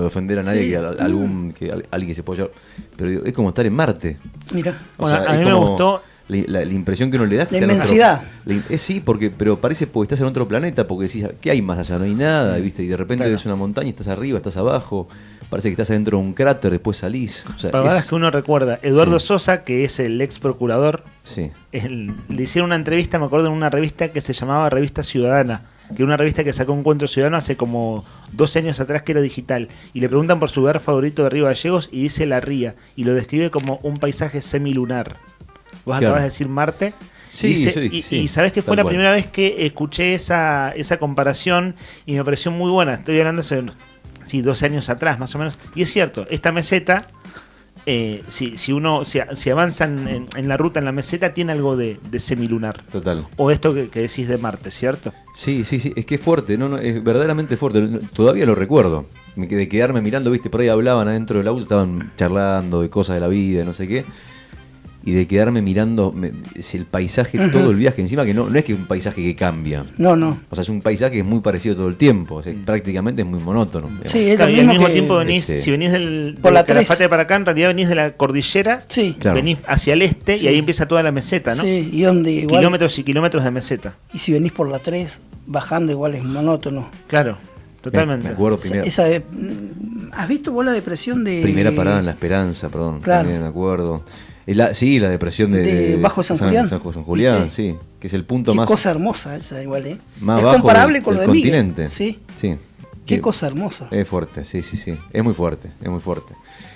de ofender a nadie, que alguien que se pueda llevar. Pero digo, es como estar en Marte. Mira. O sea, a mí me gustó la impresión que uno le da es que la está inmensidad. Sí, pero parece porque estás en otro planeta, porque decís, ¿qué hay más allá? No hay nada, ¿viste? Y de repente ves una montaña, estás arriba, estás abajo, parece que estás adentro de un cráter, después salís. O sea, palabras que uno recuerda. Eduardo Sosa, que es el ex procurador, le hicieron una entrevista, me acuerdo, en una revista que se llamaba Revista Ciudadana, que era una revista que sacó Encuentro Ciudadano hace como 12 años atrás, que era digital, y le preguntan por su lugar favorito de Río Gallegos y dice La Ría, y lo describe como un paisaje semilunar. Vos acabas de decir Marte. Sí, y sabés que fue la primera vez que escuché esa comparación y me pareció muy buena. Estoy hablando hace 12 años atrás, más o menos. Y es cierto, esta meseta, si avanzan en la ruta en la meseta, tiene algo de semilunar. Total. O esto que decís de Marte, ¿cierto? Sí, es que es fuerte, es verdaderamente fuerte. Todavía lo recuerdo. De quedarme mirando, viste, por ahí hablaban adentro del auto, estaban charlando de cosas de la vida, no sé qué. Y de quedarme mirando el paisaje todo el viaje. Encima que no es que es un paisaje que cambia. No. O sea, es un paisaje que es muy parecido todo el tiempo. O sea, prácticamente es muy monótono. Sí, es claro, lo y al mismo que, tiempo venís, si venís por la Calafate para acá, en realidad venís de la cordillera, claro. venís hacia el este y ahí empieza toda la meseta, ¿no? Sí, y donde igual, kilómetros y kilómetros de meseta. Y si venís por la 3, bajando igual es monótono. Claro, totalmente. Me acuerdo primero. ¿Has visto vos la depresión de...? Primera parada en La Esperanza, perdón. Claro. También me acuerdo. La depresión de Bajo San Julián. San Julián, ¿viste? Sí. Que es el punto Qué más... cosa hermosa esa igual, ¿eh? Más es bajo comparable con lo de Miguel. continente. Sí. Sí. Qué cosa hermosa. Es fuerte, sí. Es muy fuerte.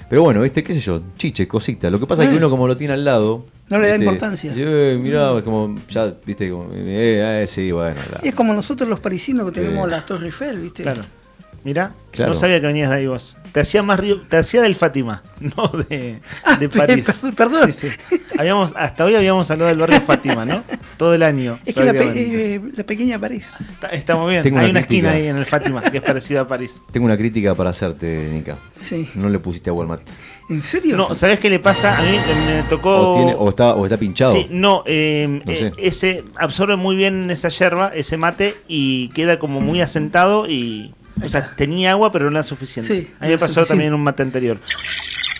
Pero bueno, qué sé yo, chiche, cosita. Lo que pasa es que uno como lo tiene al lado... No le da importancia. Mirá, es como, ya, viste, como, sí, bueno. Es como nosotros los parisinos que tenemos la Torre Eiffel, viste. Claro. Mirá, claro. No sabía que venías de ahí vos. Te hacía del Fátima, no de París. Perdón. Sí. Hasta hoy habíamos hablado del barrio Fátima, ¿no? Todo el año. Es que la pequeña París. Está muy bien. Hay una esquina ahí en el Fátima que es parecida a París. Tengo una crítica para hacerte, Nica. Sí. No le pusiste agua al mate. ¿En serio? No, ¿sabés qué le pasa? A mí me tocó... O está pinchado. Sí, no sé. Ese absorbe muy bien esa yerba, ese mate, y queda como muy asentado y... O sea, tenía agua, pero no era suficiente. Sí, a mí me pasó también en un mate anterior.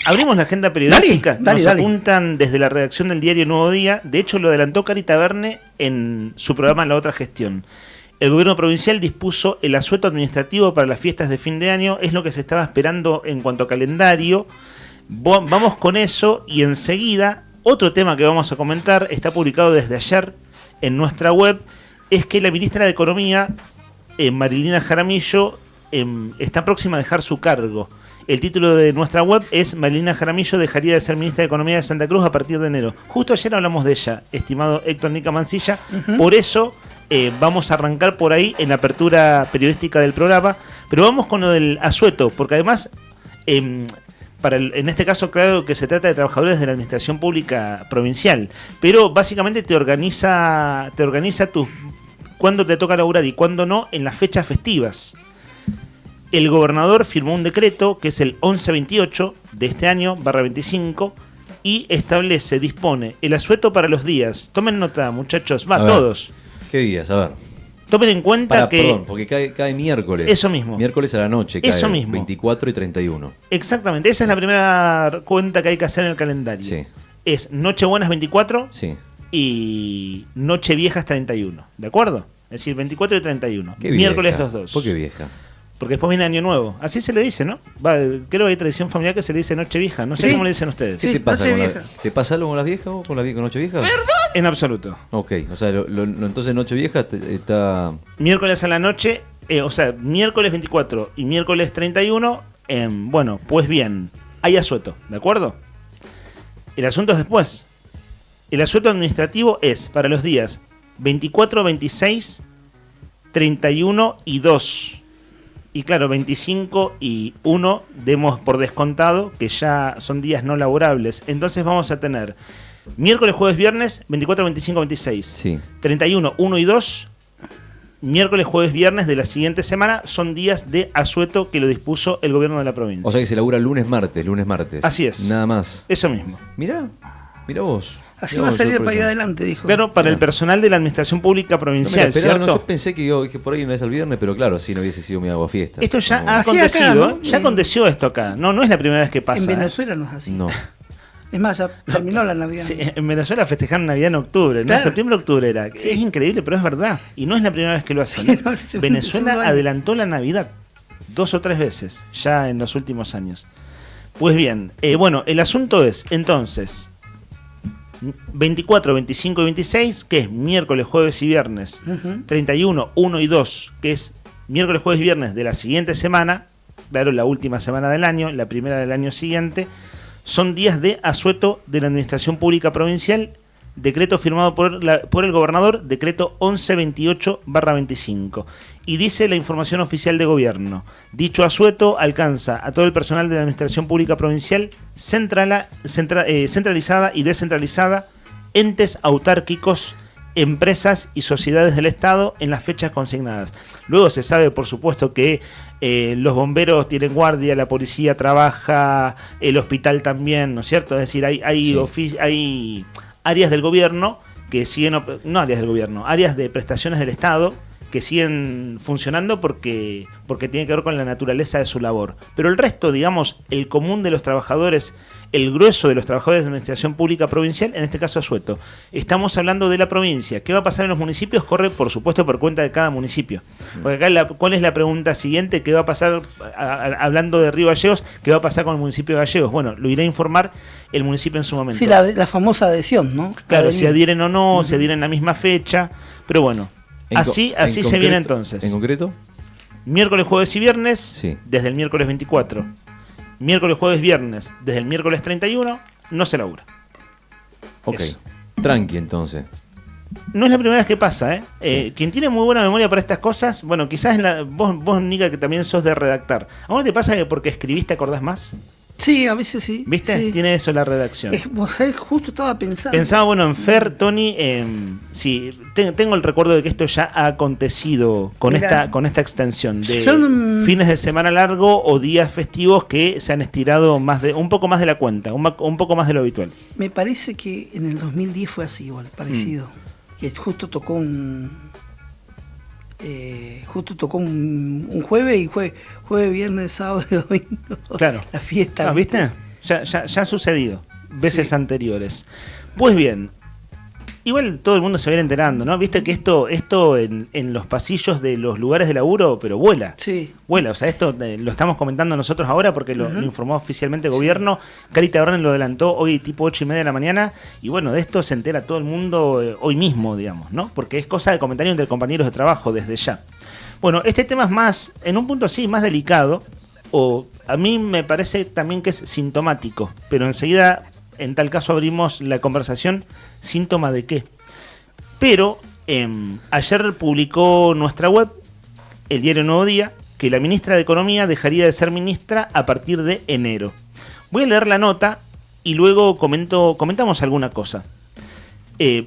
Abrimos la agenda periodística. Dale. Apuntan desde la redacción del diario Nuevo Día. De hecho, lo adelantó Cari Taverne en su programa La Otra Gestión. El gobierno provincial dispuso el asueto administrativo para las fiestas de fin de año. Es lo que se estaba esperando en cuanto a calendario. Vamos con eso y enseguida, otro tema que vamos a comentar, está publicado desde ayer en nuestra web, es que la ministra de Economía, Marilina Jaramillo, está próxima a dejar su cargo. El título de nuestra web es Marilina Jaramillo dejaría de ser ministra de Economía de Santa Cruz a partir de enero. Justo ayer hablamos de ella, estimado Héctor Nica Mancilla. Por eso vamos a arrancar por ahí en la apertura periodística del programa. Pero vamos con lo del asueto, porque además, en este caso, claro que se trata de trabajadores de la administración pública provincial. Pero básicamente te organiza cuándo te toca laburar y cuándo no en las fechas festivas. El gobernador firmó un decreto que es el 1128 de este año, /25, y dispone el asueto para los días. Tomen nota, muchachos, todos. ¿Qué días? A ver. Tomen en cuenta Perdón, porque cae miércoles. Eso mismo. Miércoles a la noche cae. Eso mismo. 24 y 31. Exactamente, esa es la primera cuenta que hay que hacer en el calendario. Sí. Es Nochebuenas 24 sí. Y Nocheviejas 31. ¿De acuerdo? Es decir, 24 y 31. ¿Qué miércoles vieja? los dos. ¿Por qué vieja? Porque después viene Año Nuevo. Así se le dice, ¿no? Creo que hay tradición familiar que se le dice Nochevieja. No sé cómo le dicen ustedes. ¿Qué te pasa Nochevieja. ¿Te pasa algo con las viejas o con Nochevieja? ¿Verdad? En absoluto. Ok, o sea, entonces Nochevieja está... Miércoles a la noche, miércoles 24 y miércoles 31, bueno, pues bien, hay asueto, ¿de acuerdo? El asunto es después. El asueto administrativo es para los días 24, 26, 31 y 2. Y claro, 25 y 1 demos por descontado que ya son días no laborables. Entonces vamos a tener miércoles, jueves, viernes, 24, 25, 26. Sí. 31, 1 y 2. Miércoles, jueves, viernes de la siguiente semana son días de asueto que lo dispuso el gobierno de la provincia. O sea que se labura lunes, martes. Así es. Nada más. Eso mismo. Mirá. Mirá vos. Así Mirá va a vos, salir sorpresa. para ir adelante, dijo. Claro, para el Mirá. personal de la Administración Pública No me la Provincial, esperaba, no, ¿cierto? yo pensé que por ahí no es el viernes, pero claro, sí, no hubiese sido mi agua fiesta. Esto ya Como- ha Así acá, acontecido, ¿no? ya aconteció esto acá. No es la primera vez que pasa. En Venezuela no es así. No. Es más, ya terminó la Navidad. Sí, en Venezuela festejaron Navidad en octubre, ¿no? Claro. Septiembre-octubre era. Sí. Es increíble, pero es verdad. Y no es la primera vez que lo hacen. Sí, ¿eh? no, el segundo Venezuela año. adelantó la Navidad 2 o 3 veces ya en los últimos años. Pues bien, bueno, el asunto es, entonces, 24, 25 y 26, que es miércoles, jueves y viernes. Ujú. 31, 1 y 2, que es miércoles, jueves y viernes de la siguiente semana, claro, la última semana del año, la primera del año siguiente, son días de asueto de la Administración Pública Provincial, decreto firmado por el gobernador, decreto 1128/25. Y dice la información oficial de gobierno, dicho asueto alcanza a todo el personal de la Administración Pública Provincial centralizada y descentralizada, entes autárquicos, empresas y sociedades del Estado en las fechas consignadas. Luego se sabe, por supuesto, que los bomberos tienen guardia, la policía trabaja, el hospital también, ¿no es cierto? Es decir, hay hay áreas del gobierno que siguen, no áreas del gobierno, áreas de prestaciones del Estado que siguen funcionando porque tiene que ver con la naturaleza de su labor. Pero el resto, digamos, el común de los trabajadores, el grueso de los trabajadores de la Administración Pública Provincial, en este caso asueto. Estamos hablando de la provincia. ¿Qué va a pasar en los municipios? Corre, por supuesto, por cuenta de cada municipio. Porque acá, ¿cuál es la pregunta siguiente? ¿Qué va a pasar, hablando de Río Gallegos, qué va a pasar con el municipio de Gallegos? Bueno, lo irá a informar el municipio en su momento. Sí, la famosa adhesión, ¿no? Claro, Adherir. si adhieren o no, si adhieren la misma fecha, pero bueno, así se viene entonces. ¿En concreto? Miércoles, jueves y viernes, Sí. desde el miércoles 24. Miércoles, jueves, viernes, desde el miércoles 31, no se labura. Ok. Eso. Tranqui, entonces. No es la primera vez que pasa, ¿eh? Quien tiene muy buena memoria para estas cosas, bueno, quizás vos, Nica, que también sos de redactar. ¿A vos no te pasa que porque escribiste acordás más? Sí, a veces sí. ¿Viste? Sí. Tiene eso la redacción. Vos sabés, justo estaba pensando. Pensaba, bueno, en Fer, Tony, sí, tengo el recuerdo de que esto ya ha acontecido con Mirá. esta extensión de Yo no- fines de semana largo o días festivos que se han estirado un poco más de la cuenta, un poco más de lo habitual. Me parece que en el 2010 fue así igual, parecido. Que justo tocó un jueves y jueves, viernes, sábado y domingo. Claro. La fiesta. Ah, ¿viste? Ya ha sucedido veces Sí. anteriores. Pues bien, igual todo el mundo se viene enterando, ¿no? Viste que esto en los pasillos de los lugares de laburo, pero vuela. Sí. Vuela, o sea, esto lo estamos comentando nosotros ahora porque lo informó oficialmente el gobierno. Carita Bernen lo adelantó hoy tipo 8:30 de la mañana. Y bueno, de esto se entera todo el mundo hoy mismo, digamos, ¿no? Porque es cosa de comentario entre compañeros de trabajo desde ya. Bueno, este tema es más, en un punto sí, más delicado. O a mí me parece también que es sintomático. Pero enseguida, en tal caso, abrimos la conversación. ¿Síntoma de qué? Pero ayer publicó nuestra web, el diario Nuevo Día, que la ministra de Economía dejaría de ser ministra a partir de enero. Voy a leer la nota y luego comentamos alguna cosa.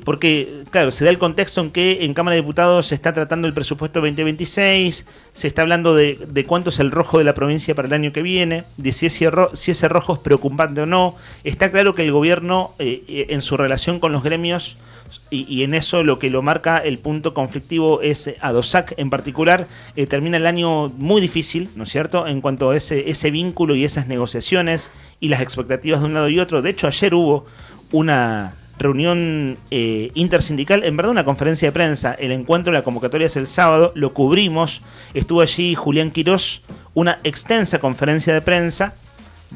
Porque, claro, se da el contexto en que en Cámara de Diputados se está tratando el presupuesto 2026, se está hablando de cuánto es el rojo de la provincia para el año que viene, de si ese rojo es preocupante o no. Está claro que el gobierno, en su relación con los gremios, y en eso lo que lo marca el punto conflictivo es ADOSAC en particular, termina el año muy difícil, ¿no es cierto?, en cuanto a ese vínculo y esas negociaciones y las expectativas de un lado y otro. De hecho, ayer hubo una reunión intersindical, en verdad una conferencia de prensa. El encuentro, la convocatoria es el sábado, lo cubrimos, estuvo allí Julián Quirós, una extensa conferencia de prensa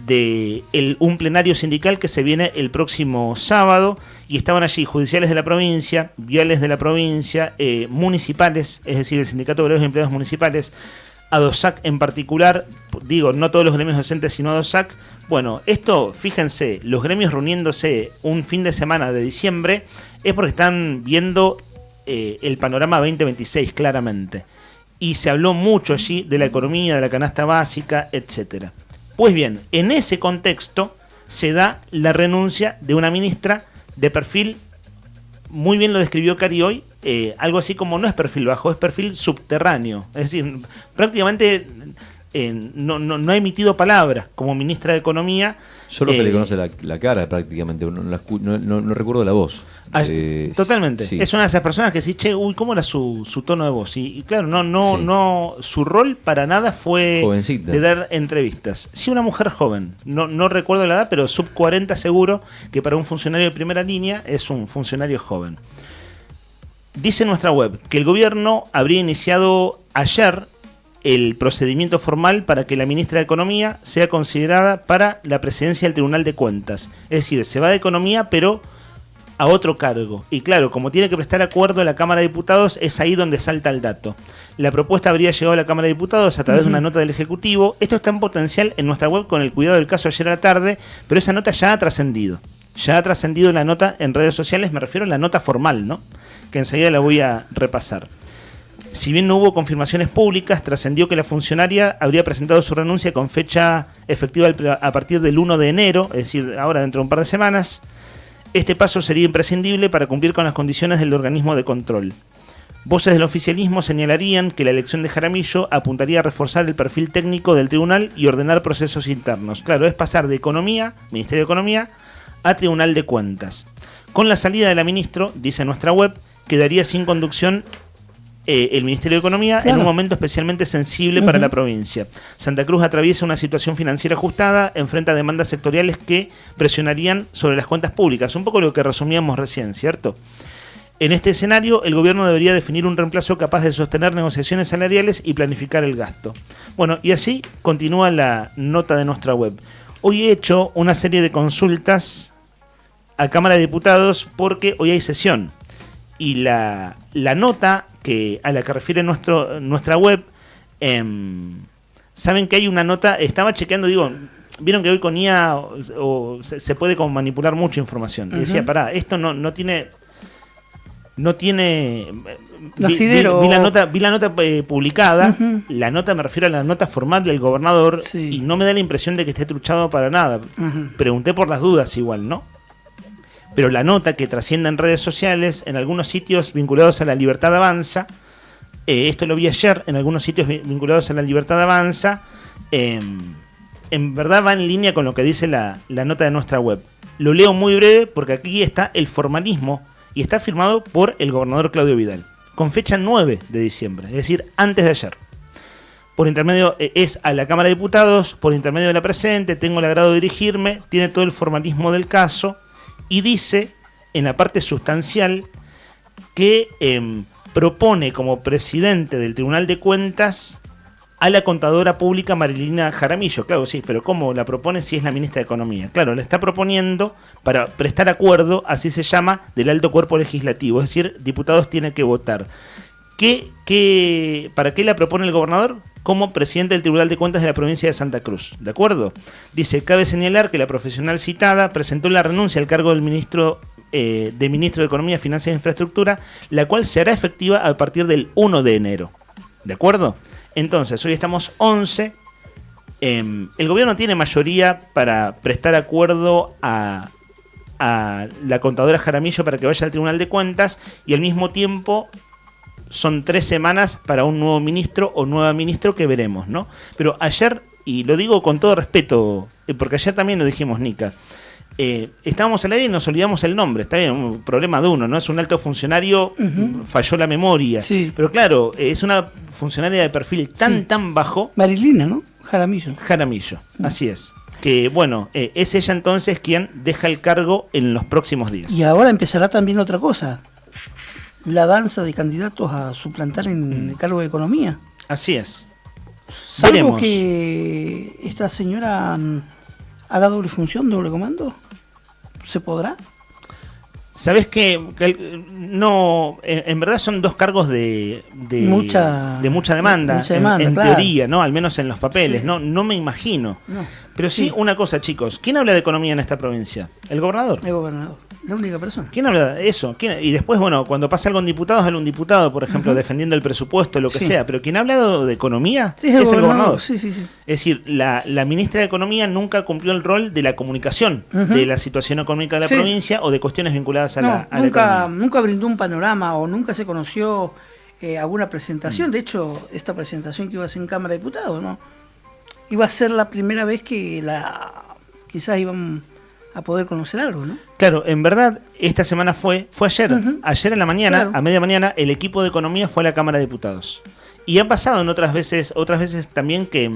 de un plenario sindical que se viene el próximo sábado, y estaban allí judiciales de la provincia, viales de la provincia, municipales, es decir, el Sindicato de Obreros y Empleados Municipales, ADOSAC en particular, digo, no todos los gremios docentes, sino ADOSAC. Bueno, esto, fíjense, los gremios reuniéndose un fin de semana de diciembre es porque están viendo el panorama 2026 claramente. Y se habló mucho allí de la economía, de la canasta básica, etcétera. Pues bien, en ese contexto se da la renuncia de una ministra de perfil, muy bien lo describió Cari hoy, algo así como no es perfil bajo, es perfil subterráneo. Es decir, prácticamente no ha emitido palabra como ministra de Economía. Solo se le conoce la cara prácticamente, no recuerdo la voz. Totalmente. Sí. Es una de esas personas que dice, che, uy, ¿cómo era su tono de voz? Y claro, no, su rol para nada fue jovencita, de dar entrevistas. Sí, una mujer joven, no recuerdo la edad, pero sub 40 seguro, que para un funcionario de primera línea es un funcionario joven. Dice en nuestra web que el gobierno habría iniciado ayer el procedimiento formal para que la ministra de Economía sea considerada para la presidencia del Tribunal de Cuentas. Es decir, se va de Economía, pero a otro cargo. Y claro, como tiene que prestar acuerdo a la Cámara de Diputados, es ahí donde salta el dato. La propuesta habría llegado a la Cámara de Diputados a través de una nota del Ejecutivo. Esto está en potencial en nuestra web con el cuidado del caso ayer a la tarde, pero esa nota ya ha trascendido. Ya ha trascendido la nota en redes sociales, me refiero a la nota formal, ¿no? Que enseguida la voy a repasar. Si bien no hubo confirmaciones públicas, trascendió que la funcionaria habría presentado su renuncia con fecha efectiva a partir del 1 de enero, es decir, ahora dentro de un par de semanas. Este paso sería imprescindible para cumplir con las condiciones del organismo de control. Voces del oficialismo señalarían que la elección de Jaramillo apuntaría a reforzar el perfil técnico del tribunal y ordenar procesos internos. Claro, es pasar de Economía, Ministerio de Economía, a Tribunal de Cuentas. Con la salida de la ministra, dice nuestra web, quedaría sin conducción el Ministerio de Economía, claro, en un momento especialmente sensible para la provincia. Santa Cruz atraviesa una situación financiera ajustada, enfrenta demandas sectoriales que presionarían sobre las cuentas públicas. Un poco lo que resumíamos recién, ¿cierto? En este escenario, el gobierno debería definir un reemplazo capaz de sostener negociaciones salariales y planificar el gasto. Bueno, y así continúa la nota de nuestra web. Hoy he hecho una serie de consultas a Cámara de Diputados porque hoy hay sesión. Y la nota a la que refiere nuestra web, saben que hay una nota, estaba chequeando, vieron que hoy con IA se puede como manipular mucha información. Y decía, pará, esto no tiene... Vi la nota publicada, la nota me refiero a la nota formal del gobernador, y no me da la impresión de que esté truchado para nada. Pregunté por las dudas igual, ¿no? Pero la nota que trasciende en redes sociales, en algunos sitios vinculados a la Libertad Avanza, esto lo vi ayer, en algunos sitios vinculados a la Libertad Avanza, en verdad va en línea con lo que dice la nota de nuestra web. Lo leo muy breve porque aquí está el formalismo y está firmado por el gobernador Claudio Vidal, con fecha 9 de diciembre, es decir, antes de ayer. Por intermedio, es a la Cámara de Diputados, por intermedio de la presente, tengo el agrado de dirigirme, tiene todo el formalismo del caso, y dice, en la parte sustancial, que propone como presidente del Tribunal de Cuentas a la contadora pública Marilina Jaramillo. Claro, sí, pero ¿cómo la propone si es la ministra de Economía? Claro, la está proponiendo para prestar acuerdo, así se llama, del alto cuerpo legislativo. Es decir, diputados tienen que votar. ¿Para qué la propone el gobernador? Como presidente del Tribunal de Cuentas de la provincia de Santa Cruz, ¿de acuerdo? Dice, cabe señalar que la profesional citada presentó la renuncia al cargo del ministro de Economía, Finanzas e Infraestructura, la cual será efectiva a partir del 1 de enero, ¿de acuerdo? Entonces, hoy estamos 11, el gobierno tiene mayoría para prestar acuerdo a la contadora Jaramillo para que vaya al Tribunal de Cuentas y al mismo tiempo... Son 3 semanas para un nuevo ministro o nueva ministro que veremos, ¿no? Pero ayer, y lo digo con todo respeto, porque ayer también lo dijimos, Nica, estábamos al aire y nos olvidamos el nombre, está bien, un problema de uno, ¿no? Es un alto funcionario, falló la memoria. Sí. Pero claro, es una funcionaria de perfil tan bajo. Marilina, ¿no? Jaramillo, así es. Que bueno, es ella entonces quien deja el cargo en los próximos días. Y ahora empezará también otra cosa. La danza de candidatos a suplantar en el cargo de Economía. Así es. Salvo veremos que esta señora haga doble función, doble comando. ¿Se podrá? ¿Sabés que no? En verdad son 2 cargos de mucha demanda. En claro, teoría, ¿no? Al menos en los papeles. Sí. No me imagino. No. Pero sí, una cosa, chicos. ¿Quién habla de economía en esta provincia? ¿El gobernador? El gobernador. La única persona. ¿Quién habla de eso? Y después, bueno, cuando pasa algo en diputados, habla un diputado, por ejemplo, defendiendo el presupuesto, lo que sea. Pero quien ha hablado de economía es el gobernador. Sí. Es decir, la ministra de Economía nunca cumplió el rol de la comunicación de la situación económica de la provincia o de cuestiones vinculadas a la economía. Nunca brindó un panorama o nunca se conoció alguna presentación. De hecho, esta presentación que iba a hacer en Cámara de Diputados, ¿no? iba a ser la primera vez que quizás iban a poder conocer algo, ¿no? Claro, en verdad, esta semana fue ayer. Ujú. Ayer en la mañana, Claro. a media mañana, el equipo de economía fue a la Cámara de Diputados. Y han pasado en otras veces también que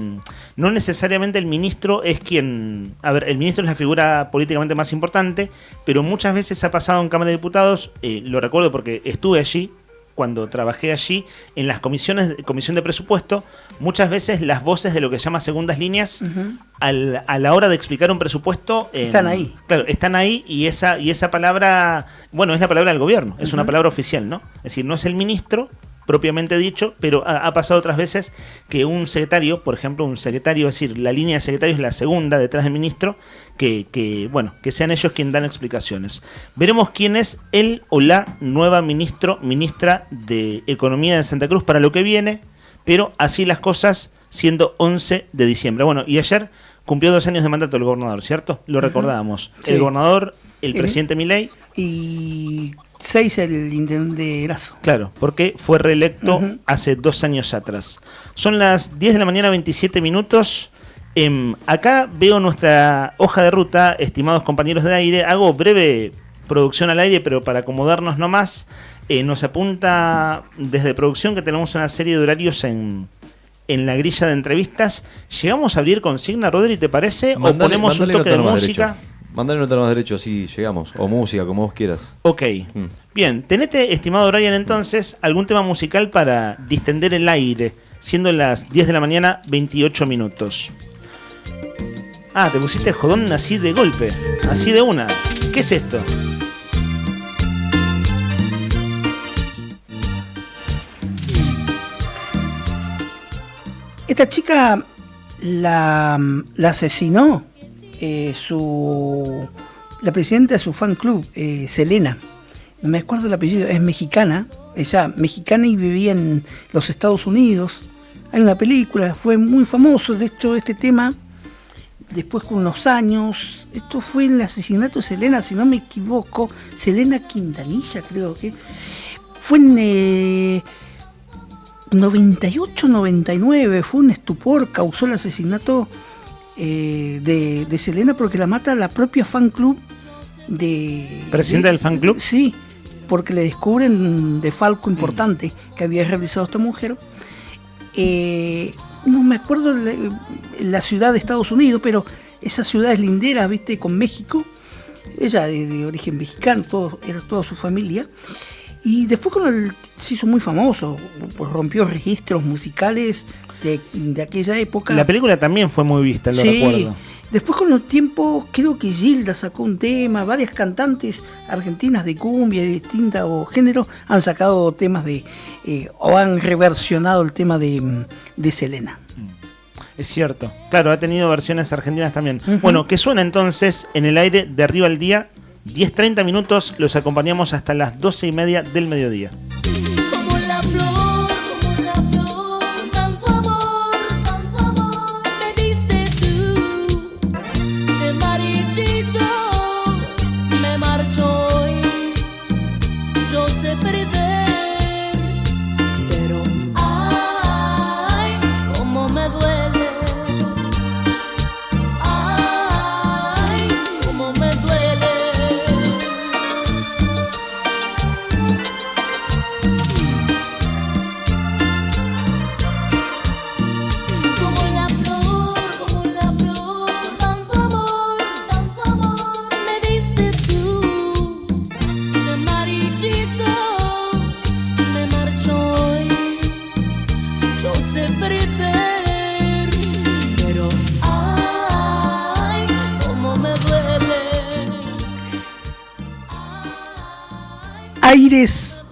no necesariamente el ministro es quien... A ver, el ministro es la figura políticamente más importante, pero muchas veces ha pasado en Cámara de Diputados, lo recuerdo porque estuve allí, cuando trabajé allí, en las comisión de presupuesto, muchas veces las voces de lo que se llama segundas líneas, Ujú. a la hora de explicar un presupuesto... Están ahí. Claro, están ahí y esa palabra, bueno, es la palabra del gobierno, es una palabra oficial, ¿no? Es decir, no es el ministro propiamente dicho, pero ha pasado otras veces que un secretario, por ejemplo, es decir, la línea de secretario es la segunda detrás del ministro, que sean ellos quienes dan explicaciones. Veremos quién es el o la nueva ministra de Economía de Santa Cruz para lo que viene, pero así las cosas, siendo 11 de diciembre. Bueno, y ayer cumplió 2 años de mandato el gobernador, ¿cierto? Lo recordábamos. Sí. El gobernador, el presidente Milei. Y 6 el intendente Erazo. Claro, porque fue reelecto Ujú. hace 2 años atrás. Son las 10 de la mañana, 27 minutos. Acá veo nuestra hoja de ruta, estimados compañeros de aire. Hago breve producción al aire, pero para acomodarnos nomás, nos apunta desde producción que tenemos una serie de horarios en la grilla de entrevistas. ¿Llegamos a abrir consigna, Rodri, te parece? ¿O ponemos un toque de música? Mandale nota más derecho, así llegamos. O música, como vos quieras. Ok. Bien, tenete, estimado Brian, entonces, algún tema musical para distender el aire, siendo las 10 de la mañana, 28 minutos. Ah, te pusiste jodón así de golpe, así de una. ¿Qué es esto? Esta chica la asesinó la presidenta de su fan club, Selena. No me acuerdo el apellido, es mexicana. Ella mexicana y vivía en los Estados Unidos. Hay una película, fue muy famoso. De hecho, este tema, después con unos años, esto fue el asesinato de Selena, si no me equivoco, Selena Quintanilla, creo que. Fue en 98, 99, fue un estupor, causó el asesinato de Selena porque la mata la propia fan club de... ¿Presidenta del fan club? Sí, porque le descubren un defalco importante que había realizado esta mujer. No me acuerdo la ciudad de Estados Unidos, pero esa ciudad es lindera, ¿viste? Con México. Ella de origen mexicano, era toda su familia. Y después se hizo muy famoso, pues rompió registros musicales de aquella época. La película también fue muy vista, lo recuerdo. Después con el tiempo creo que Gilda sacó un tema, varias cantantes argentinas de cumbia, de distintos géneros, han sacado temas o han reversionado el tema de Selena. Es cierto, claro, ha tenido versiones argentinas también. Uh-huh. Bueno, que suena entonces en el aire de Arriba al Día, 10:30 minutos, los acompañamos hasta las 12:30 del mediodía. Como la flor, tanto amor me diste tú. Se marchito, me marchó hoy. Yo sé perder, pero ay, cómo me duele. Ay, cómo me duele. Aires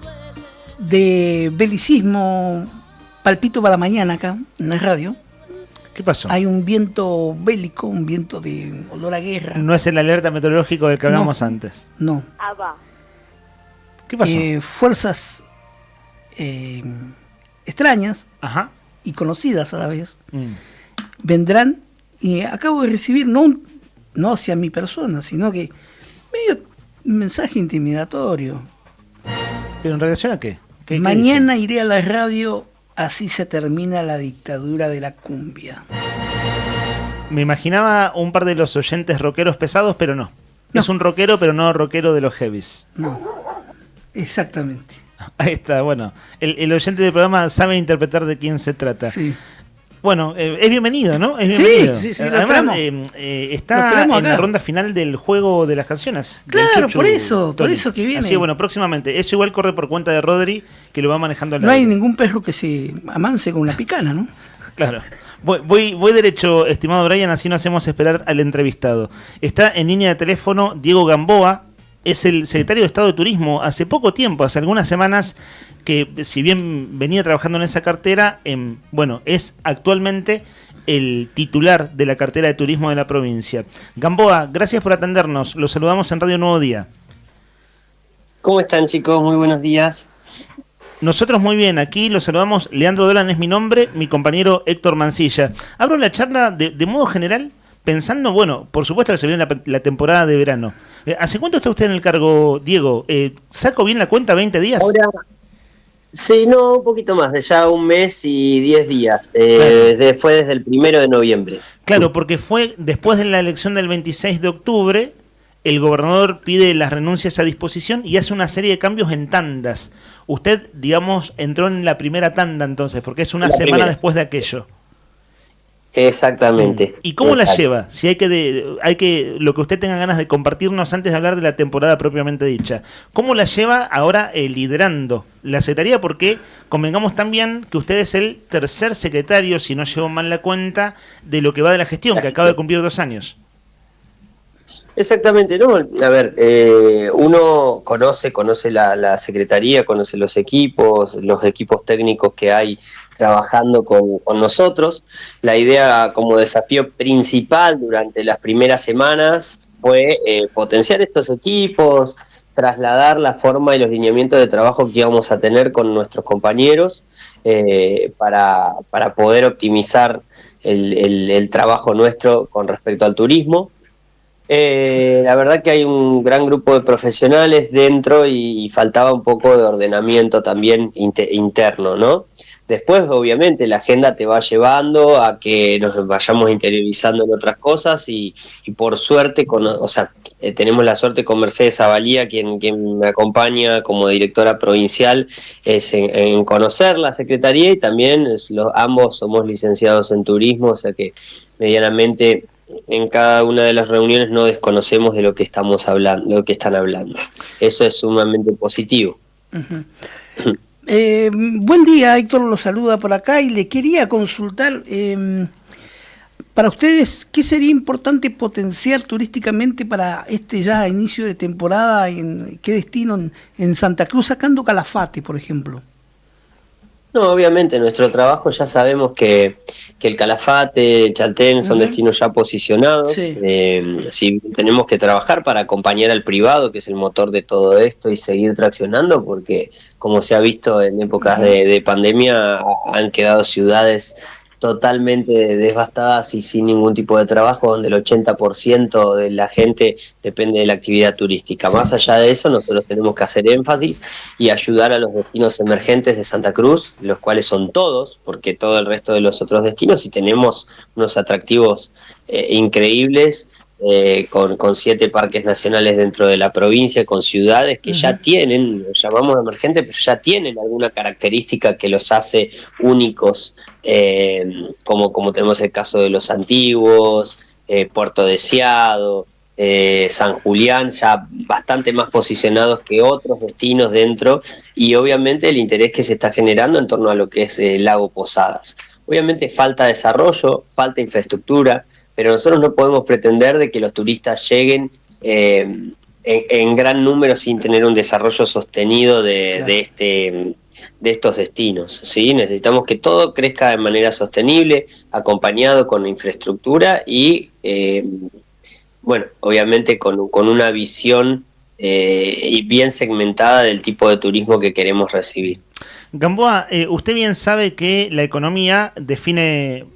de belicismo, palpito para la mañana acá en la radio. ¿Qué pasó? Hay un viento bélico, un viento de olor a guerra. No es el alerta meteorológico del que hablamos antes. No. ¿Qué pasó? Fuerzas extrañas Ajá. y conocidas a la vez vendrán, y acabo de recibir, no hacia mi persona, sino que medio mensaje intimidatorio. ¿Pero en relación a qué? ¿Qué Mañana dice? iré a la radio, así se termina la dictadura de la cumbia. Me imaginaba un par de los oyentes rockeros pesados, pero no. No. Es un rockero, pero no rockero de los heavies. No, exactamente. Ahí está, bueno. El oyente del programa sabe interpretar de quién se trata. Sí. Bueno, es bienvenido, ¿no? Es Sí, bienvenido. sí, lo Además, esperamos. Lo está esperamos en la acá. ronda final del juego de las canciones. del Claro, Chuchu por Tony. eso que viene. Así que bueno, próximamente. Eso igual corre por cuenta de Rodri, que lo va manejando al No hay aire. ningún perro que se amance con una picana, ¿no? Claro. Voy derecho, estimado Brian, así no hacemos esperar al entrevistado. Está en línea de teléfono Diego Gamboa, es el secretario de Estado de Turismo hace poco tiempo, hace algunas semanas, que si bien venía trabajando en esa cartera, bueno, es actualmente el titular de la cartera de turismo de la provincia. Gamboa, gracias por atendernos, los saludamos en Radio Nuevo Día. ¿Cómo están, chicos? Muy buenos días. Nosotros muy bien, aquí los saludamos. Leandro Dolan es mi nombre, mi compañero Héctor Mancilla. Abro la charla de modo general, pensando, bueno, por supuesto que se viene la temporada de verano. ¿Hace cuánto está usted en el cargo, Diego? ¿Saco bien la cuenta? ¿20 días? Ahora, sí, no, un poquito más, de ya 1 mes y 10 días. Claro. Fue desde el 1 de noviembre. Claro, porque fue después de la elección del 26 de octubre, el gobernador pide las renuncias a disposición y hace una serie de cambios en tandas. Usted, digamos, entró en la primera tanda entonces, porque es una La semana primera. después de aquello. Exactamente. ¿Y cómo la Exacto. lleva? Si hay que lo que usted tenga ganas de compartirnos antes de hablar de la temporada propiamente dicha. ¿Cómo la lleva ahora liderando la secretaría? Porque convengamos también que usted es el tercer secretario, si no llevo mal la cuenta, de lo que va de la gestión, que acaba de cumplir 2 años. Exactamente, ¿no? A ver, uno conoce la secretaría, conoce los equipos técnicos que hay trabajando con nosotros. La idea como desafío principal durante las primeras semanas fue potenciar estos equipos, trasladar la forma y los lineamientos de trabajo que íbamos a tener con nuestros compañeros para poder optimizar el trabajo nuestro con respecto al turismo. La verdad que hay un gran grupo de profesionales dentro y faltaba un poco de ordenamiento también interno, ¿no? Después, obviamente, la agenda te va llevando a que nos vayamos interiorizando en otras cosas y por suerte, tenemos la suerte con Mercedes Zavalía, quien me acompaña como directora provincial, es en conocer la Secretaría y también ambos somos licenciados en turismo, o sea que medianamente en cada una de las reuniones no desconocemos de lo que estamos hablando, lo que están hablando. Eso es sumamente positivo. Uh-huh. Buen día, Héctor lo saluda por acá y le quería consultar, para ustedes, ¿qué sería importante potenciar turísticamente para este ya inicio de temporada? ¿Qué destino en Santa Cruz, sacando Calafate, por ejemplo? No, obviamente, nuestro trabajo ya sabemos que el Calafate, el Chaltén son destinos ya posicionados. Sí. Sí, tenemos que trabajar para acompañar al privado, que es el motor de todo esto, y seguir traccionando, porque como se ha visto en épocas de pandemia, han quedado ciudades totalmente devastadas y sin ningún tipo de trabajo, donde el 80% de la gente depende de la actividad turística. Más allá de eso, nosotros tenemos que hacer énfasis y ayudar a los destinos emergentes de Santa Cruz, los cuales son todos, porque todo el resto de los otros destinos, y tenemos unos atractivos increíbles, con 7 parques nacionales dentro de la provincia, con ciudades que ya tienen, los llamamos emergentes, pero ya tienen alguna característica que los hace únicos, como tenemos el caso de Los Antiguos, Puerto Deseado, San Julián, ya bastante más posicionados que otros destinos dentro, y obviamente el interés que se está generando en torno a lo que es Lago Posadas. Obviamente falta desarrollo, falta infraestructura, pero nosotros no podemos pretender de que los turistas lleguen en gran número sin tener un desarrollo sostenido de estos destinos, ¿sí? Necesitamos que todo crezca de manera sostenible, acompañado con infraestructura y, obviamente con una visión y bien segmentada del tipo de turismo que queremos recibir. Gamboa, usted bien sabe que la economía define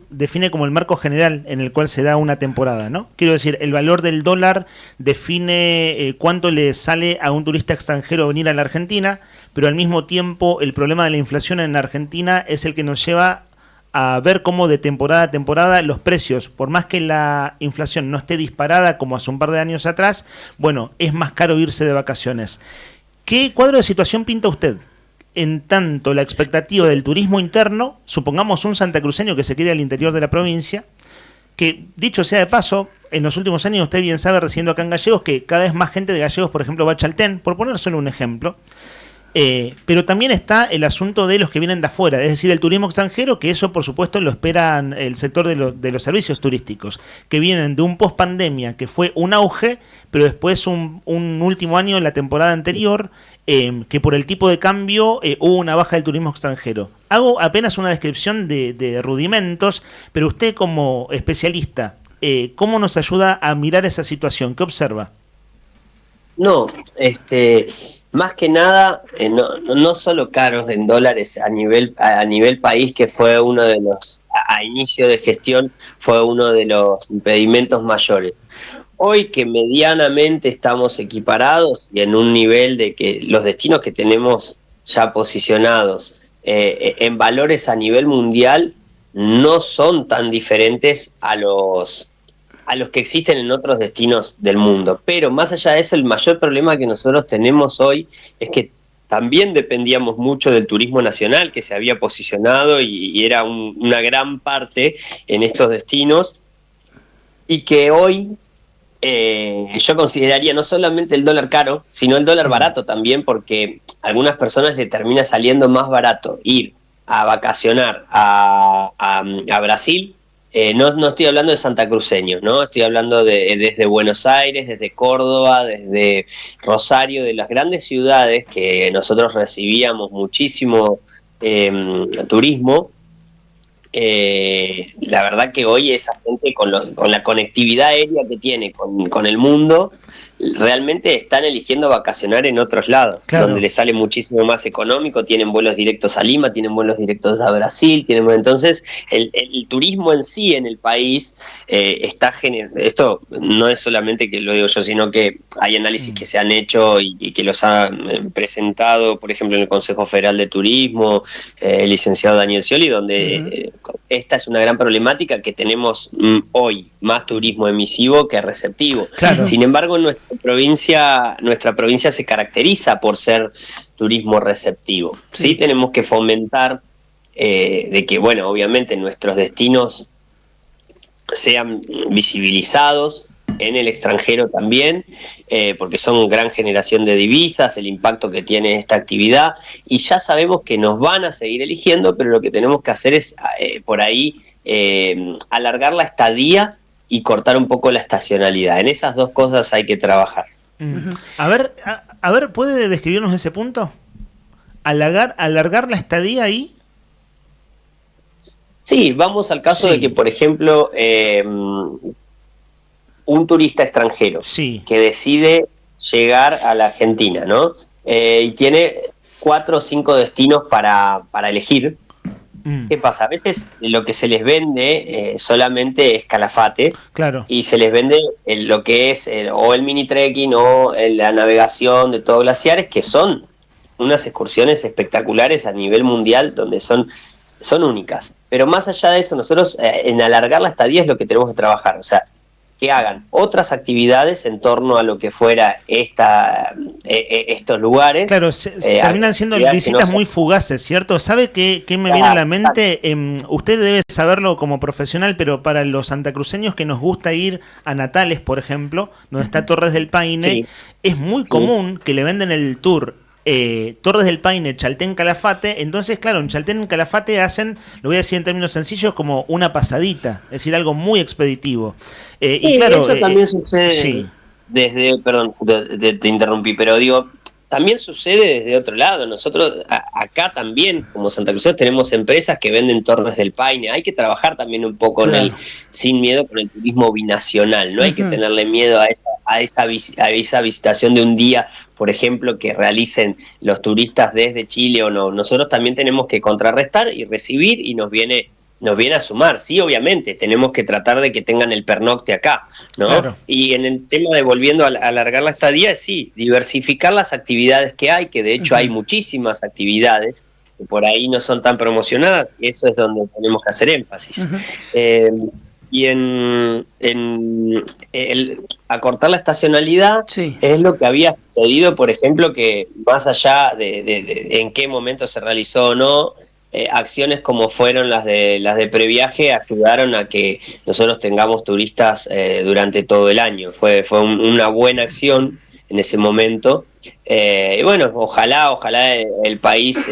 como el marco general en el cual se da una temporada, ¿no? Quiero decir, el valor del dólar define cuánto le sale a un turista extranjero venir a la Argentina, pero al mismo tiempo el problema de la inflación en Argentina es el que nos lleva a ver cómo de temporada a temporada los precios, por más que la inflación no esté disparada como hace un par de años atrás, bueno, es más caro irse de vacaciones. ¿Qué cuadro de situación pinta usted? En tanto la expectativa del turismo interno, supongamos un santacruceño que se quiere al interior de la provincia, que dicho sea de paso, en los últimos años usted bien sabe, residiendo acá en Gallegos, que cada vez más gente de Gallegos, por ejemplo, va a Chaltén, por poner solo un ejemplo. Pero también está el asunto de los que vienen de afuera, es decir, el turismo extranjero, que eso por supuesto lo esperan el sector de los servicios turísticos, que vienen de un post-pandemia que fue un auge, pero después un último año, en la temporada anterior, que por el tipo de cambio hubo una baja del turismo extranjero. Hago apenas una descripción de rudimentos, pero usted como especialista, ¿cómo nos ayuda a mirar esa situación? ¿Qué observa? No, más que nada, no solo caros en dólares a nivel país, que fue uno de los, a inicio de gestión, fue uno de los impedimentos mayores. Hoy que medianamente estamos equiparados y en un nivel de que los destinos que tenemos ya posicionados en valores a nivel mundial no son tan diferentes a los que existen en otros destinos del mundo. Pero más allá de eso, el mayor problema que nosotros tenemos hoy es que también dependíamos mucho del turismo nacional, que se había posicionado y era una gran parte en estos destinos, y que hoy yo consideraría no solamente el dólar caro, sino el dólar barato también, porque a algunas personas le termina saliendo más barato ir a vacacionar a Brasil. No estoy hablando de santacruceños, ¿no? Estoy hablando desde Buenos Aires, desde Córdoba, desde Rosario, de las grandes ciudades que nosotros recibíamos muchísimo turismo. La verdad que hoy esa gente con la conectividad aérea que tiene con el mundo, realmente están eligiendo vacacionar en otros lados, claro, donde les sale muchísimo más económico, tienen vuelos directos a Lima, tienen vuelos directos a Brasil, entonces el turismo en sí en el país está generando, esto no es solamente que lo digo yo, sino que hay análisis que se han hecho y que los han presentado, por ejemplo, en el Consejo Federal de Turismo, el licenciado Daniel Scioli, donde esta es una gran problemática, que tenemos hoy más turismo emisivo que receptivo. Claro. Sin embargo, nuestra provincia se caracteriza por ser turismo receptivo. Sí, tenemos que fomentar de que, bueno, obviamente nuestros destinos sean visibilizados en el extranjero también, porque son gran generación de divisas, el impacto que tiene esta actividad, y ya sabemos que nos van a seguir eligiendo, pero lo que tenemos que hacer es por ahí alargar la estadía y cortar un poco la estacionalidad. En esas dos cosas hay que trabajar. A ver, ¿puede describirnos ese punto? ¿Alargar la estadía ahí? Sí, vamos al caso de que, por ejemplo, un turista extranjero que decide llegar a la Argentina, ¿no? Y tiene 4 o 5 destinos para elegir. ¿Qué pasa? A veces lo que se les vende solamente es Calafate, claro, y se les vende lo que es o el mini trekking o la navegación de todo glaciares, que son unas excursiones espectaculares a nivel mundial, donde son únicas. Pero más allá de eso, nosotros en alargar la estadía es lo que tenemos que trabajar, o sea, que hagan otras actividades en torno a lo que fuera estos lugares. Claro, terminan siendo visitas muy fugaces, ¿cierto? ¿Sabe qué me viene a la mente? Usted debe saberlo como profesional, pero para los santacruceños que nos gusta ir a Natales, por ejemplo, donde está Torres del Paine, es muy común que le venden el tour Torres del Paine, Chaltén, Calafate. Entonces, claro, en Chaltén, Calafate hacen, lo voy a decir en términos sencillos, como una pasadita, es decir, algo muy expeditivo. Y claro, eso también sucede desde, perdón, te interrumpí, pero digo, también sucede desde otro lado. Nosotros acá también, como santacruceños, tenemos empresas que venden Torres del Paine. Hay que trabajar también un poco sin miedo con el turismo binacional. No hay que tenerle miedo a esa visitación de un día, por ejemplo, que realicen los turistas desde Chile o no. Nosotros también tenemos que contrarrestar y recibir, y nos viene a sumar. Sí, obviamente, tenemos que tratar de que tengan el pernocte acá, ¿no? Claro. Y en el tema de volviendo a alargar la estadía, sí, diversificar las actividades que hay, que de hecho hay muchísimas actividades. que por ahí no son tan promocionadas, eso es donde tenemos que hacer énfasis. Y en acortar la estacionalidad Sí. es lo que había sucedido, por ejemplo, que más allá de en qué momento se realizó o no, acciones como fueron las de previaje ayudaron a que nosotros tengamos turistas durante todo el año. Fue una buena acción en ese momento. Y bueno, ojalá el país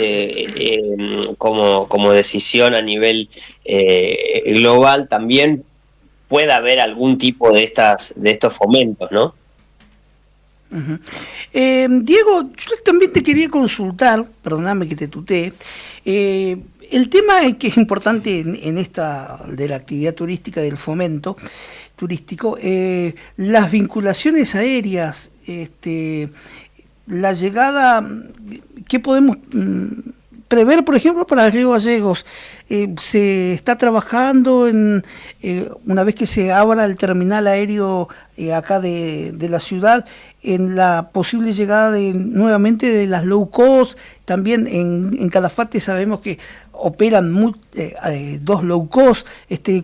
como decisión a nivel global también pueda haber algún tipo de estos fomentos, ¿no? Ujú. Diego, yo también te quería consultar, perdóname que te tutee, el tema que es importante en esta de la actividad turística, del fomento turístico, las vinculaciones aéreas, la llegada, ¿qué podemos prever, por ejemplo, para Río Gallegos? Se está trabajando en, una vez que se abra el terminal aéreo acá de la ciudad, en la posible llegada nuevamente de las low cost. También en Calafate sabemos que operan dos low cost.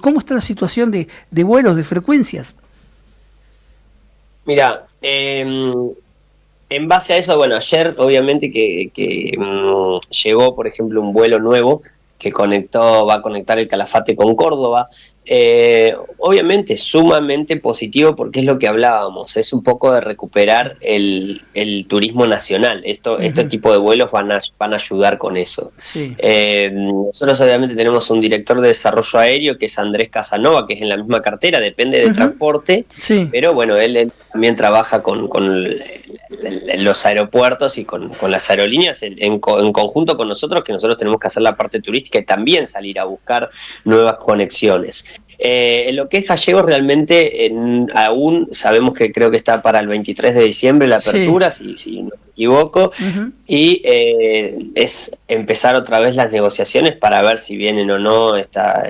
¿Cómo está la situación de vuelos, de frecuencias? Mira, en base a eso, bueno, ayer obviamente que llegó, por ejemplo, un vuelo nuevo que va a conectar el Calafate con Córdoba. Obviamente sumamente positivo, porque es lo que hablábamos, es un poco de recuperar el turismo nacional. Este tipo de vuelos van a ayudar con eso. Sí. Nosotros obviamente tenemos un director de desarrollo aéreo que es Andrés Casanova, que es en la misma cartera, depende de transporte, Sí. pero bueno, él también trabaja con los aeropuertos y con las aerolíneas en conjunto con nosotros, que nosotros tenemos que hacer la parte turística y también salir a buscar nuevas conexiones. En lo que es Gallegos, realmente aún sabemos que creo que está para el 23 de diciembre la apertura, si no me equivoco, y es empezar otra vez las negociaciones para ver si vienen o no esta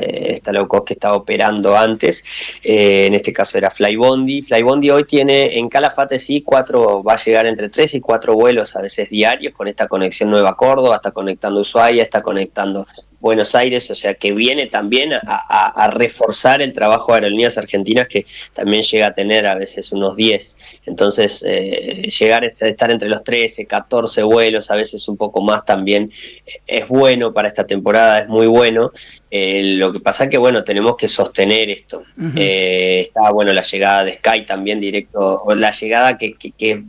low cost que estaba operando antes. En este caso era Flybondi. Flybondi hoy tiene en Calafate va a llegar entre 3 y 4 vuelos a veces diarios con esta conexión Nueva Córdoba, está conectando Ushuaia, está conectando Buenos Aires, o sea que viene también a reforzar el trabajo de Aerolíneas Argentinas, que también llega a tener a veces unos 10. Entonces, llegar a estar entre los 13, 14 vuelos, a veces un poco más también, es bueno para esta temporada, es muy bueno. Lo que pasa que, bueno, tenemos que sostener esto. Está, bueno, la llegada de Sky también directo, o la llegada que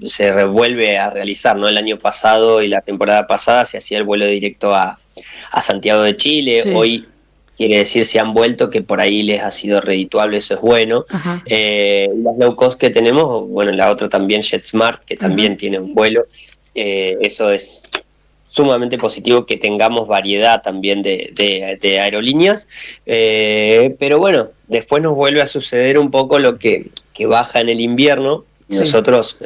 se revuelve a realizar, ¿no? El año pasado y la temporada pasada se hacía el vuelo directo a Santiago de Chile. Sí. Hoy quiere decir se han vuelto, que por ahí les ha sido redituable, eso es bueno. Las low cost que tenemos, bueno, la otra también, JetSmart, que también tiene un vuelo, eso es sumamente positivo, que tengamos variedad también de aerolíneas, pero bueno, después nos vuelve a suceder un poco lo que baja en el invierno. Sí. Nosotros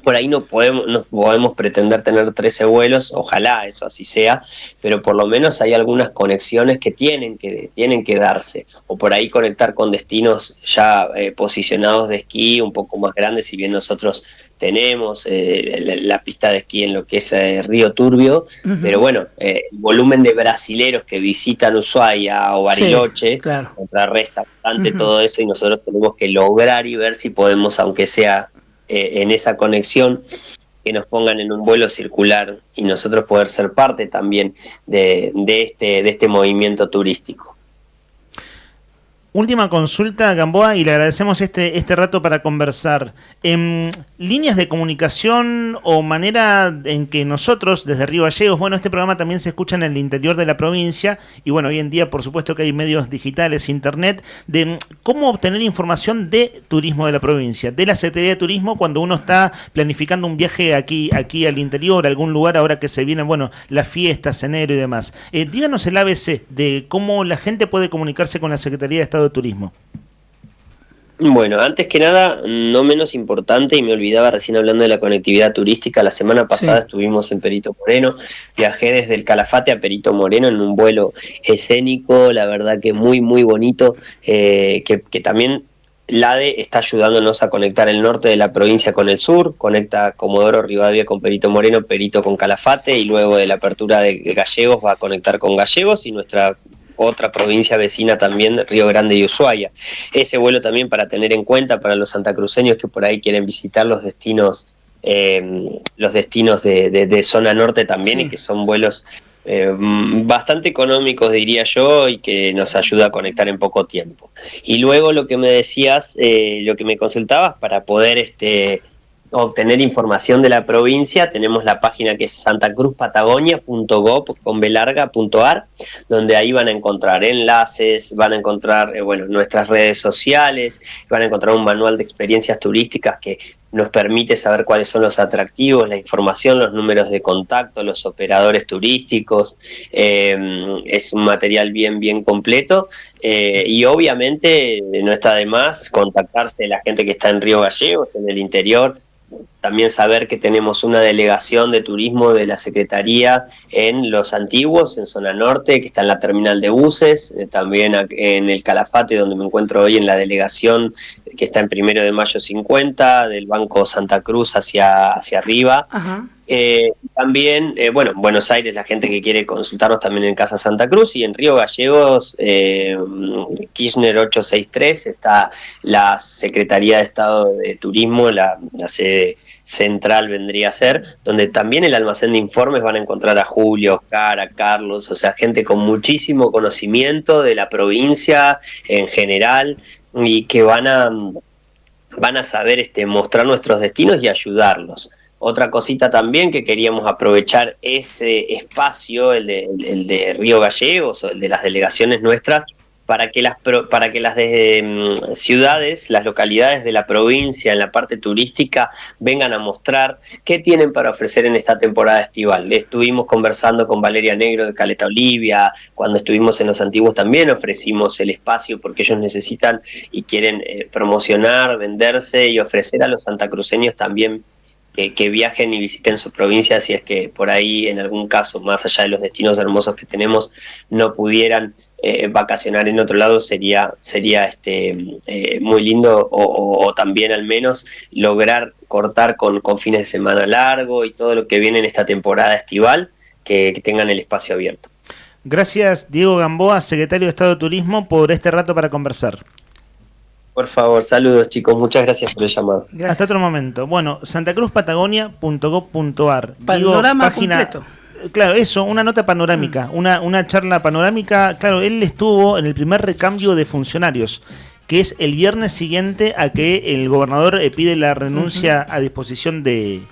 por ahí no podemos pretender tener 13 vuelos, ojalá eso así sea, pero por lo menos hay algunas conexiones que tienen que darse, o por ahí conectar con destinos ya posicionados de esquí un poco más grandes, si bien nosotros tenemos la pista de esquí en lo que es Río Turbio, pero bueno, el volumen de brasileros que visitan Ushuaia o Bariloche, sí, claro, contrarresta bastante todo eso, y nosotros tenemos que lograr y ver si podemos, aunque sea en esa conexión, que nos pongan en un vuelo circular y nosotros poder ser parte también de este movimiento turístico. Última consulta, Gamboa, y le agradecemos este rato para conversar. Líneas de comunicación o manera en que nosotros, desde Río Gallegos, bueno, este programa también se escucha en el interior de la provincia, y bueno, hoy en día, por supuesto que hay medios digitales, internet, de cómo obtener información de turismo de la provincia, de la Secretaría de Turismo, cuando uno está planificando un viaje aquí al interior, a algún lugar, ahora que se vienen, bueno, las fiestas, enero y demás. Díganos el ABC de cómo la gente puede comunicarse con la Secretaría de Estado de Turismo. Bueno, antes que nada, no menos importante, y me olvidaba recién hablando de la conectividad turística, la semana pasada estuvimos en Perito Moreno, viajé desde el Calafate a Perito Moreno en un vuelo escénico, la verdad que muy muy bonito, que también la ADE está ayudándonos a conectar el norte de la provincia con el sur, conecta Comodoro Rivadavia con Perito Moreno, Perito con Calafate, y luego de la apertura de Gallegos va a conectar con Gallegos y nuestra otra provincia vecina también, Río Grande y Ushuaia. Ese vuelo también para tener en cuenta para los santacruceños que por ahí quieren visitar los destinos de zona norte también, Sí. y que son vuelos bastante económicos, diría yo, y que nos ayuda a conectar en poco tiempo. Y luego lo que me decías, lo que me consultabas para poder obtener información de la provincia, tenemos la página que es santacruzpatagonia.gov.ar, donde ahí van a encontrar enlaces, van a encontrar nuestras redes sociales, van a encontrar un manual de experiencias turísticas que nos permite saber cuáles son los atractivos, la información, los números de contacto, los operadores turísticos. Es un material bien completo, y obviamente no está de más contactarse la gente que está en Río Gallegos, en el interior. También saber que tenemos una delegación de turismo de la Secretaría en Los Antiguos, en zona norte, que está en la terminal de buses, también en el Calafate, donde me encuentro hoy, en la delegación que está en 1 de Mayo 50, del Banco Santa Cruz hacia arriba. Ajá. También, en Buenos Aires, la gente que quiere consultarnos también en Casa Santa Cruz, y en Río Gallegos, Kirchner 863, está la Secretaría de Estado de Turismo, la sede central vendría a ser, donde también el almacén de informes van a encontrar a Julio, Oscar, a Carlos, o sea, gente con muchísimo conocimiento de la provincia en general, y que van a saber mostrar nuestros destinos y ayudarlos. Otra cosita también que queríamos aprovechar ese espacio, el de Río Gallegos, o el de las delegaciones nuestras, para que las ciudades, las localidades de la provincia en la parte turística vengan a mostrar qué tienen para ofrecer en esta temporada estival. Estuvimos conversando con Valeria Negro de Caleta Olivia, cuando estuvimos en Los Antiguos también ofrecimos el espacio porque ellos necesitan y quieren promocionar, venderse y ofrecer a los santacruceños también que viajen y visiten su provincia, si es que por ahí en algún caso, más allá de los destinos hermosos que tenemos, no pudieran vacacionar en otro lado. Sería muy lindo, o también al menos lograr cortar con fines de semana largo y todo lo que viene en esta temporada estival, que tengan el espacio abierto. Gracias, Diego Gamboa, secretario de Estado de Turismo, por este rato para conversar. Por favor, saludos chicos, muchas gracias por el llamado. Gracias. Hasta otro momento. Bueno, santacruzpatagonia.gov.ar. Panorama completo. Claro, eso, una nota panorámica, una charla panorámica. Claro, él estuvo en el primer recambio de funcionarios, que es el viernes siguiente a que el gobernador pide la renuncia a disposición del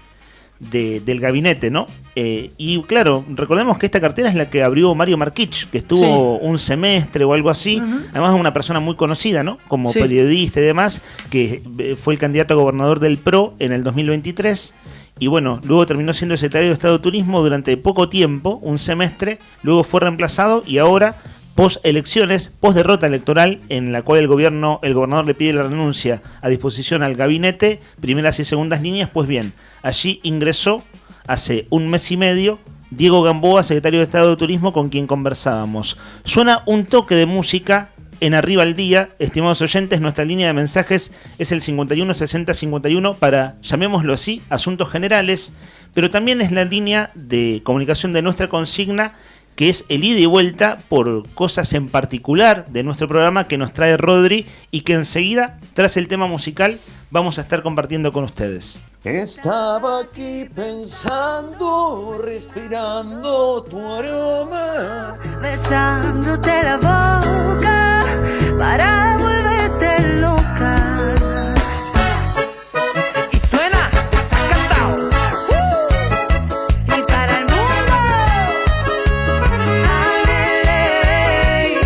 gabinete, ¿no? Y claro, recordemos que esta cartera es la que abrió Mario Marquich, que estuvo un semestre o algo así. Además es una persona muy conocida, ¿no? Como periodista y demás, que fue el candidato a gobernador del PRO en el 2023. Y bueno, luego terminó siendo secretario de Estado de Turismo durante poco tiempo, un semestre. Luego fue reemplazado y ahora, post elecciones, post derrota electoral, en la cual el gobernador le pide la renuncia a disposición al gabinete, primeras y segundas líneas. Pues bien, allí ingresó hace un mes y medio Diego Gamboa, secretario de Estado de Turismo, con quien conversábamos. Suena un toque de música en Arriba al Día. Estimados oyentes, nuestra línea de mensajes es el 51 60 51 para, llamémoslo así, asuntos generales, pero también es la línea de comunicación de nuestra consigna, que es el ida y vuelta por cosas en particular de nuestro programa que nos trae Rodri, y que enseguida, tras el tema musical, vamos a estar compartiendo con ustedes. Estaba aquí pensando, respirando tu aroma, besándote la boca para volverte loca. Y suena Zacatao. Y para el mundo, ándele.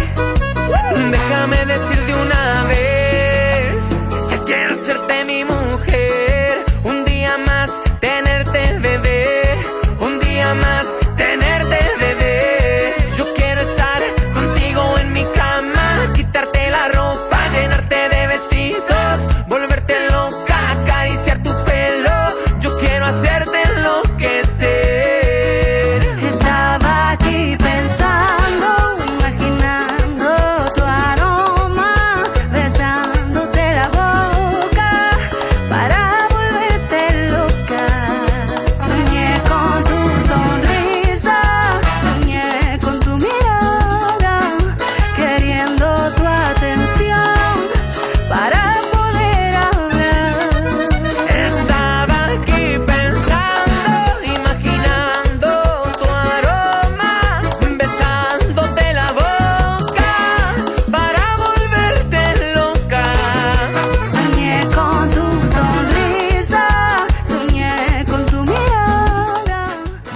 Déjame decir de una vez que quiero hacerte mi mujer. Un día más tenerte, bebé. Un día más tenerte, bebé. Yo quiero estar contigo en mi cama, quitarte la ropa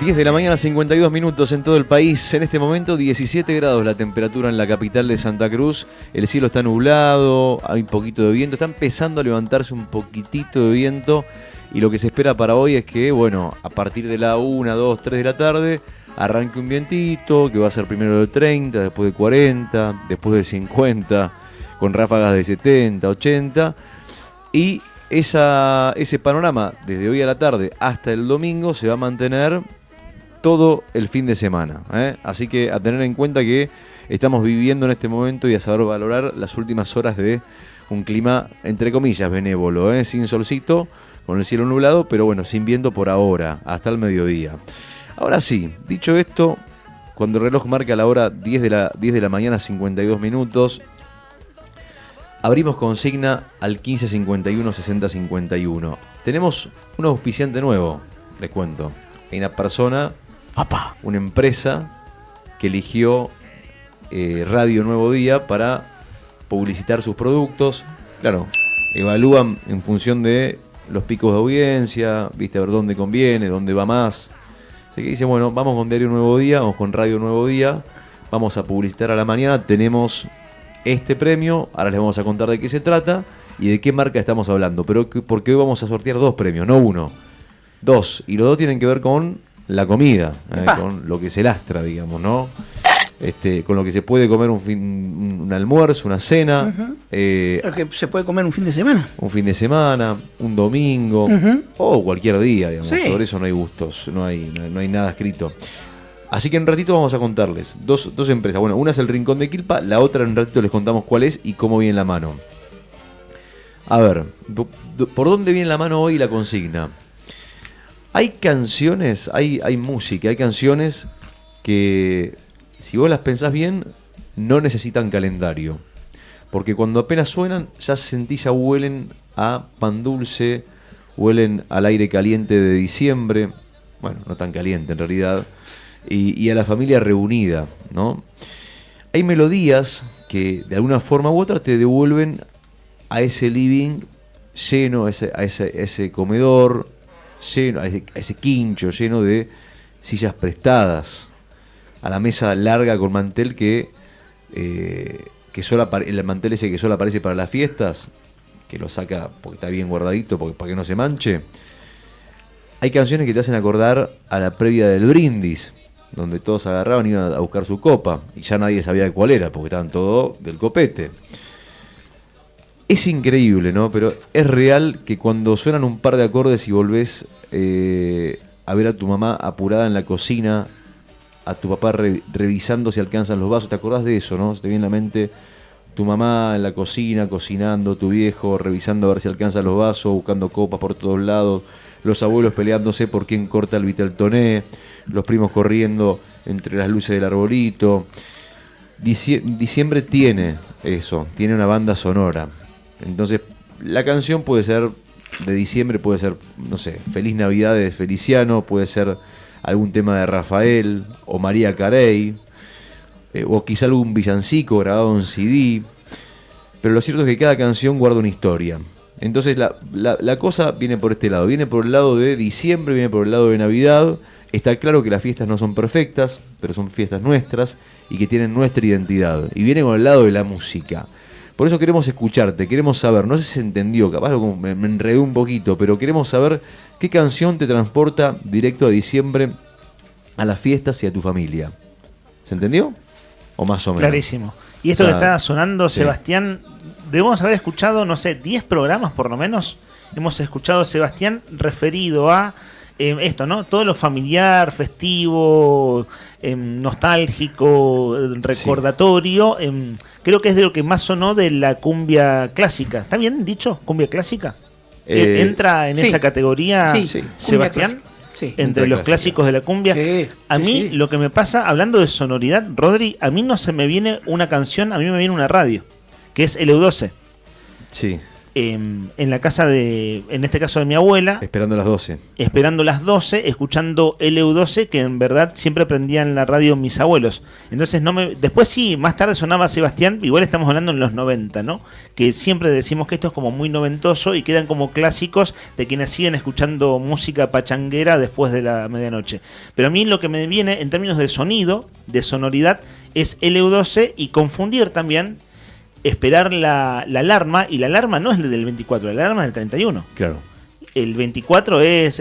10 de la mañana, 52 minutos en todo el país. En este momento 17 grados la temperatura en la capital de Santa Cruz. El cielo está nublado, hay un poquito de viento. Está empezando a levantarse un poquitito de viento. Y lo que se espera para hoy es que, bueno, a partir de la 1, 2, 3 de la tarde arranque un vientito que va a ser primero de 30, después de 40, después de 50, con ráfagas de 70, 80. Y ese panorama desde hoy a la tarde hasta el domingo se va a mantener todo el fin de semana, ¿eh? Así que a tener en cuenta que estamos viviendo en este momento y a saber valorar las últimas horas de un clima, entre comillas, benévolo, ¿eh? Sin solcito, con el cielo nublado, pero bueno, sin viento por ahora, hasta el mediodía. Ahora sí, dicho esto, cuando el reloj marca la hora 10 de la mañana, 52 minutos, abrimos consigna al 1551 60 51. Tenemos un auspiciante nuevo, les cuento. Hay una persona, una empresa que eligió Radio Nuevo Día para publicitar sus productos. Claro, evalúan en función de los picos de audiencia, viste, a ver dónde conviene, dónde va más. Así que dice, bueno, vamos con Diario Nuevo Día, vamos con Radio Nuevo Día, vamos a publicitar a la mañana, tenemos este premio, ahora les vamos a contar de qué se trata y de qué marca estamos hablando, pero porque hoy vamos a sortear 2 premios, no 1, 2, y los 2 tienen que ver con la comida, con lo que se lastra, digamos, ¿no? Con lo que se puede comer un almuerzo, una cena. Lo que se puede comer un fin de semana. Un fin de semana, un domingo, o cualquier día, digamos. Sí. Sobre eso no hay gustos, no hay nada escrito. Así que en un ratito vamos a contarles dos empresas. Bueno, una es el Rincón de Quilpa, la otra en un ratito les contamos cuál es y cómo viene la mano. A ver, ¿por dónde viene la mano hoy la consigna? Hay canciones, hay música, hay canciones que, si vos las pensás bien, no necesitan calendario. Porque cuando apenas suenan, ya sentís, ya huelen a pan dulce, huelen al aire caliente de diciembre. Bueno, no tan caliente en realidad. Y a la familia reunida, ¿no? Hay melodías que de alguna forma u otra te devuelven a ese living lleno, a ese comedor lleno, a ese quincho lleno de sillas prestadas, a la mesa larga con mantel que solo el mantel ese que solo aparece para las fiestas, que lo saca porque está bien guardadito, para que no se manche. Hay canciones que te hacen acordar a la previa del brindis, donde todos agarraban y iban a buscar su copa, y ya nadie sabía cuál era, porque estaban todos del copete. Es increíble, ¿no? Pero es real que cuando suenan un par de acordes y volvés a ver a tu mamá apurada en la cocina, a tu papá revisando si alcanzan los vasos, ¿te acordás de eso, no? Se te viene en la mente tu mamá en la cocina, cocinando, tu viejo revisando a ver si alcanzan los vasos, buscando copas por todos lados, los abuelos peleándose por quién corta el Viteltoné, los primos corriendo entre las luces del arbolito. Diciembre tiene eso, tiene una banda sonora. Entonces, la canción puede ser de diciembre, puede ser, no sé, Feliz Navidad de Feliciano, puede ser algún tema de Rafael o María Carey, o quizá algún villancico grabado en CD. Pero lo cierto es que cada canción guarda una historia. Entonces la cosa viene por este lado, viene por el lado de diciembre, viene por el lado de Navidad. Está claro que las fiestas no son perfectas, pero son fiestas nuestras y que tienen nuestra identidad. Y viene con el lado de la música. Por eso queremos escucharte, queremos saber, no sé si se entendió, capaz me enredé un poquito, pero queremos saber qué canción te transporta directo a diciembre, a las fiestas y a tu familia. ¿Se entendió? ¿O más o menos? Clarísimo. Y esto, o sea, que está sonando, sí, Sebastián, debemos haber escuchado, no sé, 10 programas por lo menos. Hemos escuchado a Sebastián referido a esto, ¿no? Todo lo familiar, festivo, nostálgico, recordatorio. Sí. Creo que es de lo que más sonó de la cumbia clásica. ¿Está bien dicho? ¿Cumbia clásica? ¿Entra en esa categoría, Sebastián? Sí. Entre los clásicos de la cumbia. Sí, a mí lo que me pasa, hablando de sonoridad, Rodri, a mí no se me viene una canción, a mí me viene una radio, que es el EU12. Sí. en la casa de, en este caso de mi abuela, Esperando las 12. esperando las 12, escuchando LU12, que en verdad siempre prendían en la radio mis abuelos. Entonces después sí, más tarde sonaba Sebastián, igual estamos hablando en los 90, ¿no? Que siempre decimos que esto es como muy noventoso y quedan como clásicos de quienes siguen escuchando música pachanguera después de la medianoche. Pero a mí lo que me viene en términos de sonido, de sonoridad, es LU12 y confundir también esperar la alarma, y la alarma no es del 24, la alarma es del 31. Claro. El 24 es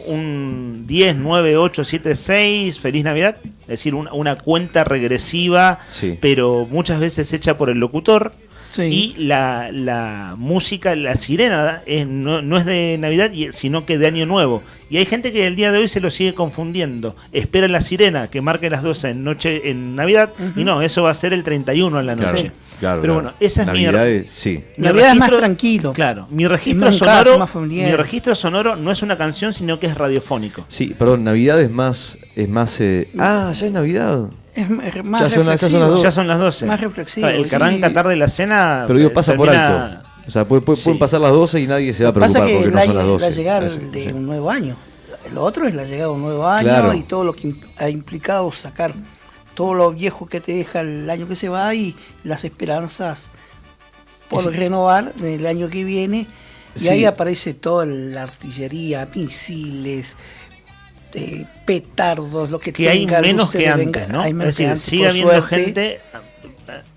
un 10, 9, 8, 7, 6, Feliz Navidad. Es decir, una cuenta regresiva, Sí. pero muchas veces hecha por el locutor. Sí. Y la música, la sirena, no es de Navidad, sino que de Año Nuevo. Y hay gente que el día de hoy se lo sigue confundiendo. Espera la sirena que marque las 12 en Navidad, y no, eso va a ser el 31 en la Claro, noche. claro, Pero claro. bueno, esa es Navidad sí. mi Navidad es más registro- tranquilo. Claro, mi Es registro más en casa, sonoro, más familiar. mi registro sonoro no es una canción, sino que es radiofónico. Sí, perdón, Navidad es más... ya es Navidad. Es más Ya son las reflexivo. 12. Ya son las 12. Más reflexivo, El que sí. arranca tarde la cena. Pero digo, pasa por termina- alto. O sea, pueden Sí. pasar las 12 y nadie se va a Pasa preocupar que porque no son las 12. la llegada Eso, de sí. un nuevo año. Lo otro es la llegada de un nuevo año Claro. y todo lo que ha implicado sacar todo lo viejo que te deja el año que se va y las esperanzas por renovar el año que viene. Y Sí. ahí aparece toda la artillería, misiles, petardos, lo que Que hay tenga, menos luces que de antes, ¿no? hay Es menos que decir, antes, sigue por habiendo suerte. gente.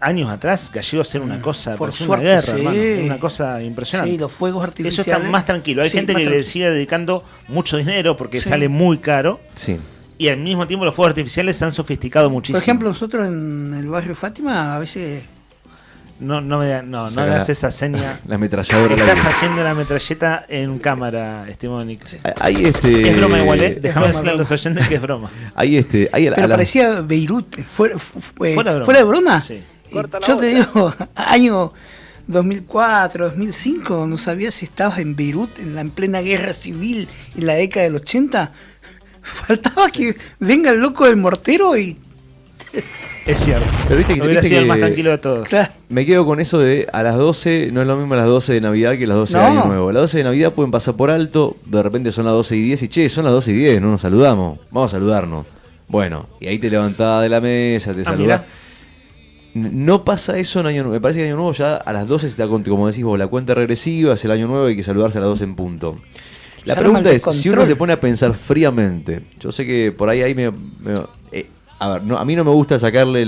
Años atrás que llegó a ser una cosa, por parecía suerte, una guerra, sí. hermano, una cosa impresionante. Sí, los fuegos Eso artificiales. está más tranquilo. Hay Sí, gente más que le tranquilo. sigue dedicando mucho dinero porque Sí. sale muy caro, Sí. y al mismo tiempo los fuegos artificiales se han sofisticado muchísimo. Por ejemplo, nosotros en el barrio Fátima a veces no me Saca hagas esa seña. La ametralladora. al Estás aire. haciendo la metralleta en cámara, estimado Nick. Hay Es broma igual, ¿eh? Es Déjame broma, decirle a los oyentes que es broma. Hay pero parecía Beirut, fuera Fuera de broma. fuera de broma. Sí. Yo te digo, año 2004, 2005, no sabía si estabas en Beirut en plena guerra civil en la década del 80. Faltaba que venga el loco del mortero y Es cierto. Pero viste que- Hubiera viste sido el que- más tranquilo de todos. claro, Me quedo con eso de a las 12, no es lo mismo a las 12 de Navidad que las 12 de No. Año Nuevo. A las 12 de Navidad pueden pasar por alto, de repente son las 12 y 10 y che, son las 12 y 10, no nos saludamos, vamos a saludarnos. Bueno, y ahí te levantás de la mesa, te saludás. mirá. No pasa eso en Año Nuevo. Me parece que en Año Nuevo ya a las 12 se está, como decís vos, la cuenta regresiva, es el Año Nuevo, hay que saludarse a las 12 en punto. La Se pregunta arma el es, si uno descontrol. se pone a pensar fríamente, yo sé que por ahí a ver, no, a mí no me gusta sacarle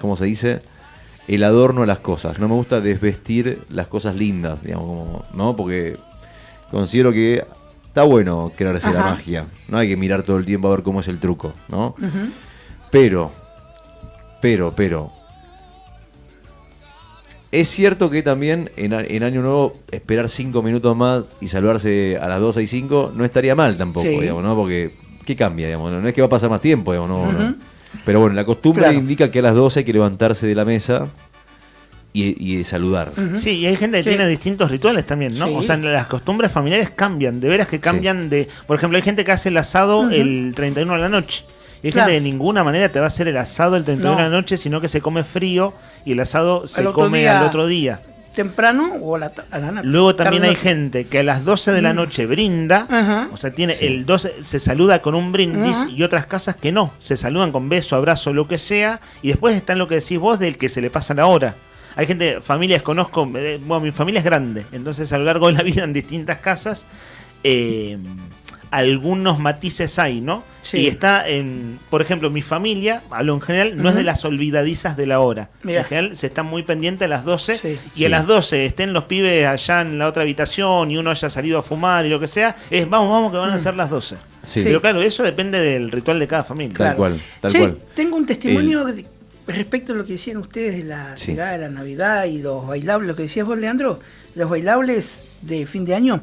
¿cómo se dice? El adorno a las cosas. No me gusta desvestir las cosas lindas, digamos, ¿no? Porque considero que está bueno crearse la Ajá. magia. No hay que mirar todo el tiempo a ver cómo es el truco, ¿no? Pero, es cierto que también en Año Nuevo esperar 5 minutos más y saludarse a las 12 y 5 no estaría mal tampoco, Sí. digamos, ¿no? Porque, ¿qué cambia, digamos? No es que va a pasar más tiempo, digamos, no. Pero bueno, la costumbre Claro. indica que a las 12 hay que levantarse de la mesa y saludar. Sí, y hay gente que Sí. tiene distintos rituales también, ¿no? Sí. O sea, las costumbres familiares cambian, de veras que cambian de... Por ejemplo, hay gente que hace el asado el 31 de la noche. Y hay Claro. gente que de ninguna manera te va a hacer el asado el 31 de No. la noche, sino que se come frío y el asado se otro come día. al otro día. temprano o a la noche. Luego también Tarde hay noche. gente que a las 12 de la noche brinda, Ajá. o sea, tiene el 12, se saluda con un brindis, Ajá. y otras casas que no, se saludan con beso, abrazo, lo que sea, y después está en lo que decís vos del que se le pasa la hora. Hay gente, familias conozco, bueno, mi familia es grande, entonces a lo largo de la vida en distintas casas, algunos matices hay, ¿no? Sí. Y está en, por ejemplo, mi familia, hablo en general, no es de las olvidadizas de la hora. Mirá. En general se está muy pendiente a las 12 Sí. y Sí. a las 12 estén los pibes allá en la otra habitación y uno haya salido a fumar y lo que sea, es vamos que van a ser las 12. Sí. Pero claro, eso depende del ritual de cada familia. Tal cual, tal Che, cual. tengo un testimonio respecto a lo que decían ustedes de la Sí. llegada de la Navidad y los bailables, lo que decías vos, Leandro, los bailables de fin de año.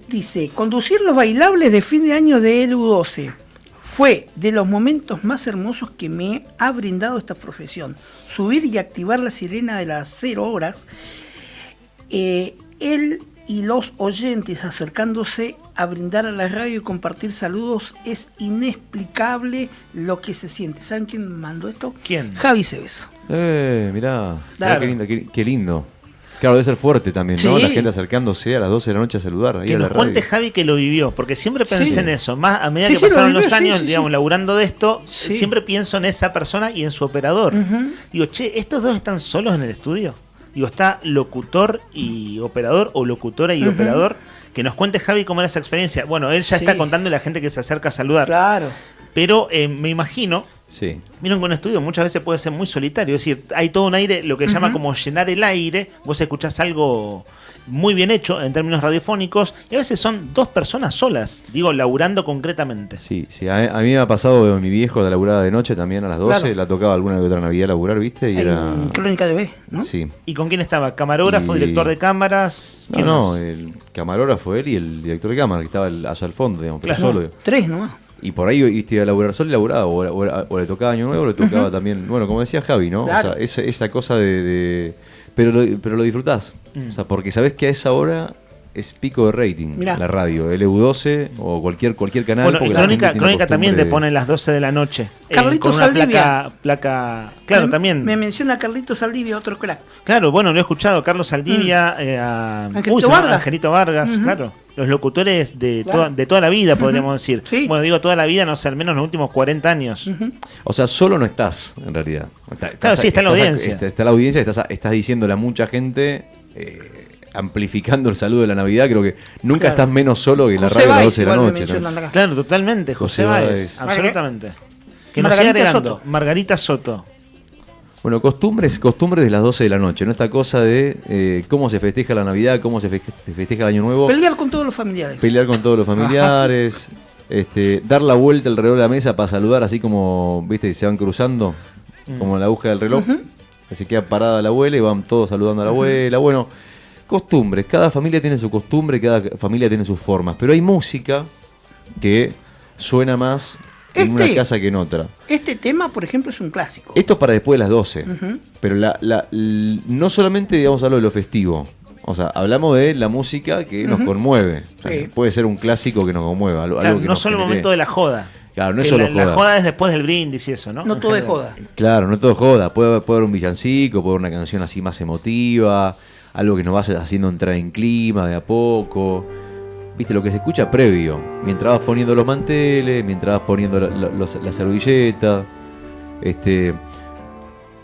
Dice, conducir los bailables de fin de año de LU12 fue de los momentos más hermosos que me ha brindado esta profesión. Subir y activar la sirena de las 0 horas. El y los oyentes acercándose a brindar a la radio y compartir saludos. Es inexplicable lo que se siente. ¿Saben quién mandó esto? ¿Quién? Javi Cebeso. Mirá, Claro. qué lindo, qué lindo. Claro, debe ser fuerte también, ¿no? Sí. La gente acercándose a las 12 de la noche a saludar ahí Que a la nos cuente radio. Javi que lo vivió, porque siempre pensé Sí. en eso. Más a medida Sí, que sí, lo pasaron vivió, los sí, años, sí, digamos, sí. laburando de esto, Sí. siempre pienso en esa persona y en su operador. Digo, che, ¿estos dos están solos en el estudio? Digo, está locutor y operador, o locutora y operador. Que nos cuente Javi cómo era esa experiencia. Bueno, él ya Sí. está contando a la gente que se acerca a saludar. Claro. Pero me imagino, Sí. vieron que un estudio muchas veces puede ser muy solitario. Es decir, hay todo un aire, lo que llama como llenar el aire. Vos escuchás algo muy bien hecho en términos radiofónicos. Y a veces son dos personas solas, digo, laburando concretamente. Sí, sí. A mí me ha pasado mi viejo de laburada de noche también a las 12. Claro. La tocaba alguna que otra Navidad laburar, ¿viste? Y era. En Crónica de B, ¿no? Sí. ¿Y con quién estaba? ¿Camarógrafo, Y- director de cámaras? No, ¿Quién no, más? el camarógrafo él y el director de cámara que estaba allá al fondo, digamos, pero Claro. solo. 3 nomás. Y por ahí iba a laburar solo y laburaba, o le tocaba Año Nuevo, o le tocaba también, bueno, como decía Javi, ¿no? Claro. O sea, esa cosa de pero lo disfrutás. O sea, porque sabés que a esa hora es pico de rating Mirá. la radio, LU12 o cualquier canal. Bueno, y porque la gente Crónica, tiene Crónica también te costumbre de- pone las 12 de la noche. Carlitos con una Saldivia. placa. Claro, Me- también. Me menciona Carlitos Saldivia, otro crack. Claro, bueno, lo he escuchado. Carlos Saldivia, a Angelito se llama Vargas. Angelito Vargas, claro. Los locutores de, Claro. de toda la vida, podríamos decir. Sí. Bueno, digo toda la vida, no sé, al menos los últimos 40 años. O sea, solo no estás, en realidad. Claro, sí, está en la audiencia. Está la audiencia, estás diciéndole a mucha gente, amplificando el saludo de la Navidad. Creo que nunca Claro. estás menos solo que en la José radio a las Báez, 12 de la igual me noche. ¿no? mencionan acá. Claro, totalmente. José José Báez, Báez. absolutamente. Que nos siga Margarita agregando. Soto. Margarita Soto. Bueno, costumbres de las 12 de la noche, ¿no? Esta cosa de cómo se festeja la Navidad, cómo se festeja el Año Nuevo, Pelear con todos los familiares. pelear con todos los familiares, dar la vuelta alrededor de la mesa para saludar, así como, viste, se van cruzando, como la aguja del reloj, que se queda parada la abuela y van todos saludando a la abuela. Bueno, costumbres, cada familia tiene su costumbre, cada familia tiene sus formas, pero hay música que suena más en una casa que en otra. Este tema, por ejemplo, es un clásico. Esto es para después de las 12. Pero no solamente, digamos, hablo de lo festivo. O sea, hablamos de la música que nos conmueve. O sea, Sí. puede ser un clásico que nos conmueva. Algo Claro, que no nos solo el genere- momento de la joda. Claro, no es Que solo la joda. joda es después del brindis y eso, ¿no? No En todo es general. joda. Claro, no todo joda. Puede haber un villancico, puede haber una canción así más emotiva. Algo que nos va haciendo entrar en clima de a poco. Viste, lo que se escucha previo. Mientras vas poniendo los manteles, mientras vas poniendo la servilleta.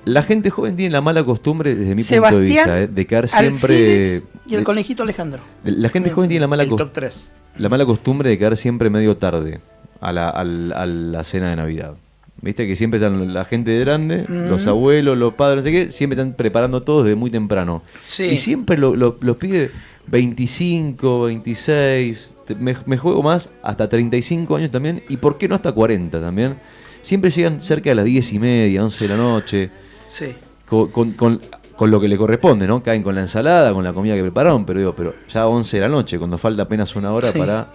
La gente joven tiene la mala costumbre, desde mi punto de vista, de caer siempre. Alcides y el de- conejito Alejandro. La gente joven tiene El top 3. la mala costumbre de caer siempre medio tarde a la cena de Navidad. Viste que siempre están la gente de grande, los abuelos, los padres, no sé qué, siempre están preparando todo desde muy temprano. Sí. Y siempre los pide 25, 26, me juego más hasta 35 años también, y por qué no hasta 40 también. Siempre llegan cerca de las 10:30, 11 de la noche, Sí. con lo que le corresponde, ¿no? Caen con la ensalada, con la comida que prepararon, pero ya 11 de la noche, cuando falta apenas una hora Sí. para...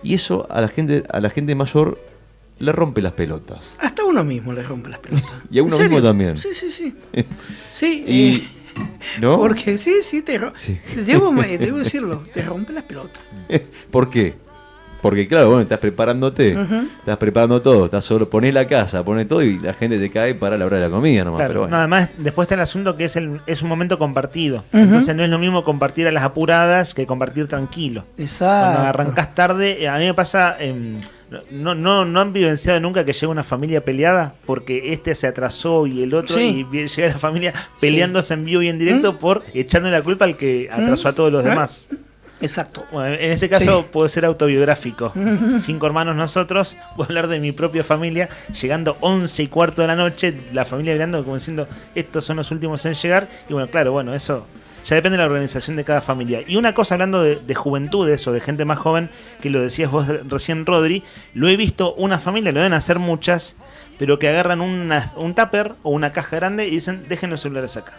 Y eso a la gente mayor le rompe las pelotas. Hasta uno mismo le rompe las pelotas. Y a uno ¿En serio? mismo también. Sí, sí, sí. Sí, Y... ¿No? porque sí, Sí. Debo decirlo, te rompe las pelotas. ¿Por qué? Porque claro, bueno, estás preparándote, estás preparando todo, estás solo, ponés la casa, ponés todo y la gente te cae para la hora de la comida nomás. Claro, Pero bueno. no, además, después está el asunto que es un momento compartido. Entonces no es lo mismo compartir a las apuradas que compartir tranquilo. Cuando Exacto. arrancás tarde, a mí me pasa, no han vivenciado nunca que llega una familia peleada porque este se atrasó y el otro, Sí. y llega la familia peleándose en vivo y en directo por echando la culpa al que atrasó a todos los demás. Exacto. Bueno, en ese caso Sí. puedo ser autobiográfico. 5 hermanos nosotros, voy a hablar de mi propia familia, llegando 11:15 de la noche, la familia mirando como diciendo, estos son los últimos en llegar, y bueno, claro, bueno, eso ya depende de la organización de cada familia. Y una cosa hablando de juventudes o de gente más joven, que lo decías vos recién, Rodri, lo he visto una familia, lo deben hacer muchas, pero que agarran un tupper o una caja grande y dicen, dejen los celulares acá.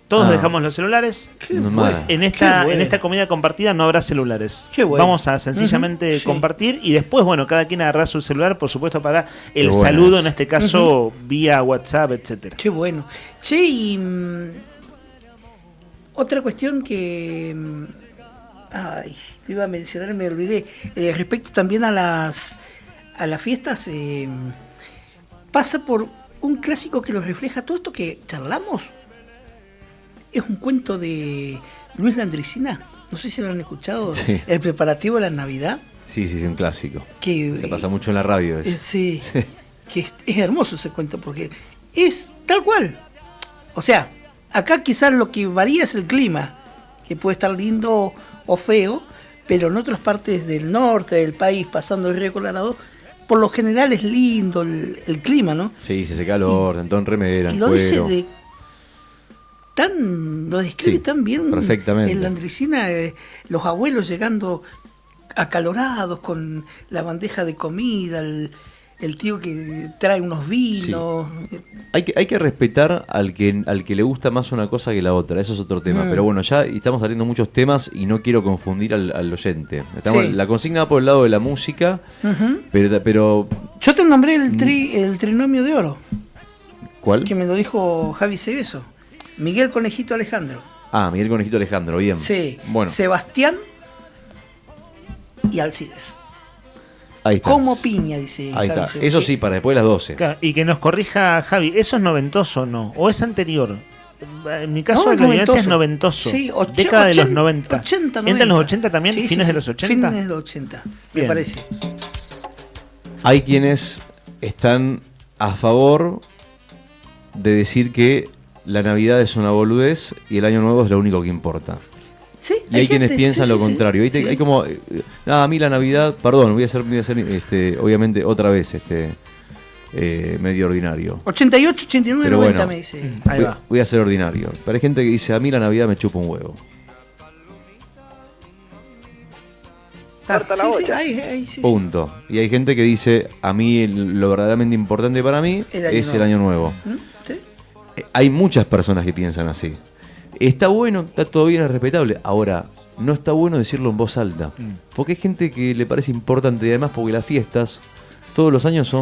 Todos dejamos los celulares. Normal. En Qué esta bueno. comida compartida no habrá celulares. Qué bueno. Vamos a sencillamente Sí. compartir y después, bueno, cada quien agarra su celular, por supuesto, para el Qué saludo, buenas. en este caso, vía WhatsApp, etcétera. Qué bueno. Che, y otra cuestión Ay, te iba a mencionar y me olvidé. Respecto también a las fiestas, pasa por un clásico que lo refleja todo esto que charlamos. Es un cuento de Luis Landricina. No sé si lo han escuchado. Sí. El preparativo de la Navidad. Sí, sí, es un clásico. Que, Se pasa mucho en la radio ese. Sí, Sí. que es hermoso ese cuento porque es tal cual. O sea, acá quizás lo que varía es el clima, que puede estar lindo o feo, pero en otras partes del norte del país, pasando el río Colorado, por lo general es lindo el clima, ¿no? Sí, se hace calor, en remera, Y en lo dice cuero. lo describe Sí, tan bien perfectamente. en Landricina, los abuelos llegando acalorados con la bandeja de comida, el tío que trae unos vinos. Hay que respetar al que le gusta más una cosa que la otra, eso es otro tema. Pero bueno, ya estamos saliendo muchos temas y no quiero confundir al oyente. Sí. La consigna va por el lado de la música, pero Yo te nombré el trinomio de oro, ¿cuál? que me lo dijo Javi Cebeso. Miguel Conejito Alejandro. Ah, Miguel Conejito Alejandro, bien. Sí. Bueno, Sebastián y Alcides. ahí está. Como piña, dice Ahí Javi está. Cebeso. Eso sí, para después de las 12. Claro, y que nos corrija Javi, ¿eso es noventoso o no? ¿O es anterior? En mi caso, No, la evidencia es noventoso. noventoso. Sí, década de los 80, 90. 80, ¿Entra en los 80 también? Sí, ¿Fines sí, de los sí. 80? Fines de los 80, me Bien. parece. Hay quienes están a favor de decir que la Navidad es una boludez y el Año Nuevo es lo único que importa. Sí, Y hay quienes gente, piensan sí, lo sí, sí. contrario. Sí. Hay como, nada, a mí la Navidad, perdón, voy a ser obviamente otra vez medio ordinario. 88, 89, Pero 90 bueno. me dice. Ahí va. Voy a ser ordinario. Pero hay gente que dice, a mí la Navidad me chupa un huevo. Sí, ahí, sí, sí. Punto. Y hay gente que dice, a mí lo verdaderamente importante para mí El Año es el Nuevo. Año Nuevo. ¿Mm? ¿Sí? Hay muchas personas que piensan así. Está bueno, está todo bien, es respetable. Ahora, no está bueno decirlo en voz alta. Porque hay gente que le parece importante y además porque las fiestas todos los años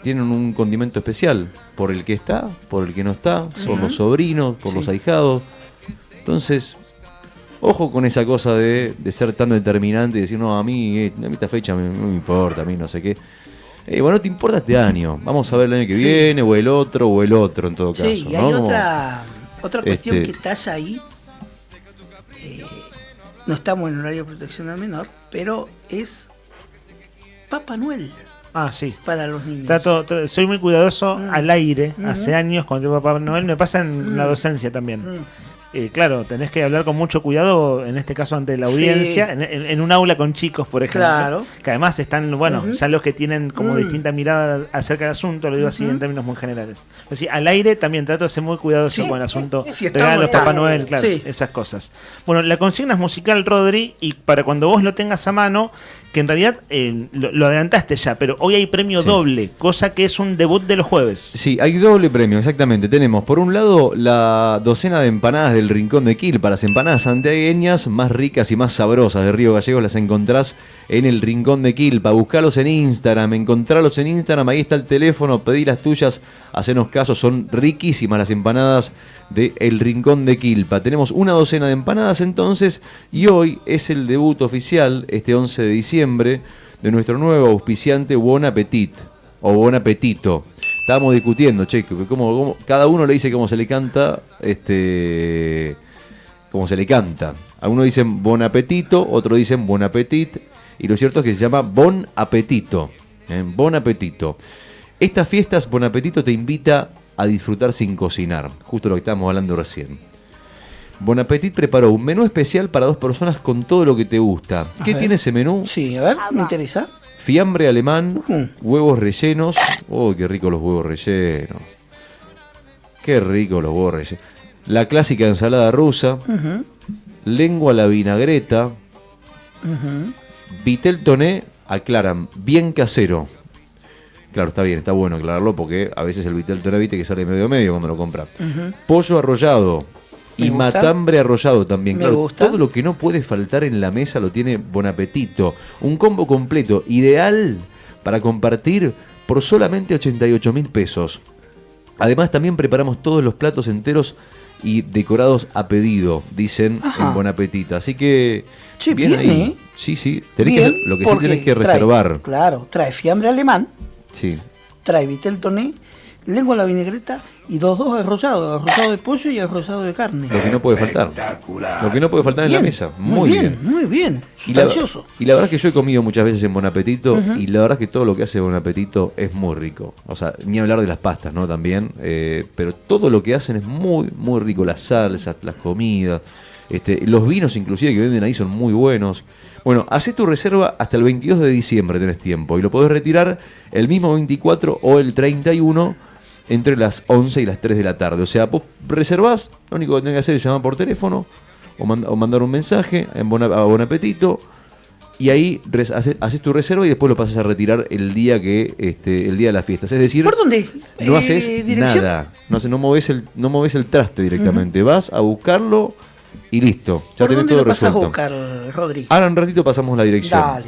tienen un condimento especial. Por el que está, por el que no está, por los sobrinos, por los ahijados. Entonces, ojo con esa cosa de ser tan determinante y decir, no, a mí esta fecha no me importa, a mí no sé qué. Bueno, no te importa este año. Vamos a ver el año que Sí. viene, o el otro en todo caso. Sí, y ¿no? hay Como- otra cuestión este- que talla ahí. No estamos en horario de protección al menor, pero es Papá Noel Ah, sí. para los niños. Soy muy cuidadoso al aire. Ujú. Hace años, cuando tengo Papá Noel, me pasa en la docencia también. Claro, tenés que hablar con mucho cuidado, en este caso ante la Sí. audiencia, en un aula con chicos, por ejemplo. Claro. Que además están, bueno, Ujú. ya los que tienen como distinta mirada acerca del asunto, lo digo así en términos muy generales. Pero sí, al aire también trato de ser muy cuidadoso Sí. con el asunto. Sí, estamos- Regalos, Papá Noel, claro, Sí. esas cosas. Bueno, la consigna es musical, Rodri, y para cuando vos lo tengas a mano, que en realidad lo adelantaste ya, pero hoy hay premio Sí. doble, cosa que es un debut de los jueves. Sí, hay doble premio, exactamente. Tenemos por un lado la docena de empanadas del Rincón de Quilpa, las empanadas santiagueñas más ricas y más sabrosas de Río Gallegos las encontrás en el Rincón de Quilpa. Buscalos en Instagram, encontralos en Instagram, ahí está el teléfono, pedí las tuyas, hacenos caso, son riquísimas las empanadas de El Rincón de Quilpa. Tenemos una docena de empanadas entonces y hoy es el debut oficial, este 11 de diciembre, de nuestro nuevo auspiciante Bon Appetit o Bon Appetito. Estábamos discutiendo, che, cómo cada uno le dice cómo se le canta, cómo se le canta. Algunos dicen Bon Appetito, otros dicen Bon Appetit, y lo cierto es que se llama Bon Appetito. Bon Appetito. Estas fiestas, Bon Appetito te invita a disfrutar sin cocinar, justo lo que estábamos hablando recién. Bon Appetit preparó un menú especial para 2 personas con todo lo que te gusta. ¿Qué ver. tiene ese menú? Sí, a ver, me interesa. Fiambre alemán, Ujú. huevos rellenos. ¡Oh, qué rico los huevos rellenos! ¡Qué rico los huevos rellenos! La clásica ensalada rusa, Ujú, lengua a la vinagreta, ujú. vitel toné, aclaran, bien casero. Claro, está bien, está bueno aclararlo porque a veces el vitel toné, viste que sale medio cuando lo compras. Pollo arrollado y Me gusta. matambre arrollado también. Me Claro, gusta. todo lo que no puede faltar en la mesa lo tiene Bon Appetito. Un combo completo, ideal para compartir por solamente 88.000 pesos. Además también preparamos todos los platos enteros y decorados a pedido, dicen Ajá. en Bon Apetito. Así que Che, bien bien, ahí. ¿eh? Sí, tenés Bien, que, lo que sí porque tenés que trae- reservar. Claro, trae fiambre alemán, Sí. trae vitel toné, lengua a la vinagreta y dos arrollados de pollo y arrollado de carne. Lo que no puede faltar. Lo que no puede faltar en la Bien, mesa. Muy bien. muy bien, Y la, sustancioso. y la verdad es que yo he comido muchas veces en Bon Apetito y la verdad es que todo lo que hace Bon Apetito es muy rico. O sea, ni hablar de las pastas, ¿no? También. Pero todo lo que hacen es muy, muy rico. Las salsas, las comidas, los vinos inclusive que venden ahí son muy buenos. Bueno, hacé tu reserva hasta el 22 de diciembre, tenés tiempo. Y lo podés retirar el mismo 24 o el 31 entre las 11 y las 3 de la tarde. O sea, vos reservás, lo único que tenés que hacer es llamar por teléfono o mandar un mensaje a Bon Apetito y ahí haces tu reserva y después lo pasas a retirar el día el día de las fiestas. Es decir, ¿Por dónde? no haces ¿Dirección? nada. No moves el traste directamente. Vas a buscarlo y listo. Ya ¿Por tenés dónde todo lo pasás a resuelto. buscar, Rodri? Ahora un ratito pasamos la dirección. Dale.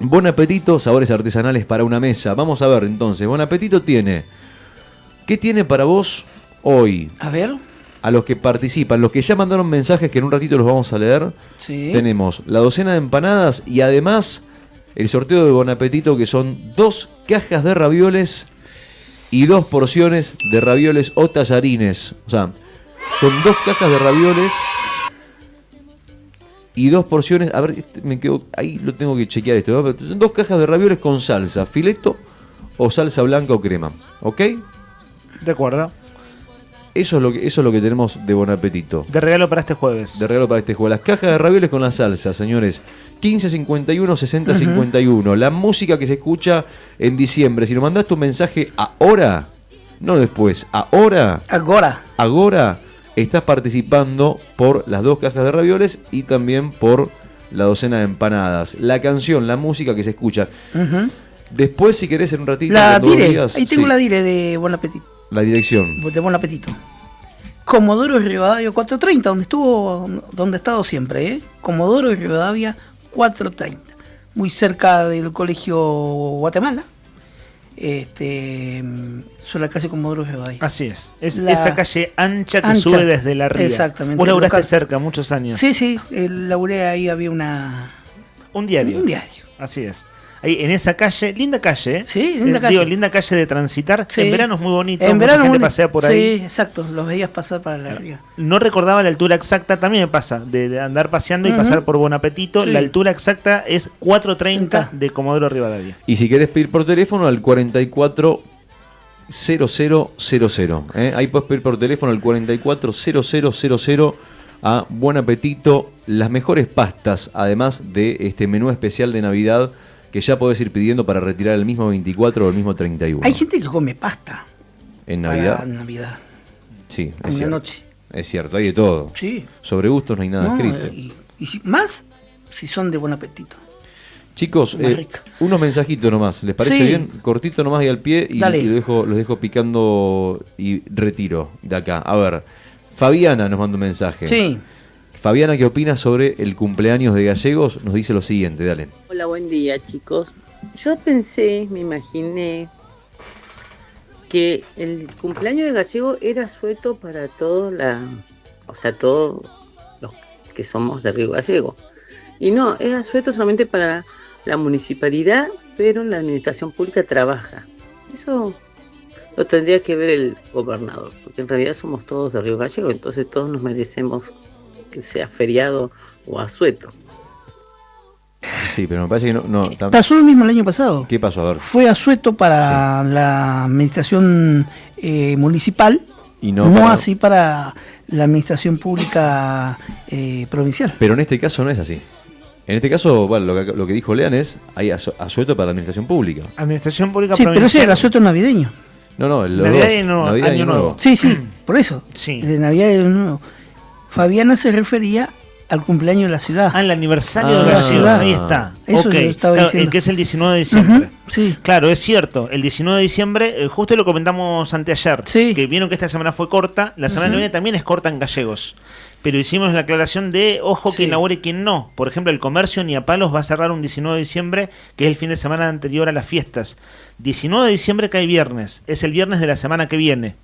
Bon Apetito, sabores artesanales para una mesa. Vamos a ver entonces. Bon Apetito tiene. ¿Qué tiene para vos hoy? A ver. A los que participan, los que ya mandaron mensajes que en un ratito los vamos a leer. Sí. Tenemos la docena de empanadas y además el sorteo de Bon Apetito, que son 2 cajas de ravioles y 2 porciones de ravioles o tallarines. O sea, son 2 cajas de ravioles y 2 porciones. A ver, me quedo, ahí lo tengo que chequear esto, ¿no? Pero son 2 cajas de ravioles con salsa, fileto o salsa blanca o crema. ¿Ok? De acuerdo. Eso es lo que tenemos de Bon Apetito. De regalo para este jueves. De regalo para este juego. Las cajas de ravioles con la salsa, señores. 1551 6051. La música que se escucha en diciembre. Si nos mandas tu mensaje ahora, no después, ahora, estás participando por las 2 cajas de ravioles y también por la docena de empanadas. La canción, la música que se escucha. Después, si querés, en un ratito. La cuando dire. digas, Ahí tengo sí, la dire de Bon Apetito. la dirección. De Bon Apetito. Comodoro Rivadavia 430, donde he estado siempre, ¿eh? Comodoro Rivadavia 430. Muy cerca del colegio Guatemala. Sobre la calle Comodoro Rivadavia. Así es. Es La- esa calle ancha que ancha. sube desde la ría. Exactamente. Vos laburaste Local. cerca muchos años. Sí, laburé ahí, había Un diario. un diario. Así es. Ahí en esa calle, linda calle, ¿eh? Sí, linda calle. Digo, linda calle de transitar. Sí. En verano es muy bonito. En mucha verano gente muy- pasea por sí, ahí. exacto, los veías pasar para la ría. No recordaba la altura exacta, también me pasa, de andar paseando y pasar por Bon Apetito. Sí. La altura exacta es 430 de Comodoro Rivadavia. Y si querés pedir por teléfono al 440000, ¿eh? Ahí puedes pedir por teléfono al 440000 a Buen Apetito. Las mejores pastas, además de este menú especial de Navidad que ya podés ir pidiendo para retirar el mismo 24 o el mismo 31. Hay gente que come pasta En para Navidad. Navidad. Sí, A es cierto. medianoche. Es cierto, hay de todo. Sí. Sobre gustos no hay nada No, escrito. y más si son de buen apetito. Chicos, Más rico. unos mensajitos nomás, ¿les parece Sí. bien? Cortito nomás y al pie y Dale. los dejo picando y retiro de acá. A ver, Fabiana nos manda un mensaje. Sí. Fabiana, ¿qué opina sobre el cumpleaños de Gallegos? Nos dice lo siguiente, dale. Hola, buen día, chicos. Yo pensé, me imaginé que el cumpleaños de Gallego era sueto para todos los que somos de Río Gallego. Y no, era sueto solamente para la municipalidad, pero la administración pública trabaja. Eso lo tendría que ver el gobernador, porque en realidad somos todos de Río Gallego, entonces todos nos merecemos que sea feriado o asueto. Sí, pero me parece que no. Pasó lo mismo el año pasado. ¿Qué pasó? A ver. Fue asueto para la administración municipal, Y no para- así para la administración pública provincial. Pero en este caso no es así. En este caso, bueno, lo que dijo Lean es, hay asueto para la administración pública. Administración pública Sí, pero ese provincial. era el asueto navideño. No, los Navidad dos. y Navidad y Año Nuevo. Sí, por eso. Sí. De Navidad y Año Nuevo. Fabiana se refería al cumpleaños de la ciudad. Ah, el aniversario Ah, de Gallegos, ciudad. ahí está. Eso Ok, yo estaba claro, diciendo. el que es el 19 de diciembre. Ujú, sí. Claro, es cierto. El 19 de diciembre, justo lo comentamos anteayer, Sí. que vieron que esta semana fue corta. La semana que viene también es corta en Gallegos. Pero hicimos la aclaración de, ojo, Sí. que inaugure y quien no. Por ejemplo, el comercio ni a palos va a cerrar un 19 de diciembre, que es el fin de semana anterior a las fiestas. 19 de diciembre cae viernes, es el viernes de la semana que viene.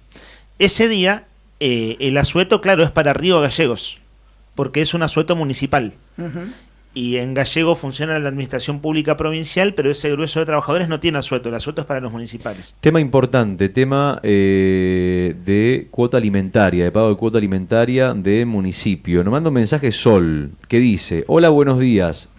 Ese día El asueto, claro, es para Río Gallegos, porque es un asueto municipal. Ujú. Y en Gallego funciona la administración pública provincial, pero ese grueso de trabajadores no tiene asueto. El asueto es para los municipales. Tema importante, tema de cuota alimentaria, de pago de cuota alimentaria de municipio. Nos manda un mensaje Sol, que dice: hola, buenos días.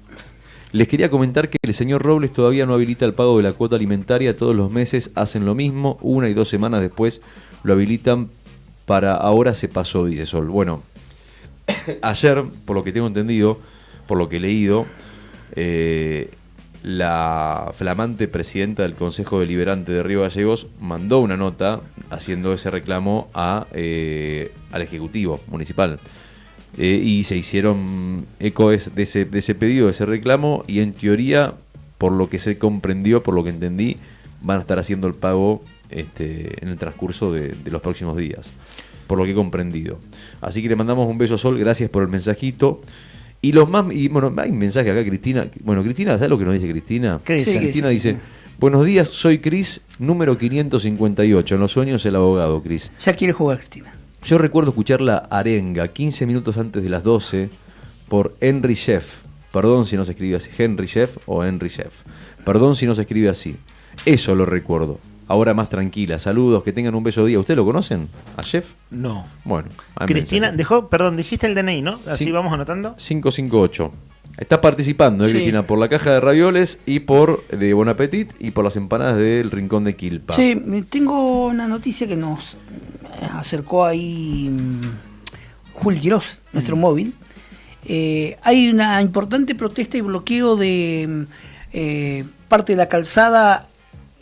Les quería comentar que el señor Robles todavía no habilita el pago de la cuota alimentaria. Todos los meses hacen lo mismo, 1 y 2 semanas después lo habilitan. Para ahora se pasó, dice Sol. Bueno, ayer, por lo que tengo entendido, por lo que he leído, la flamante presidenta del Consejo Deliberante de Río Gallegos mandó una nota haciendo ese reclamo al Ejecutivo Municipal. Y se hicieron eco de ese pedido, de ese reclamo, y en teoría, por lo que se comprendió, por lo que entendí, van a estar haciendo el pago en el transcurso de los próximos días, por lo que he comprendido. Así que le mandamos un beso a Sol, gracias por el mensajito. Y bueno, hay un mensaje acá, Cristina. Bueno, Cristina, ¿sabes lo que nos dice Cristina? ¿Qué dice? Sí, Cristina dice: buenos días, soy Cris, número 558. En los sueños el abogado, Cris. Ya quiere jugar, Cristina. Yo recuerdo escuchar la arenga 15 minutos antes de las 12 por Henry Sheff. Perdón si no se escribe así. Henry Sheff o Henry Sheff. Perdón si no se escribe así. Eso lo recuerdo. Ahora más tranquila. Saludos, que tengan un bello día. ¿Ustedes lo conocen? ¿A Sheff? No. Bueno. Cristina, dijiste el DNI, ¿no? Así Sí. Vamos anotando. 558. Está participando, Sí. Cristina, por la caja de ravioles y de Bon Appetit y por las empanadas del Rincón de Quilpa. Sí, tengo una noticia que nos acercó ahí Juli Quirós, nuestro móvil. Hay una importante protesta y bloqueo de parte de la calzada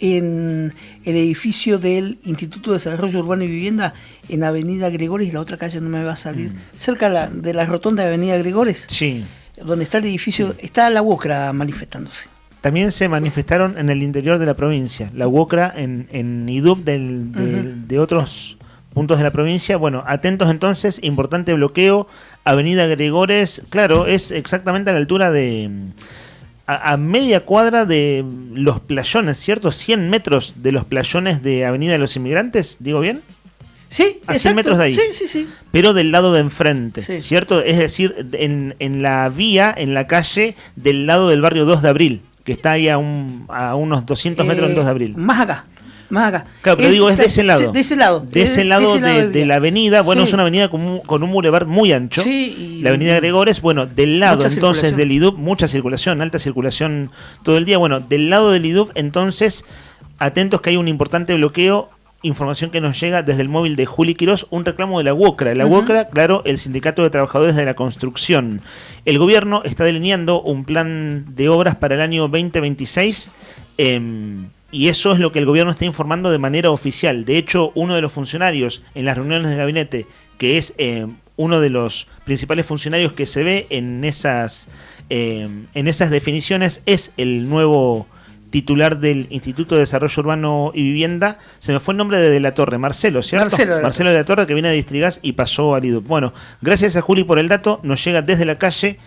en el edificio del Instituto de Desarrollo Urbano y Vivienda en Avenida Gregores, y la otra calle no me va a salir, cerca de la rotonda de Avenida Gregores, Sí. donde está el edificio, está la UOCRA manifestándose. También se manifestaron en el interior de la provincia. La UOCRA en IDUB de otros puntos de la provincia. Bueno, atentos entonces, importante bloqueo. Avenida Gregores, claro, es exactamente a la altura de... A media cuadra de los playones, ¿cierto? 100 metros de los playones de Avenida de los Inmigrantes, ¿digo bien? Sí, A 100 metros de ahí. Sí. Pero del lado de enfrente, Sí. ¿cierto? Es decir, en la vía, en la calle del lado del barrio 2 de Abril, que está ahí a unos 200 metros en 2 de Abril. Más acá. Claro, pero digo, es de ese lado. De ese lado. De ese lado de la avenida. Bueno, Sí. es una avenida con un bulevar muy ancho. Sí, y La avenida Gregores, bueno, del lado mucha entonces circulación. del IDUB, mucha circulación, alta circulación todo el día. Bueno, del lado del IDUB, entonces, atentos que hay un importante bloqueo. Información que nos llega desde el móvil de Juli Quirós, un reclamo de la UOCRA. La UOCRA, claro, el Sindicato de Trabajadores de la Construcción. El gobierno está delineando un plan de obras para el año 2026, y eso es lo que el gobierno está informando de manera oficial. De hecho, uno de los funcionarios en las reuniones de gabinete, que es uno de los principales funcionarios que se ve en esas definiciones, es el nuevo titular del Instituto de Desarrollo Urbano y Vivienda. Se me fue el nombre de la Torre, Marcelo, ¿cierto? Marcelo de la Torre, que viene de Distrigas y pasó al IDUB. Bueno, gracias a Juli por el dato, nos llega desde la calle.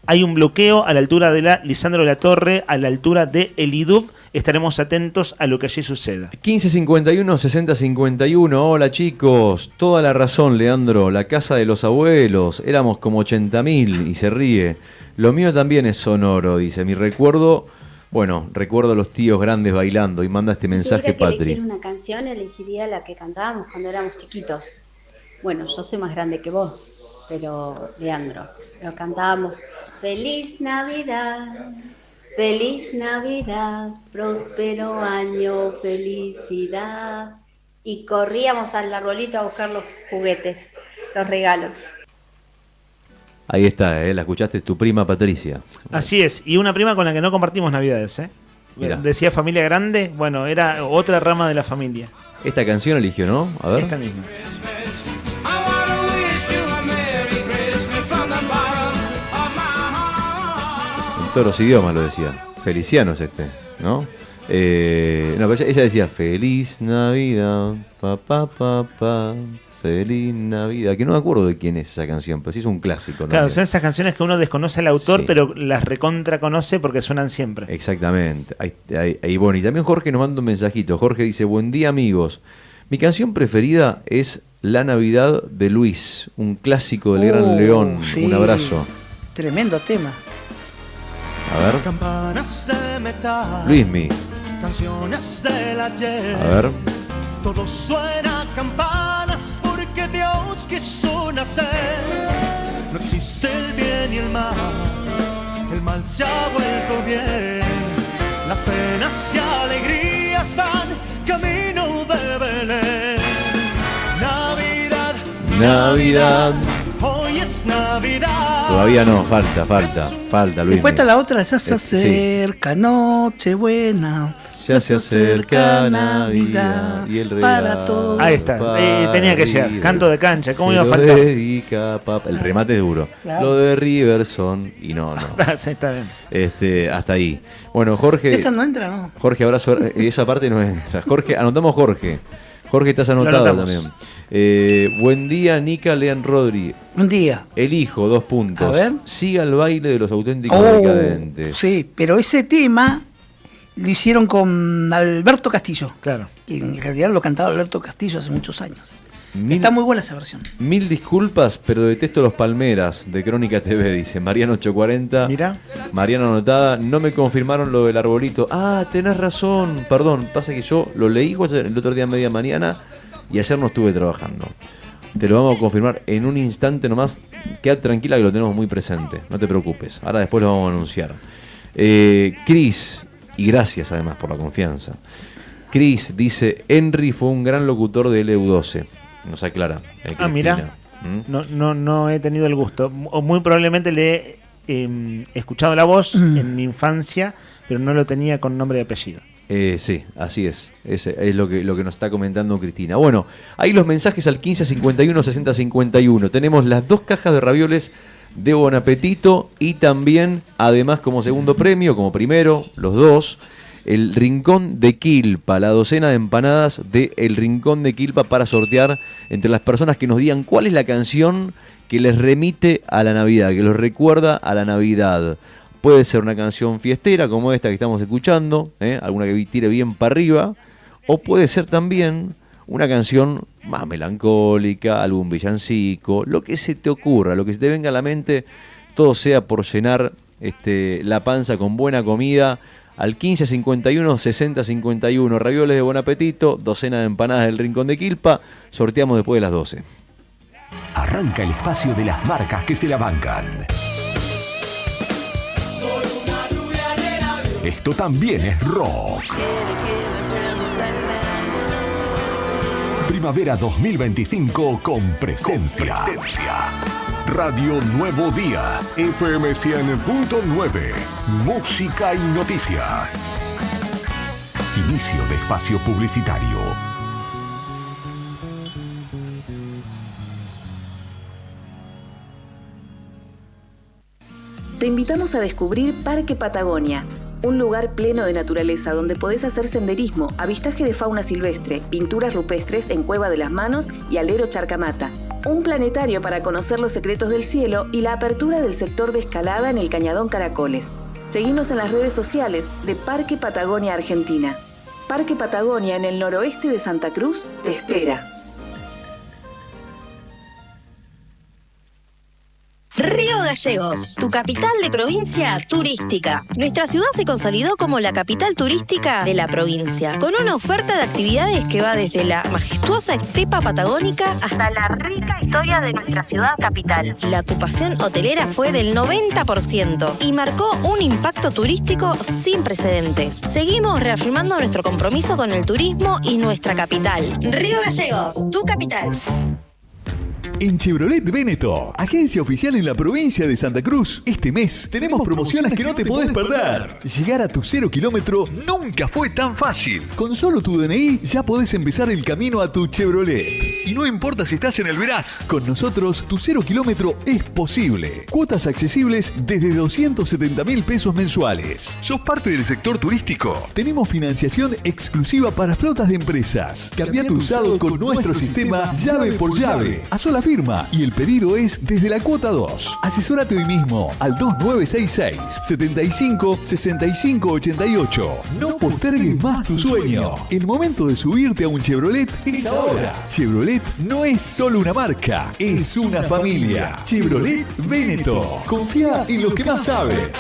Hay un bloqueo a la altura de la Lisandro de la Torre, a la altura de el IDUB. Estaremos atentos a lo que allí suceda. 1551 6051. Hola chicos, toda la razón, Leandro. La casa de los abuelos, éramos como 80.000 y se ríe. Lo mío también es sonoro, dice. Recuerdo a los tíos grandes bailando, y manda este mensaje Si tuviera que Patri. elegir una canción, elegiría la que cantábamos cuando éramos chiquitos. Bueno, yo soy más grande que vos, pero Leandro, lo cantábamos. Feliz Navidad, próspero año, felicidad. Y corríamos al arbolito a buscar los juguetes, los regalos. Ahí está, la escuchaste, tu prima Patricia. Así es, y una prima con la que no compartimos Navidades, ¿eh? Mirá. Decía familia grande, bueno, era otra rama de la familia. Esta canción eligió, ¿no? A ver. Esta misma. En todos los idiomas lo decía. Feliciano es ¿no? No, pero ella decía Feliz Navidad, pa, Feliz Navidad. Que no me acuerdo de quién es esa canción, pero sí es un clásico. Claro, también. son esas canciones que uno desconoce al autor, Sí. pero las recontra conoce porque suenan siempre. Exactamente. Ahí, bueno, y también Jorge nos manda un mensajito. Jorge dice: buen día amigos. Mi canción preferida es La Navidad de Luis, un clásico del Gran León. Sí. Un abrazo. Tremendo tema. A ver. Campanas de metal, Luismi. canciones del ayer. A ver. Todo suena a campanas porque Dios quiso nacer. No existe el bien y el mal se ha vuelto bien. Las penas y alegrías van camino de Belén. Navidad, Navidad. hoy es Navidad. Todavía no, falta, Luismi. Después está la otra, ya se Sí. acerca Nochebuena. Ya se acerca Navidad y el regalo para todos. Ahí está, tenía que llegar. Canto de cancha, ¿cómo se iba a lo faltar? dedica papá. El remate es duro. Claro. Lo de Riverson y no. Sí, está bien. Hasta ahí. Bueno, Jorge. Esa no entra, ¿no? Jorge, abrazo. Esa parte no entra. Jorge, anotamos Jorge. Jorge, estás anotado anotamos. también. Buen día, Nica Lean Rodri. Un día. Elijo, 2 puntos. A ver. Siga el baile de los auténticos Oh, decadentes. sí, pero ese tema lo hicieron con Alberto Castillo. Claro. Que en realidad lo cantaba Alberto Castillo hace muchos años. Mil- Está muy buena esa versión. Mil disculpas, pero detesto los Palmeras de Crónica TV, dice Mariano 840. Mirá. Mariano anotada, no me confirmaron lo del arbolito. Ah, tenés razón, perdón, pasa que yo lo leí el otro día a media mañana y ayer no estuve trabajando. Te lo vamos a confirmar en un instante nomás. Queda tranquila que lo tenemos muy presente, no te preocupes. Ahora después lo vamos a anunciar. Cris, y gracias además por la confianza. Cris dice, Henry fue un gran locutor de LU12. Nos aclara. Ah, mirá. No he tenido el gusto. O muy probablemente le he escuchado la voz en mi infancia, pero no lo tenía con nombre y apellido. Sí, así es. Ese es lo que nos está comentando Cristina. Bueno, ahí los mensajes al 1551 6051. Tenemos las 2 cajas de ravioles de Bon Apetito y también, además, como segundo premio, como primero, los 2, el Rincón de Quilpa, la docena de empanadas de El Rincón de Quilpa para sortear entre las personas que nos digan cuál es la canción que les remite a la Navidad, que los recuerda a la Navidad. Puede ser una canción fiestera como esta que estamos escuchando, alguna que tire bien para arriba, o puede ser también una canción más melancólica, algún villancico, lo que se te ocurra, lo que se te venga a la mente, todo sea por llenar la panza con buena comida. Al 1551 6051, ravioles de Bon Apetito, docena de empanadas del Rincón de Quilpa, sorteamos después de las 12. Arranca el espacio de las marcas que se la bancan. Esto también es rock. Primavera 2025 con presencia. Radio Nuevo Día, FM 100.9, música y noticias. Inicio de espacio publicitario. Te invitamos a descubrir Parque Patagonia, un lugar pleno de naturaleza donde podés hacer senderismo, avistaje de fauna silvestre, pinturas rupestres en Cueva de las Manos y Alero Charcamata, un planetario para conocer los secretos del cielo y la apertura del sector de escalada en el Cañadón Caracoles. Seguinos en las redes sociales de Parque Patagonia Argentina. Parque Patagonia en el noroeste de Santa Cruz te espera. Río Gallegos, tu capital de provincia turística. Nuestra ciudad se consolidó como la capital turística de la provincia, con una oferta de actividades que va desde la majestuosa estepa patagónica hasta la rica historia de nuestra ciudad capital. La ocupación hotelera fue del 90% y marcó un impacto turístico sin precedentes. Seguimos reafirmando nuestro compromiso con el turismo y nuestra capital. Río Gallegos, tu capital. En Chevrolet Véneto, agencia oficial en la provincia de Santa Cruz, este mes tenemos promociones que no te podés perder. Llegar a tu 0 kilómetro nunca fue tan fácil. Con solo tu DNI ya podés empezar el camino a tu Chevrolet. Y no importa si estás en el Veraz, con nosotros tu 0 kilómetro es posible. Cuotas accesibles desde 270.000 pesos mensuales. ¿Sos parte del sector turístico? Tenemos financiación exclusiva para flotas de empresas. Cambia tu usado con nuestro sistema llave por llave. A sola firma y el pedido es desde la cuota 2. Asesórate hoy mismo al 2966 75 65 88. No postergues más tu sueño. El momento de subirte a un Chevrolet es ahora. Chevrolet Chevrolet no es solo una marca, es una familia. Chevrolet Véneto. Confía en lo que más sabe.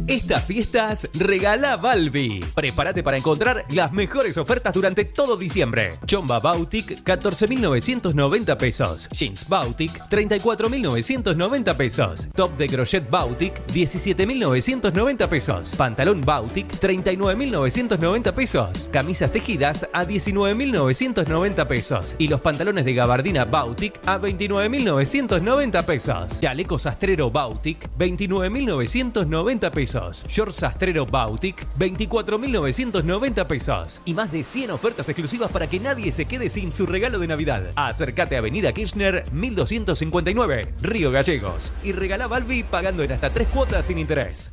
Estas fiestas regala Balbi. Prepárate para encontrar las mejores ofertas durante todo diciembre. Chomba Bautic, 14.990 pesos. Jeans Bautic, 34.990 pesos. Top de crochet Bautic, 17.990 pesos. Pantalón Bautic, 39.990 pesos. Camisas tejidas a 19.990 pesos. Y los pantalones de gabardina Bautic a 29.990 pesos. Chaleco sastrero Bautic, 29.990 pesos. Short sastrero Bautic, 24.990 pesos. Y más de 100 ofertas exclusivas para que nadie se quede sin su regalo de Navidad. Acércate a Avenida Kirchner, 1259, Río Gallegos. Y regala Balbi pagando en hasta 3 cuotas sin interés.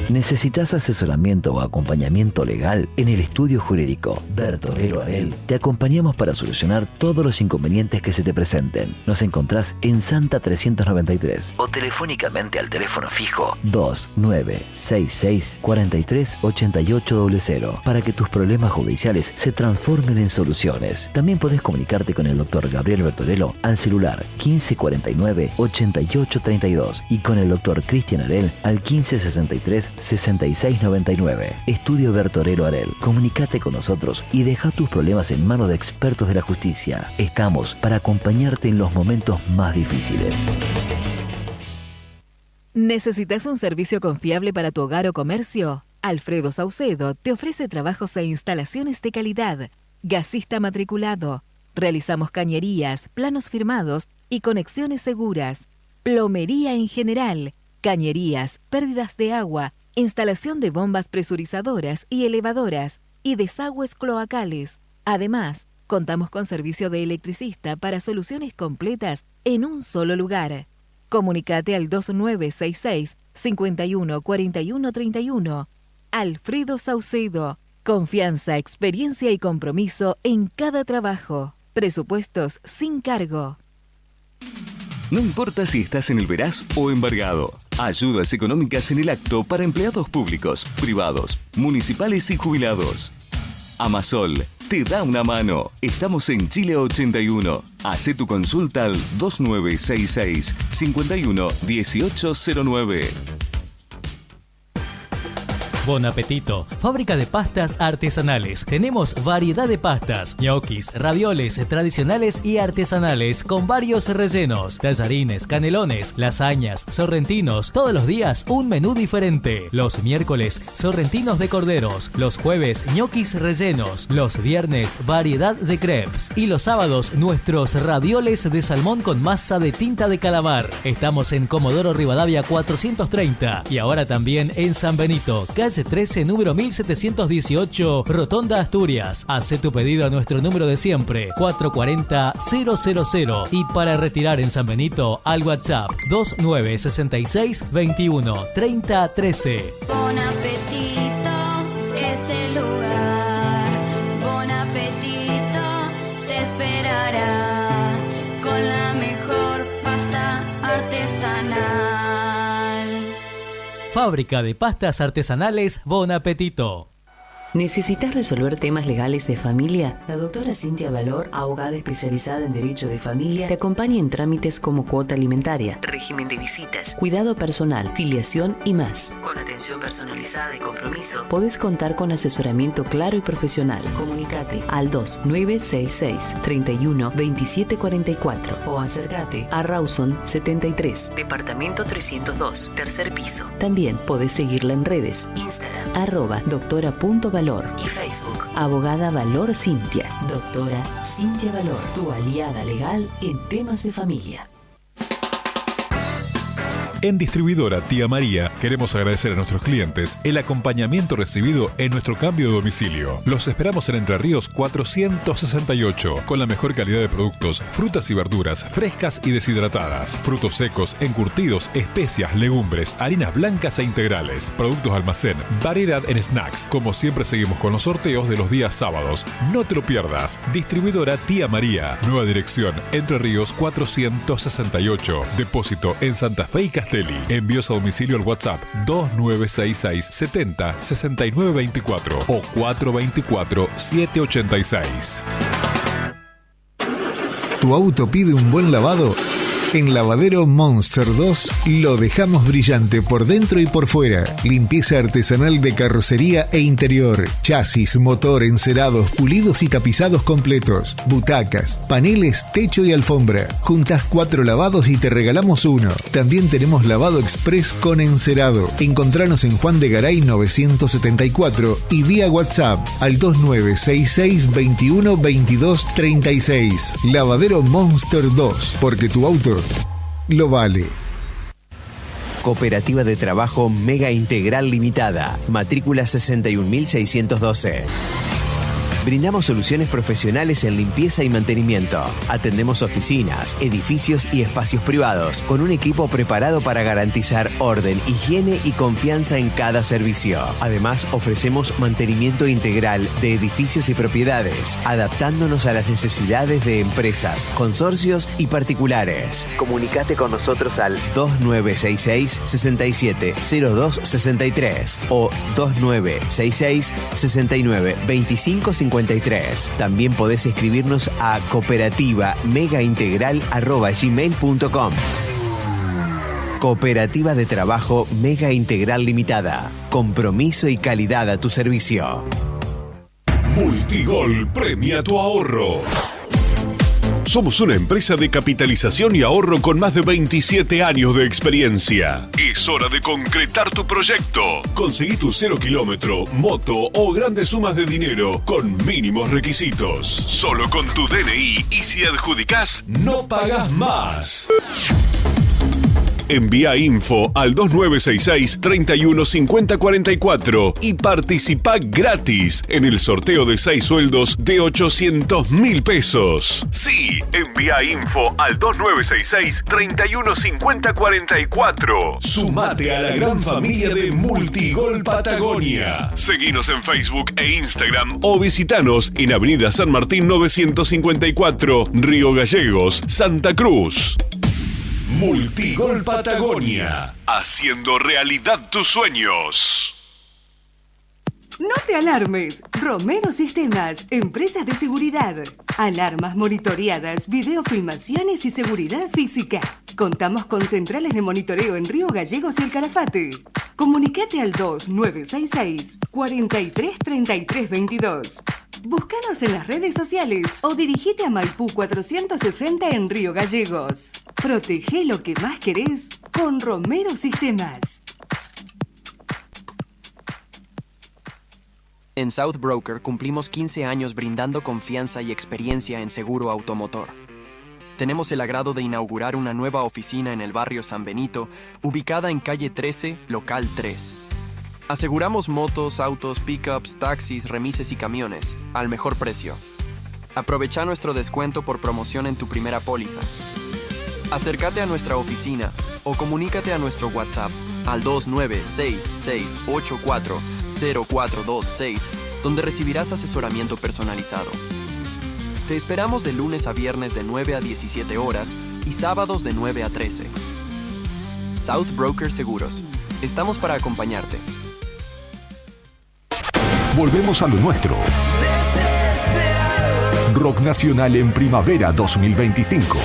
¿Necesitas asesoramiento o acompañamiento legal? En el estudio jurídico Bertorero Arel te acompañamos para solucionar todos los inconvenientes que se te presenten. Nos encontrás en Santa 393 o telefónicamente al teléfono fijo 2966 438800 para que tus problemas judiciales se transformen en soluciones. También podés comunicarte con el Dr. Gabriel Bertorello al celular 1549 8832 y con el Dr. Cristian Arel al 1563 6699. Estudio Bertorello Arel. Comunicate con nosotros y deja tus problemas en manos de expertos de la justicia. Estamos para acompañarte en los momentos más difíciles. ¿Necesitas un servicio confiable para tu hogar o comercio? Alfredo Saucedo te ofrece trabajos e instalaciones de calidad. Gasista matriculado. Realizamos cañerías, planos firmados y conexiones seguras. Plomería en general. Cañerías, pérdidas de agua, instalación de bombas presurizadoras y elevadoras y desagües cloacales. Además, contamos con servicio de electricista para soluciones completas en un solo lugar. Comunicate al 2966 51 41 31. Alfredo Saucedo. Confianza, experiencia y compromiso en cada trabajo. Presupuestos sin cargo. No importa si estás en el veraz o embargado. Ayudas económicas en el acto para empleados públicos, privados, municipales y jubilados. Amasol te da una mano. Estamos en Chile 81. Hacé tu consulta al 2966 51 1809. Bon apetito, fábrica de pastas artesanales. Tenemos variedad de pastas, ñoquis, ravioles tradicionales y artesanales con varios rellenos, tallarines, canelones, lasañas, sorrentinos. Todos los días un menú diferente. Los miércoles sorrentinos de corderos, los jueves ñoquis rellenos, los viernes variedad de crepes y los sábados nuestros ravioles de salmón con masa de tinta de calamar. Estamos en Comodoro Rivadavia 430 y ahora también en San Benito, calle 13, número 1718, Rotonda Asturias. Hace tu pedido a nuestro número de siempre, 440-000. Y para retirar en San Benito, al WhatsApp 2966 21 30 13. Bon apetito es el lugar. Bon apetito te esperará con la mejor pasta artesanal. Fábrica de pastas artesanales Bon Apetito. ¿Necesitas resolver temas legales de familia? La doctora Cintia Valor, abogada especializada en Derecho de Familia, te acompaña en trámites como cuota alimentaria, régimen de visitas, cuidado personal, filiación y más. Con atención personalizada y compromiso, podés contar con asesoramiento claro y profesional. Comunicate al 2966 31 27 44 o acércate a Rawson 73, departamento 302, tercer piso. También podés seguirla en redes, Instagram, @doctora.valor y Facebook, Abogada Valor Cintia. Doctora Cintia Valor, tu aliada legal en temas de familia. En Distribuidora Tía María queremos agradecer a nuestros clientes el acompañamiento recibido en nuestro cambio de domicilio. Los esperamos en Entre Ríos 468 con la mejor calidad de productos, frutas y verduras frescas y deshidratadas, frutos secos, encurtidos, especias, legumbres, harinas blancas e integrales, productos almacén, variedad en snacks. Como siempre seguimos con los sorteos de los días sábados. No te lo pierdas. Distribuidora Tía María. Nueva dirección Entre Ríos 468. Depósito en Santa Fe y Castellana. Castelli. Envíos a domicilio al WhatsApp 2966 70 69 24 o 424 786. ¿Tu auto pide un buen lavado? En Lavadero Monster 2 lo dejamos brillante por dentro y por fuera. Limpieza artesanal de carrocería e interior. Chasis, motor, encerados, pulidos y tapizados completos. Butacas, paneles, techo y alfombra. Juntas 4 lavados y te regalamos uno. También tenemos lavado express con encerado. Encontranos en Juan de Garay 974 y vía WhatsApp al 2966 21 22 36. Lavadero Monster 2, porque tu auto lo vale. Cooperativa de Trabajo Mega Integral Limitada. Matrícula 61.612. Brindamos soluciones profesionales en limpieza y mantenimiento. Atendemos oficinas, edificios y espacios privados con un equipo preparado para garantizar orden, higiene y confianza en cada servicio. Además, ofrecemos mantenimiento integral de edificios y propiedades, adaptándonos a las necesidades de empresas, consorcios y particulares. Comunicate con nosotros al 2966 67 02 63 o 2966 69 25 53. También podés escribirnos a cooperativa-megaintegral@gmail.com. Cooperativa de Trabajo Mega Integral Limitada. Compromiso y calidad a tu servicio. Multigol premia tu ahorro. Somos una empresa de capitalización y ahorro con más de 27 años de experiencia. Es hora de concretar tu proyecto. Conseguí tu 0 kilómetro, moto o grandes sumas de dinero con mínimos requisitos. Solo con tu DNI y si adjudicás, no pagás más. Envía info al 2966 31 50 44 y participa gratis en el sorteo de 6 sueldos de 800.000 pesos. Sí, envía info al 2966 31 50 44. Sumate a la gran familia de Multigol Patagonia. Seguinos en Facebook e Instagram o visitanos en Avenida San Martín 954, Río Gallegos, Santa Cruz. Multigol Patagonia, haciendo realidad tus sueños. No te alarmes. Romero Sistemas, empresas de seguridad. Alarmas monitoreadas, videofilmaciones y seguridad física. Contamos con centrales de monitoreo en Río Gallegos y El Calafate. Comunicate al 2966 43 33 22. Búscanos en las redes sociales o dirigite a Maipú 460 en Río Gallegos. Protege lo que más querés con Romero Sistemas. En South Broker cumplimos 15 años brindando confianza y experiencia en seguro automotor. Tenemos el agrado de inaugurar una nueva oficina en el barrio San Benito, ubicada en calle 13, local 3. Aseguramos motos, autos, pickups, taxis, remises y camiones, al mejor precio. Aprovecha nuestro descuento por promoción en tu primera póliza. Acércate a nuestra oficina o comunícate a nuestro WhatsApp al 2966840426, donde recibirás asesoramiento personalizado. Te esperamos de lunes a viernes de 9 a 17 horas y sábados de 9 a 13. South Broker Seguros. Estamos para acompañarte. Volvemos a lo nuestro. Rock Nacional en Primavera 2025.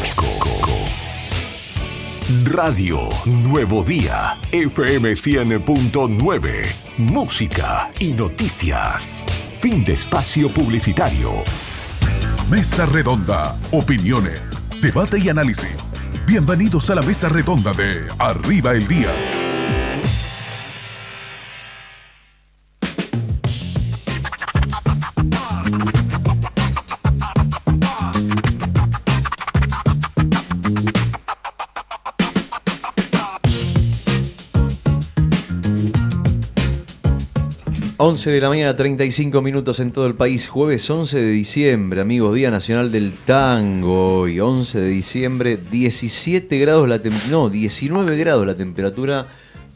Radio Nuevo Día, FM 100.9. Música y noticias. Fin de espacio publicitario. Mesa Redonda. Opiniones, debate y análisis. Bienvenidos a la Mesa Redonda de Arriba el Día. Once de la mañana, 35 minutos en todo el país. Jueves 11 de diciembre, amigos, Día Nacional del Tango. Y 11 de diciembre, 19 grados la temperatura.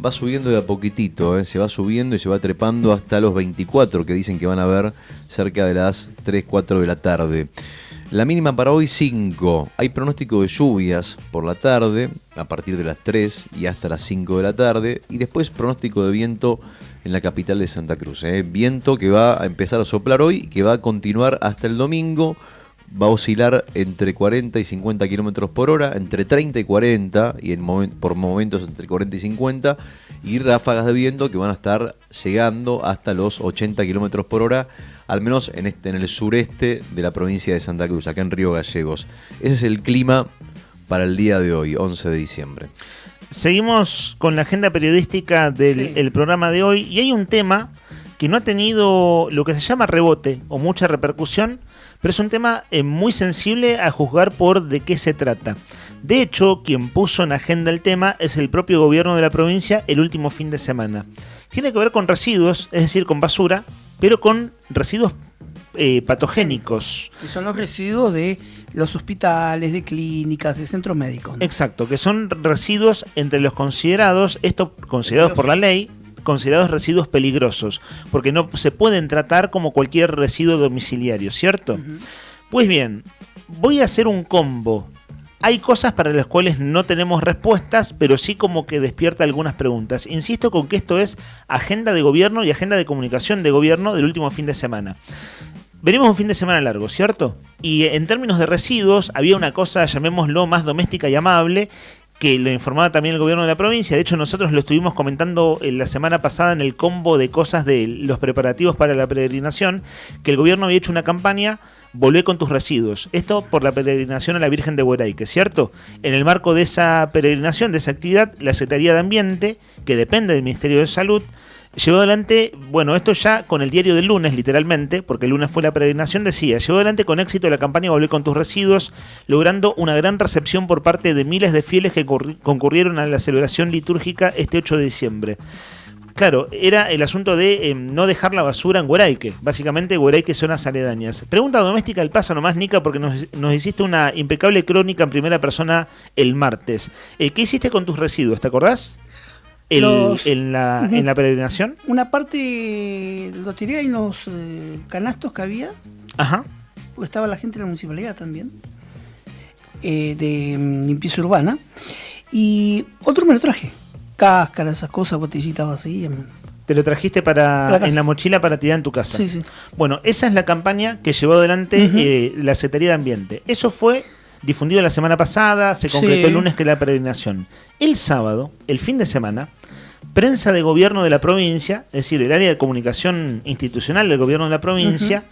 Va subiendo de a poquitito, se va subiendo y se va trepando hasta los 24 que dicen que van a ver cerca de las 3, 4 de la tarde. La mínima para hoy 5. Hay pronóstico de lluvias por la tarde, a partir de las 3 y hasta las 5 de la tarde. Y después pronóstico de viento en la capital de Santa Cruz. Viento que va a empezar a soplar hoy y que va a continuar hasta el domingo. Va a oscilar entre 40 y 50 kilómetros por hora, entre 30 y 40, y por momentos entre 40 y 50, y ráfagas de viento que van a estar llegando hasta los 80 kilómetros por hora, al menos en el sureste de la provincia de Santa Cruz, acá en Río Gallegos. Ese es el clima para el día de hoy, 11 de diciembre. Seguimos con la agenda periodística del programa de hoy, y hay un tema que no ha tenido lo que se llama rebote o mucha repercusión, pero es un tema muy sensible a juzgar por de qué se trata. De hecho, quien puso en agenda el tema es el propio gobierno de la provincia el último fin de semana. Tiene que ver con residuos, es decir, con basura, pero con residuos patogénicos. Que son los residuos de los hospitales, de clínicas, de centros médicos, ¿no? Exacto, que son residuos entre los considerados, considerados por la ley, considerados residuos peligrosos, porque no se pueden tratar como cualquier residuo domiciliario, ¿cierto? Pues bien, voy a hacer un combo. Hay cosas para las cuales no tenemos respuestas, pero sí como que despierta algunas preguntas. Insisto con que esto es agenda de gobierno y agenda de comunicación de gobierno del último fin de semana. Venimos un fin de semana largo, ¿cierto? Y en términos de residuos había una cosa, llamémoslo, más doméstica y amable, que lo informaba también el gobierno de la provincia. De hecho, nosotros lo estuvimos comentando la semana pasada en el combo de cosas de los preparativos para la peregrinación, que el gobierno había hecho una campaña, Volvé con tus residuos. Esto por la peregrinación a la Virgen de Hueraique, ¿cierto? En el marco de esa peregrinación, de esa actividad, la Secretaría de Ambiente, que depende del Ministerio de Salud, llevó adelante, bueno, esto ya con el diario del lunes, literalmente, porque el lunes fue la peregrinación, decía, llevó adelante con éxito la campaña Volvé con tus residuos, logrando una gran recepción por parte de miles de fieles que concurrieron a la celebración litúrgica este 8 de diciembre. Claro, era el asunto de no dejar la basura en Hueraique, básicamente Hueraique zonas aledañas. Pregunta doméstica al paso nomás, Nica, porque nos hiciste una impecable crónica en primera persona el martes. ¿Qué hiciste con tus residuos? ¿Te acordás? En la peregrinación. Una parte lo tiré en los canastos que había. Ajá. Porque estaba la gente de la municipalidad también, de limpieza urbana. Y otro me lo traje. Cáscaras, esas cosas, botellitas vacías. Te lo trajiste en la mochila para tirar en tu casa. Sí, sí. Bueno, esa es la campaña que llevó adelante la Secretaría de Ambiente. Eso fue difundido la semana pasada, se concretó el lunes que es la peregrinación. El sábado, el fin de semana, prensa de gobierno de la provincia, es decir, el área de comunicación institucional del gobierno de la provincia,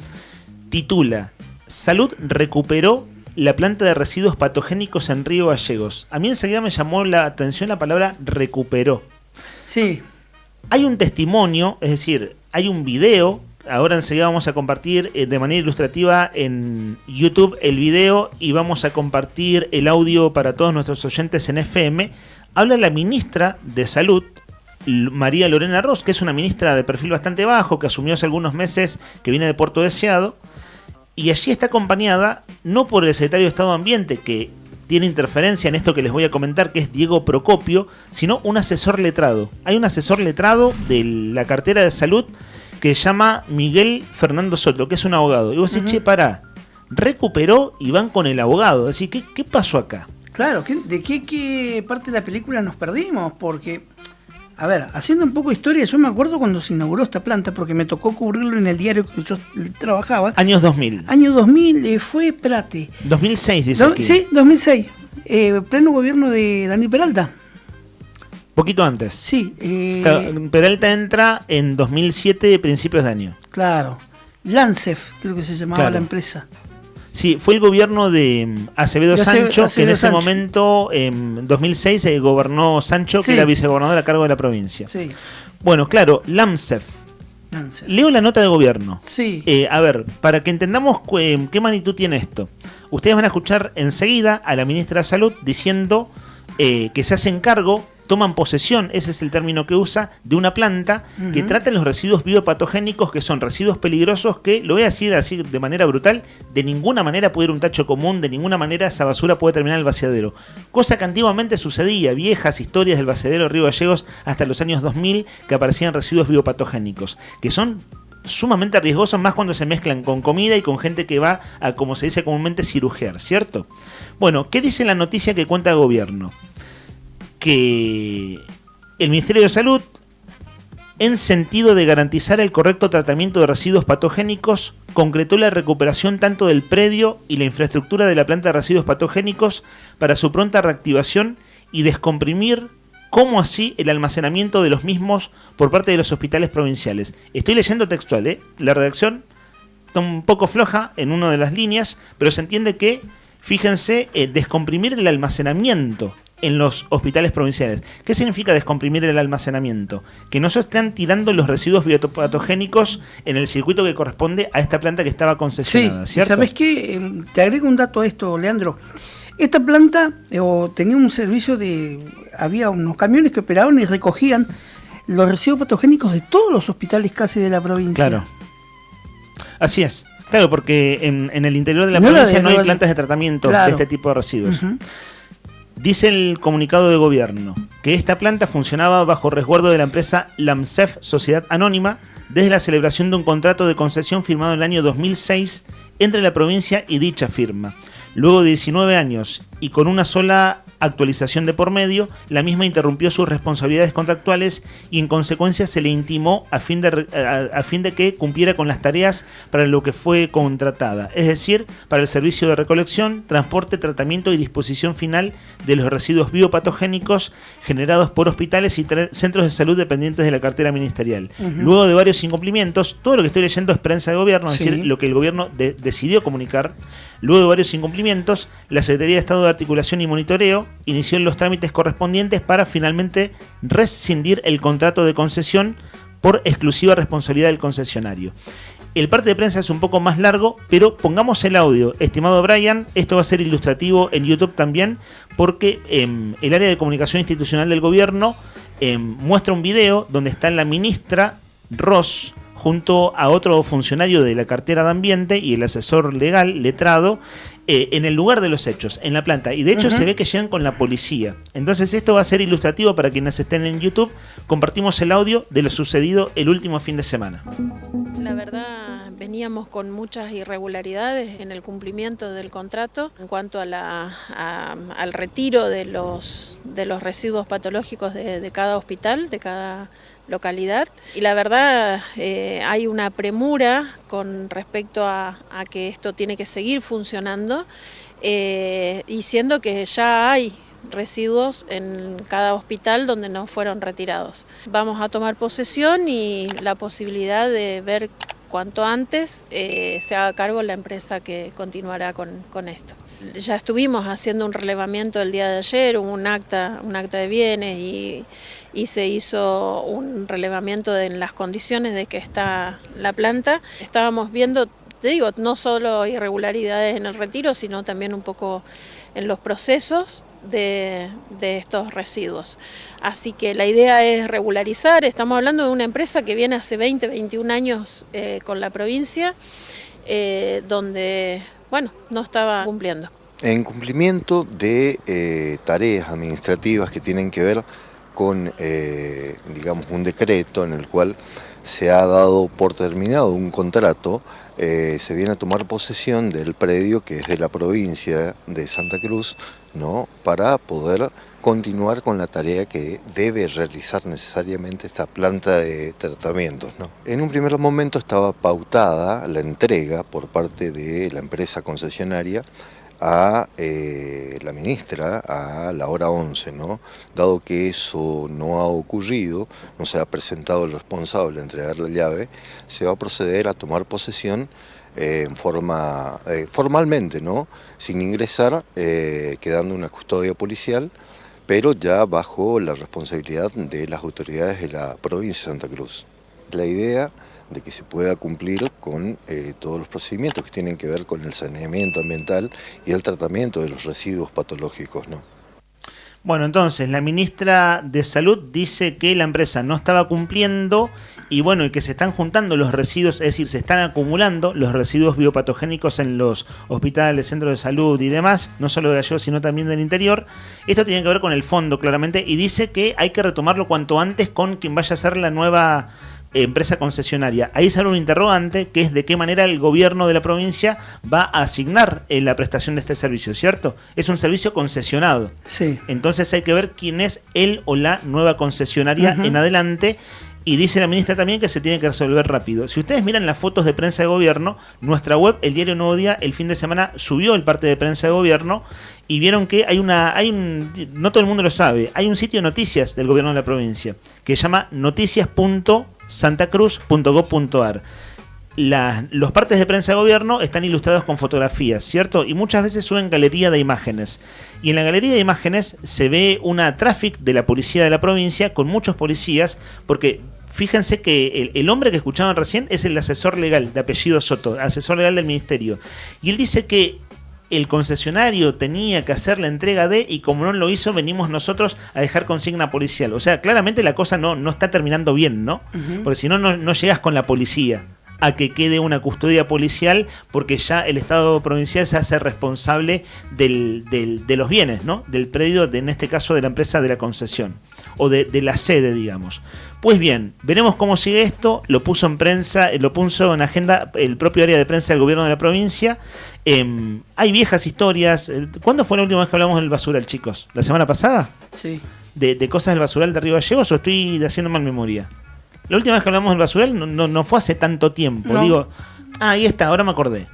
titula Salud recuperó la planta de residuos patogénicos en Río Gallegos. A mí enseguida me llamó la atención la palabra recuperó. Sí. Hay un testimonio, es decir, hay un video. Ahora enseguida vamos a compartir de manera ilustrativa en YouTube el video y vamos a compartir el audio para todos nuestros oyentes en FM. Habla la ministra de Salud, María Lorena Ross, que es una ministra de perfil bastante bajo, que asumió hace algunos meses, que viene de Puerto Deseado, y allí está acompañada no por el secretario de Estado de Ambiente, que tiene interferencia en esto que les voy a comentar, que es Diego Procopio, sino un asesor letrado. Hay un asesor letrado de la cartera de salud que se llama Miguel Fernando Soto, que es un abogado. Y vos decís, che, pará, recuperó y van con el abogado. Es decir, ¿qué pasó acá? Claro, ¿de qué parte de la película nos perdimos? Porque, a ver, haciendo un poco de historia, yo me acuerdo cuando se inauguró esta planta, porque me tocó cubrirlo en el diario que yo trabajaba. Años 2000. Año 2000, fue, espérate. 2006, dice aquí. Sí, 2006. Pleno gobierno de Daniel Peralta. Poquito antes. Sí. Peralta entra en 2007, principios de año. Claro. Lancef, creo que se llamaba la empresa. Sí, fue el gobierno de Acevedo Sancho, que en ese momento, en 2006, gobernó Sancho, que era vicegobernador a cargo de la provincia. Sí. Bueno, claro, Lancef. Leo la nota de gobierno. Sí. A ver, para que entendamos qué magnitud tiene esto. Ustedes van a escuchar enseguida a la ministra de Salud diciendo que se hacen cargo, toman posesión, ese es el término que usa, de una planta que trata los residuos biopatogénicos, que son residuos peligrosos que, lo voy a decir así de manera brutal, de ninguna manera puede ir un tacho común, de ninguna manera esa basura puede terminar en el vaciadero. Cosa que antiguamente sucedía, viejas historias del vaciadero de Río Gallegos hasta los años 2000, que aparecían residuos biopatogénicos, que son sumamente riesgosos, más cuando se mezclan con comida y con gente que va a, como se dice comúnmente, cirugiar, ¿cierto? Bueno, ¿qué dice la noticia que cuenta el gobierno? Que el Ministerio de Salud, en sentido de garantizar el correcto tratamiento de residuos patogénicos, concretó la recuperación tanto del predio y la infraestructura de la planta de residuos patogénicos para su pronta reactivación y descomprimir, como así el almacenamiento de los mismos por parte de los hospitales provinciales. Estoy leyendo textual, la redacción está un poco floja en una de las líneas, pero se entiende que, fíjense, descomprimir el almacenamiento en los hospitales provinciales. ¿Qué significa descomprimir el almacenamiento? Que no se están tirando los residuos biopatogénicos en el circuito que corresponde a esta planta que estaba concesionada, sí, ¿cierto? ¿Sabes qué? Te agrego un dato a esto, Leandro. Esta planta tenía un servicio había unos camiones que operaban y recogían los residuos patogénicos de todos los hospitales casi de la provincia. Claro. Así es. Claro, porque en el interior de la provincia no hay plantas de tratamiento de este tipo de residuos. Uh-huh. Dice el comunicado de gobierno que esta planta funcionaba bajo resguardo de la empresa LAMSEF Sociedad Anónima desde la celebración de un contrato de concesión firmado en el año 2006 entre la provincia y dicha firma. Luego de 19 años y con una sola actualización de por medio, la misma interrumpió sus responsabilidades contractuales y en consecuencia se le intimó a fin de que cumpliera con las tareas para lo que fue contratada, es decir, para el servicio de recolección, transporte, tratamiento y disposición final de los residuos biopatogénicos generados por hospitales y centros de salud dependientes de la cartera ministerial. Uh-huh. Luego de varios incumplimientos, todo lo que estoy leyendo es prensa de gobierno, es decir, lo que el gobierno decidió comunicar. Luego de varios incumplimientos, la Secretaría de Estado de Articulación y Monitoreo inició los trámites correspondientes para finalmente rescindir el contrato de concesión por exclusiva responsabilidad del concesionario. El parte de prensa es un poco más largo, pero pongamos el audio. Estimado Brian, esto va a ser ilustrativo en YouTube también, porque el área de comunicación institucional del gobierno muestra un video donde está la ministra Ross junto a otro funcionario de la cartera de Ambiente y el asesor legal, letrado, en el lugar de los hechos, en la planta. Y de hecho se ve que llegan con la policía. Entonces esto va a ser ilustrativo para quienes estén en YouTube. Compartimos el audio de lo sucedido el último fin de semana. La verdad, veníamos con muchas irregularidades en el cumplimiento del contrato en cuanto al retiro de los residuos patológicos de cada hospital, de cada localidad, y la verdad hay una premura con respecto a que esto tiene que seguir funcionando, y siendo que ya hay residuos en cada hospital donde no fueron retirados. Vamos a tomar posesión y la posibilidad de ver cuanto antes se haga cargo la empresa que continuará con esto. Ya estuvimos haciendo un relevamiento el día de ayer, hubo un acta de bienes y se hizo un relevamiento en las condiciones de que está la planta. Estábamos viendo, te digo, no solo irregularidades en el retiro, sino también un poco en los procesos de estos residuos. Así que la idea es regularizar. Estamos hablando de una empresa que viene hace 20, 21 años con la provincia, donde, bueno, no estaba cumpliendo. En cumplimiento de tareas administrativas que tienen que ver con, digamos, un decreto en el cual se ha dado por terminado un contrato, se viene a tomar posesión del predio que es de la provincia de Santa Cruz, ¿no?, para poder continuar con la tarea que debe realizar necesariamente esta planta de tratamientos, ¿no? En un primer momento estaba pautada la entrega por parte de la empresa concesionaria a la ministra a la hora 11, ¿no? Dado que eso no ha ocurrido, no se ha presentado el responsable a entregar la llave, se va a proceder a tomar posesión en forma formalmente, ¿no?, sin ingresar, quedando una custodia policial, pero ya bajo la responsabilidad de las autoridades de la provincia de Santa Cruz. La idea de que se pueda cumplir con todos los procedimientos que tienen que ver con el saneamiento ambiental y el tratamiento de los residuos patológicos, ¿no? Bueno, entonces la ministra de Salud dice que la empresa no estaba cumpliendo y bueno, y que se están juntando los residuos, es decir, se están acumulando los residuos biopatogénicos en los hospitales, centros de salud y demás, no solo de Gallegos, sino también del interior. Esto tiene que ver con el fondo, claramente, y dice que hay que retomarlo cuanto antes con quien vaya a ser la nueva empresa concesionaria. Ahí sale un interrogante, que es de qué manera el gobierno de la provincia va a asignar la prestación de este servicio, ¿cierto? Es un servicio concesionado. Sí. Entonces hay que ver quién es el o la nueva concesionaria en adelante. Y dice la ministra también que se tiene que resolver rápido. Si ustedes miran las fotos de prensa de gobierno, nuestra web, el diario Nuevo Día, el fin de semana subió el parte de prensa de gobierno y vieron que no todo el mundo lo sabe, hay un sitio de noticias del gobierno de la provincia que se llama noticias.santacruz.gov.ar. Los partes de prensa de gobierno están ilustrados con fotografías, ¿cierto? Y muchas veces suben galería de imágenes. Y en la galería de imágenes se ve una traffic de la policía de la provincia con muchos policías, porque fíjense que el hombre que escuchaban recién es el asesor legal de apellido Soto, asesor legal del ministerio. Y él dice que el concesionario tenía que hacer la entrega de, y como no lo hizo, venimos nosotros a dejar consigna policial. O sea, claramente la cosa no está terminando bien, ¿no? Porque si no, no llegas con la policía a que quede una custodia policial, porque ya el Estado provincial se hace responsable de los bienes, ¿no? Del predio, en este caso de la empresa de la concesión, o de la sede, digamos. Pues bien, veremos cómo sigue esto. Lo puso en prensa, lo puso en agenda el propio área de prensa del gobierno de la provincia. Hay viejas historias. ¿Cuándo fue la última vez que hablamos del basural, chicos? ¿La semana pasada? Sí. ¿De cosas del basural de Río Gallegos o estoy haciendo mal memoria? La última vez que hablamos del basural no fue hace tanto tiempo. No. Digo, ahí está, ahora me acordé.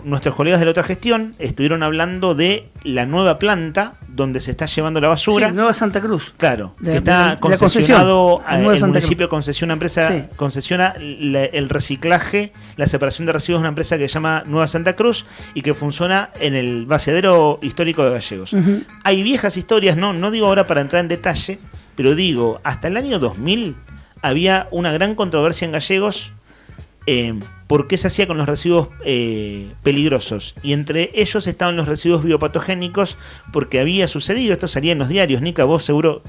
Nuestros colegas de la otra gestión estuvieron hablando de la nueva planta donde se está llevando la basura. Sí, Nueva Santa Cruz. Claro, que está concesionado, el municipio concesiona una empresa, Sí. concesiona el reciclaje, la separación de residuos de una empresa que se llama Nueva Santa Cruz y que funciona en el vaciadero histórico de Gallegos. Hay viejas historias, no digo ahora para entrar en detalle, pero digo, hasta el año 2000 había una gran controversia en Gallegos por qué se hacía con los residuos peligrosos. Y entre ellos estaban los residuos biopatogénicos, porque había sucedido, esto salía en los diarios, Nica, vos seguro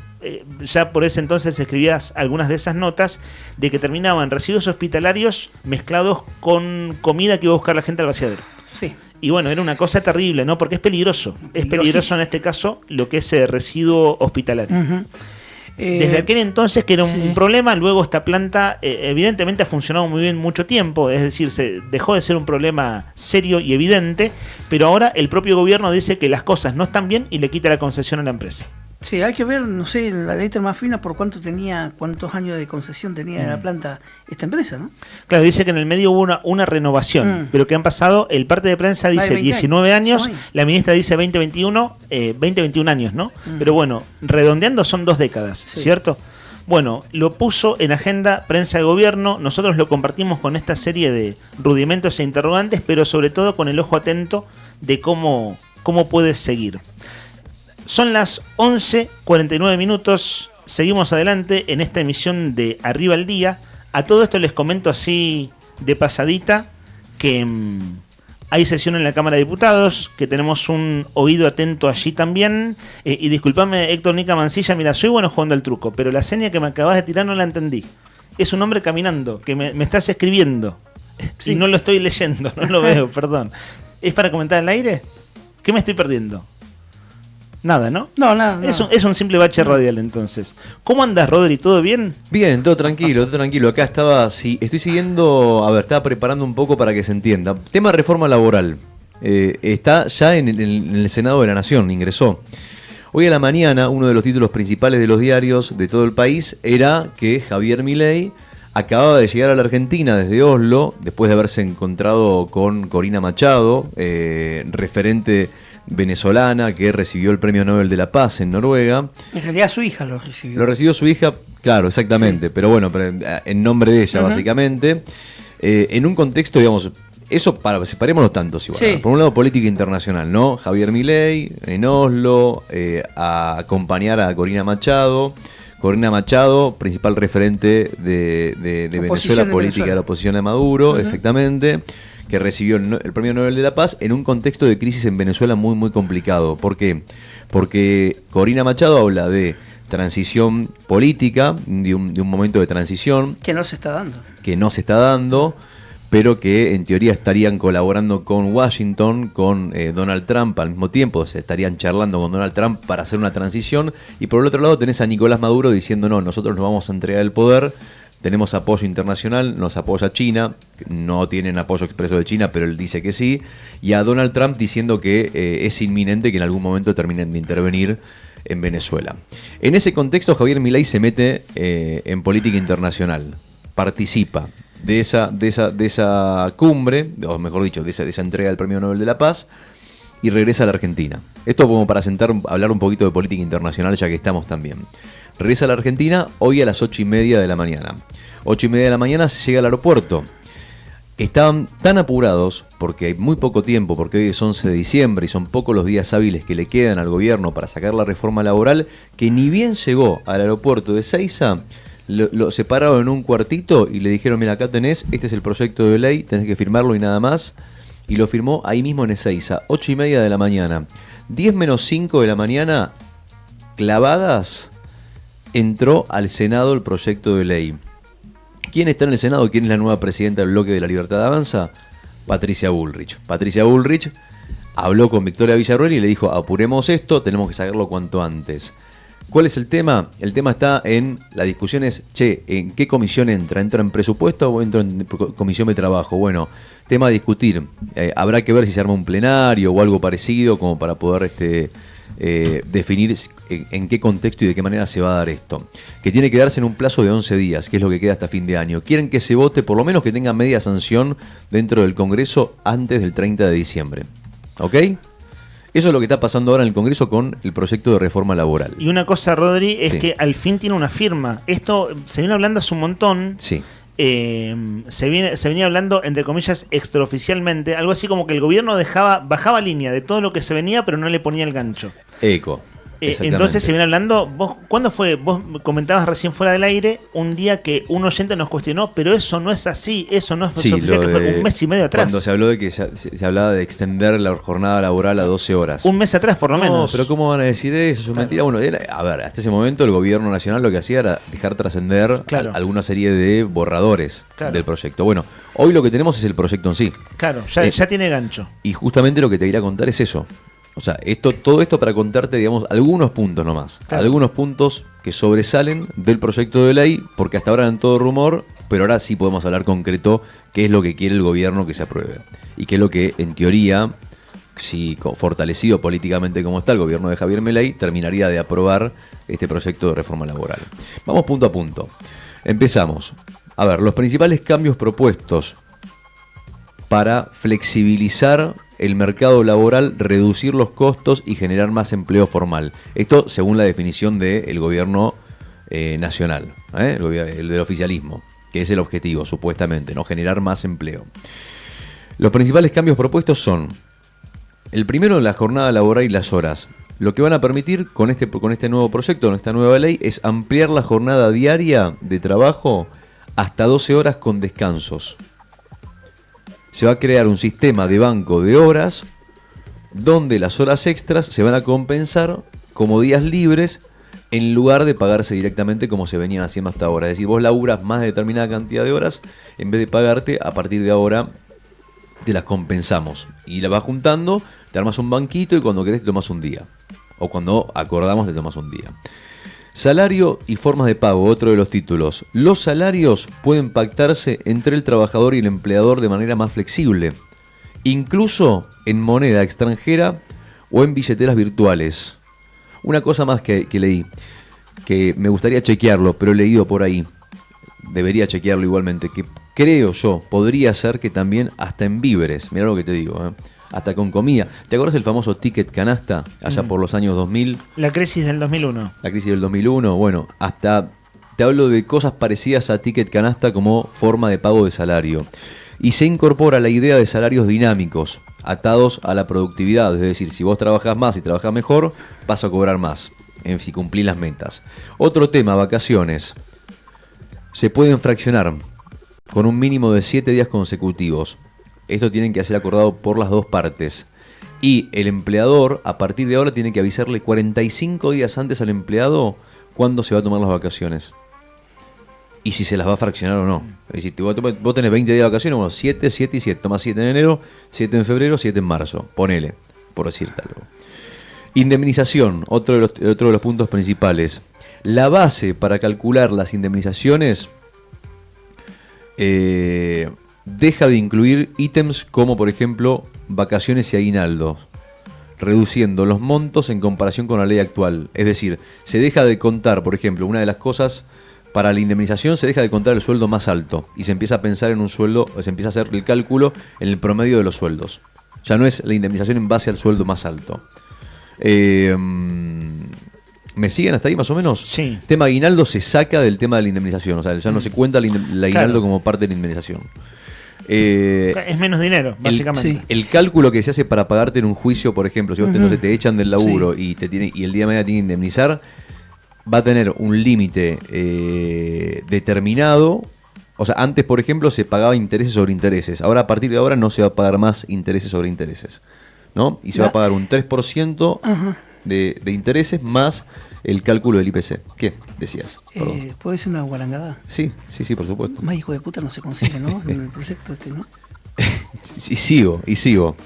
ya por ese entonces escribías algunas de esas notas, de que terminaban residuos hospitalarios mezclados con comida que iba a buscar la gente al vaciadero. Sí. Y bueno, era una cosa terrible, ¿no? Porque es peligroso. Es peligroso en este caso lo que es residuo hospitalario. Desde aquel entonces, que era un problema, luego esta planta evidentemente ha funcionado muy bien mucho tiempo, es decir, se dejó de ser un problema serio y evidente, pero ahora el propio gobierno dice que las cosas no están bien y le quita la concesión a la empresa. Sí, hay que ver, no sé, la letra más fina por cuántos años de concesión tenía de la planta esta empresa, ¿no? Claro, dice que en el medio hubo una renovación, pero que han pasado, el parte de prensa dice 19 años, la ministra dice 21 años, ¿no? Pero bueno, redondeando son 2 décadas, ¿cierto? Bueno, lo puso en agenda prensa de gobierno, nosotros lo compartimos con esta serie de rudimentos e interrogantes, pero sobre todo con el ojo atento de cómo puede seguir. Son las 11:49 minutos, seguimos adelante en esta emisión de Arriba al Día. A todo esto les comento así de pasadita que hay sesión en la Cámara de Diputados, que tenemos un oído atento allí también. Y disculpame, Héctor Nica Mancilla, mira, soy bueno jugando al truco, pero la seña que me acabas de tirar no la entendí. Es un hombre caminando, que me estás escribiendo, y no lo estoy leyendo, no lo veo, perdón. ¿Es para comentar al aire? ¿Qué me estoy perdiendo? Nada, ¿no? No, nada. Es un simple bache radial, entonces. ¿Cómo andas, Rodri? ¿Todo bien? Bien, todo tranquilo. Acá estoy siguiendo, estaba preparando un poco para que se entienda. Tema reforma laboral. Está ya en el Senado de la Nación, ingresó. Hoy a la mañana, uno de los títulos principales de los diarios de todo el país era que Javier Milei acababa de llegar a la Argentina desde Oslo, después de haberse encontrado con Corina Machado, referente venezolana que recibió el Premio Nobel de la Paz en Noruega. En realidad su hija lo recibió. Lo recibió su hija, claro, exactamente, pero bueno, en nombre de ella, básicamente. En un contexto, digamos, eso separémonos tantos igual. Sí. Por un lado, política internacional, ¿no? Javier Milei en Oslo, a acompañar a Corina Machado. Corina Machado, principal referente de Venezuela, política de la oposición de Maduro, exactamente, que recibió el Premio Nobel de la Paz en un contexto de crisis en Venezuela muy, muy complicado. ¿Por qué? Porque Corina Machado habla de transición política, de un momento de transición. Que no se está dando. Que no se está dando, pero que en teoría estarían colaborando con Washington, con Donald Trump al mismo tiempo, se estarían charlando con Donald Trump para hacer una transición, y por el otro lado tenés a Nicolás Maduro diciendo no, nosotros nos vamos a entregar el poder tenemos apoyo internacional, nos apoya China, no tienen apoyo expreso de China, pero él dice que sí, y a Donald Trump diciendo que es inminente que en algún momento terminen de intervenir en Venezuela. En ese contexto, Javier Milei se mete en política internacional, participa de esa cumbre, o mejor dicho, de esa entrega del Premio Nobel de la Paz, y regresa a la Argentina. Esto como para hablar un poquito de política internacional, ya que estamos también. Regresa a la Argentina hoy a las 8:30 de la mañana. 8:30 de la mañana se llega al aeropuerto. Estaban tan apurados, porque hay muy poco tiempo, porque hoy es 11 de diciembre y son pocos los días hábiles que le quedan al gobierno para sacar la reforma laboral, que ni bien llegó al aeropuerto de Ezeiza, lo separaron en un cuartito y le dijeron, mira, acá tenés, este es el proyecto de ley, tenés que firmarlo y nada más. Y lo firmó ahí mismo en Ezeiza, 8:30 de la mañana. 10 menos 5 de la mañana, clavadas, entró al Senado el proyecto de ley. ¿Quién está en el Senado? ¿Quién es la nueva presidenta del Bloque de la Libertad Avanza? Patricia Bullrich. Patricia Bullrich habló con Victoria Villarruel y le dijo, apuremos esto, tenemos que sacarlo cuanto antes. ¿Cuál es el tema? El tema está en las discusiones, ¿en qué comisión entra? ¿Entra en presupuesto o entra en comisión de trabajo? Bueno, tema a discutir. Habrá que ver si se arma un plenario o algo parecido como para poder definir en qué contexto y de qué manera se va a dar esto. Que tiene que darse en un plazo de 11 días, que es lo que queda hasta fin de año. Quieren que se vote, por lo menos que tenga media sanción dentro del Congreso antes del 30 de diciembre. ¿Ok? Eso es lo que está pasando ahora en el Congreso con el proyecto de reforma laboral. Y una cosa, Rodri, es que al fin tiene una firma. Esto se viene hablando hace un montón. Sí. Se venía hablando, entre comillas, extraoficialmente, algo así como que el gobierno bajaba línea de todo lo que se venía, pero no le ponía el gancho. Eco. Entonces se viene hablando, ¿cuándo fue? Vos comentabas recién fuera del aire, un día que un oyente nos cuestionó, pero eso no es así, eso no es oficial, que fue un mes y medio atrás. Cuando se habló de que se hablaba de extender la jornada laboral a 12 horas. Un mes atrás por lo menos. No, pero ¿cómo van a decir eso? Es mentira. Bueno, a ver, hasta ese momento el gobierno nacional lo que hacía era dejar trascender alguna serie de borradores del proyecto. Bueno, hoy lo que tenemos es el proyecto en sí. Claro, ya tiene gancho. Y justamente lo que te iré a contar es eso. O sea, todo esto para contarte, digamos, algunos puntos nomás. Claro. Algunos puntos que sobresalen del proyecto de ley, porque hasta ahora eran todo rumor, pero ahora sí podemos hablar concreto qué es lo que quiere el gobierno que se apruebe. Y qué es lo que, en teoría, si fortalecido políticamente como está el gobierno de Javier Milei, terminaría de aprobar este proyecto de reforma laboral. Vamos punto a punto. Empezamos. A ver, los principales cambios propuestos para flexibilizar el mercado laboral, reducir los costos y generar más empleo formal. Esto según la definición del gobierno nacional, el del oficialismo, que es el objetivo, supuestamente, ¿no? Generar más empleo. Los principales cambios propuestos son, el primero, la jornada laboral y las horas. Lo que van a permitir con este nuevo proyecto, con esta nueva ley, es ampliar la jornada diaria de trabajo hasta 12 horas con descansos. Se va a crear un sistema de banco de horas donde las horas extras se van a compensar como días libres en lugar de pagarse directamente como se venían haciendo hasta ahora. Es decir, vos laburas más de determinada cantidad de horas, en vez de pagarte, a partir de ahora te las compensamos. Y la vas juntando, te armas un banquito y cuando querés te tomas un día. O cuando acordamos te tomas un día. Salario y formas de pago, otro de los títulos. Los salarios pueden pactarse entre el trabajador y el empleador de manera más flexible, incluso en moneda extranjera o en billeteras virtuales. Una cosa más que leí, que me gustaría chequearlo, pero he leído por ahí, debería chequearlo igualmente, que creo yo, podría ser que también hasta en víveres, mirá lo que te digo, hasta con comida. ¿Te acuerdas del famoso ticket canasta allá por los años 2000? La crisis del 2001. La crisis del 2001, bueno, hasta te hablo de cosas parecidas a ticket canasta como forma de pago de salario. Y se incorpora la idea de salarios dinámicos, atados a la productividad. Es decir, si vos trabajás más y trabajás mejor, vas a cobrar más, si cumplís las metas. Otro tema, vacaciones. Se pueden fraccionar con un mínimo de 7 días consecutivos. Esto tienen que ser acordado por las dos partes. Y el empleador, a partir de ahora, tiene que avisarle 45 días antes al empleado cuándo se va a tomar las vacaciones. Y si se las va a fraccionar o no. Es decir, vos tenés 20 días de vacaciones, bueno, 7, 7 y 7. Tomás 7 en enero, 7 en febrero, 7 en marzo. Ponele, por decirte algo. Indemnización, otro de los puntos principales. La base para calcular las indemnizaciones deja de incluir ítems como, por ejemplo, vacaciones y aguinaldos, reduciendo los montos en comparación con la ley actual. Es decir, se deja de contar, por ejemplo, una de las cosas, para la indemnización se deja de contar el sueldo más alto y se empieza a pensar en un sueldo, se empieza a hacer el cálculo en el promedio de los sueldos. Ya no es la indemnización en base al sueldo más alto. ¿Me siguen hasta ahí más o menos? Sí. El tema aguinaldo se saca del tema de la indemnización, o sea, ya no se cuenta el aguinaldo como parte de la indemnización. Es menos dinero, básicamente. El cálculo que se hace para pagarte en un juicio, por ejemplo, si vos no se te echan del laburo y el día de mañana tiene que indemnizar, va a tener un límite determinado. O sea, antes, por ejemplo, se pagaba intereses sobre intereses. Ahora, a partir de ahora, no se va a pagar más intereses sobre intereses, ¿no? Y se va a pagar un 3% de intereses más el cálculo del IPC. ¿Qué decías? ¿Puede ser una guarangada? Sí, por supuesto. Más hijo de puta no se consigue, ¿no? En el proyecto ¿no? Y sigo.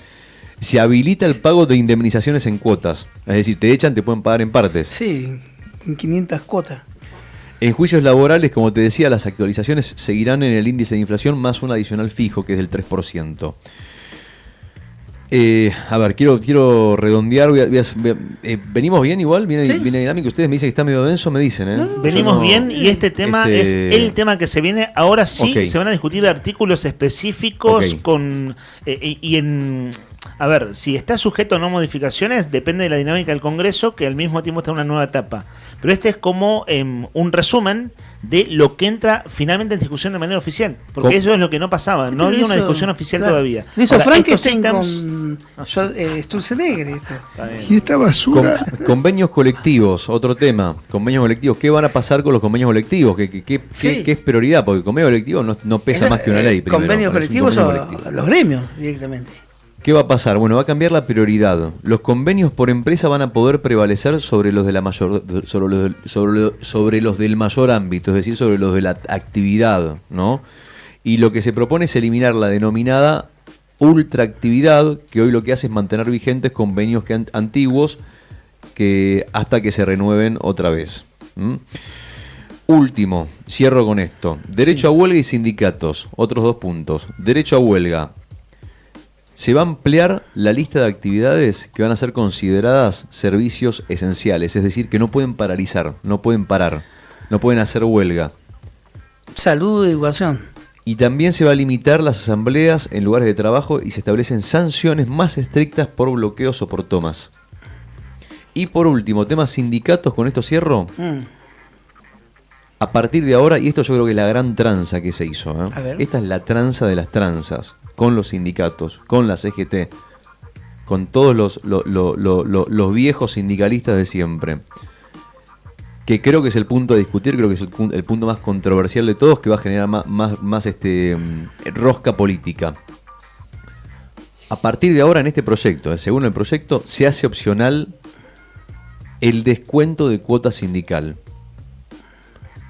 Se habilita el pago de indemnizaciones en cuotas. Es decir, te echan, te pueden pagar en partes. Sí, en 500 cuotas. En juicios laborales, como te decía, las actualizaciones seguirán en el índice de inflación más un adicional fijo, que es del 3%. A ver, quiero redondear. ¿Venimos bien igual? ¿Viene dinámico? Ustedes me dicen que está medio denso, me dicen, ¿eh? Venimos bien y este tema es el tema que se viene. Ahora sí se van a discutir artículos específicos con a ver, si está sujeto a no modificaciones, depende de la dinámica del Congreso, que al mismo tiempo está en una nueva etapa. Pero este es como un resumen de lo que entra finalmente en discusión de manera oficial. Porque eso es lo que no pasaba. No había una discusión oficial todavía. Lo hizo Frankenstein con Sturzenegger. Y esta basura. Convenios colectivos, otro tema. Convenios colectivos. ¿Qué van a pasar con los convenios colectivos? ¿Qué es prioridad? Porque el convenio colectivo no pesa más que una ley. Convenios colectivos son los gremios directamente. ¿Qué va a pasar? Bueno, va a cambiar la prioridad. Los convenios por empresa van a poder prevalecer sobre los de la mayor, sobre los del mayor ámbito, es decir, sobre los de la actividad, ¿no? Y lo que se propone es eliminar la denominada ultraactividad, que hoy lo que hace es mantener vigentes convenios antiguos que hasta que se renueven otra vez. Último, cierro con esto. Derecho a huelga y sindicatos. Otros 2 puntos. Derecho a huelga. Se va a ampliar la lista de actividades que van a ser consideradas servicios esenciales, es decir, que no pueden paralizar, no pueden parar, no pueden hacer huelga. Salud y educación. Y también se va a limitar las asambleas en lugares de trabajo y se establecen sanciones más estrictas por bloqueos o por tomas. Y por último, temas sindicatos, con esto cierro. A partir de ahora, y esto yo creo que es la gran tranza que se hizo, esta es la tranza de las tranzas, con los sindicatos, con la CGT, con todos los viejos sindicalistas de siempre, que creo que es el punto a discutir, creo que es el punto más controversial de todos, que va a generar más rosca política. A partir de ahora, en este proyecto, según el proyecto, se hace opcional el descuento de cuota sindical.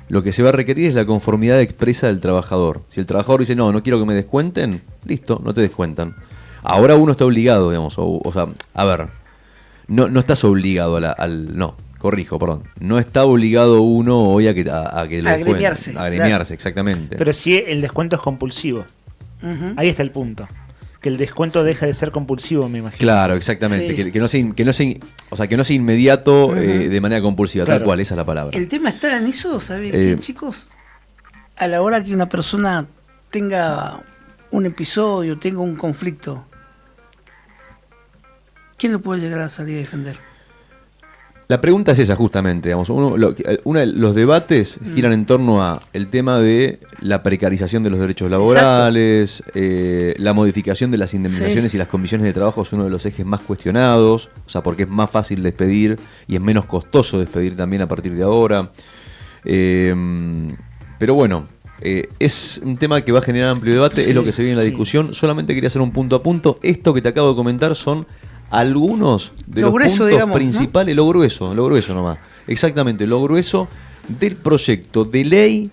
Lo que se va a requerir es la conformidad expresa del trabajador. Si el trabajador dice, no quiero que me descuenten, listo, no te descuentan. Ahora uno está obligado, digamos, o sea, a ver, no estás obligado no está obligado uno hoy a que lo agremiarse. A agremiarse, exactamente. Pero sí el descuento es compulsivo. Ahí está el punto. Que el descuento deja de ser compulsivo, me imagino. Claro, exactamente. Sí. Que no sea inmediato de manera compulsiva, tal cual, esa es la palabra. El tema está en eso, ¿saben qué, chicos? A la hora que una persona tenga un episodio, tenga un conflicto, ¿quién lo puede llegar a salir a defender? La pregunta es esa, justamente, digamos. Los debates giran en torno a el tema de la precarización de los derechos laborales, la modificación de las indemnizaciones y las condiciones de trabajo es uno de los ejes más cuestionados, o sea, porque es más fácil despedir y es menos costoso despedir también a partir de ahora. Pero bueno, es un tema que va a generar amplio debate, es lo que se viene en la discusión. Solamente quería hacer un punto a punto. Esto que te acabo de comentar son algunos de los puntos principales, ¿no? Lo grueso nomás. Exactamente, lo grueso del proyecto de ley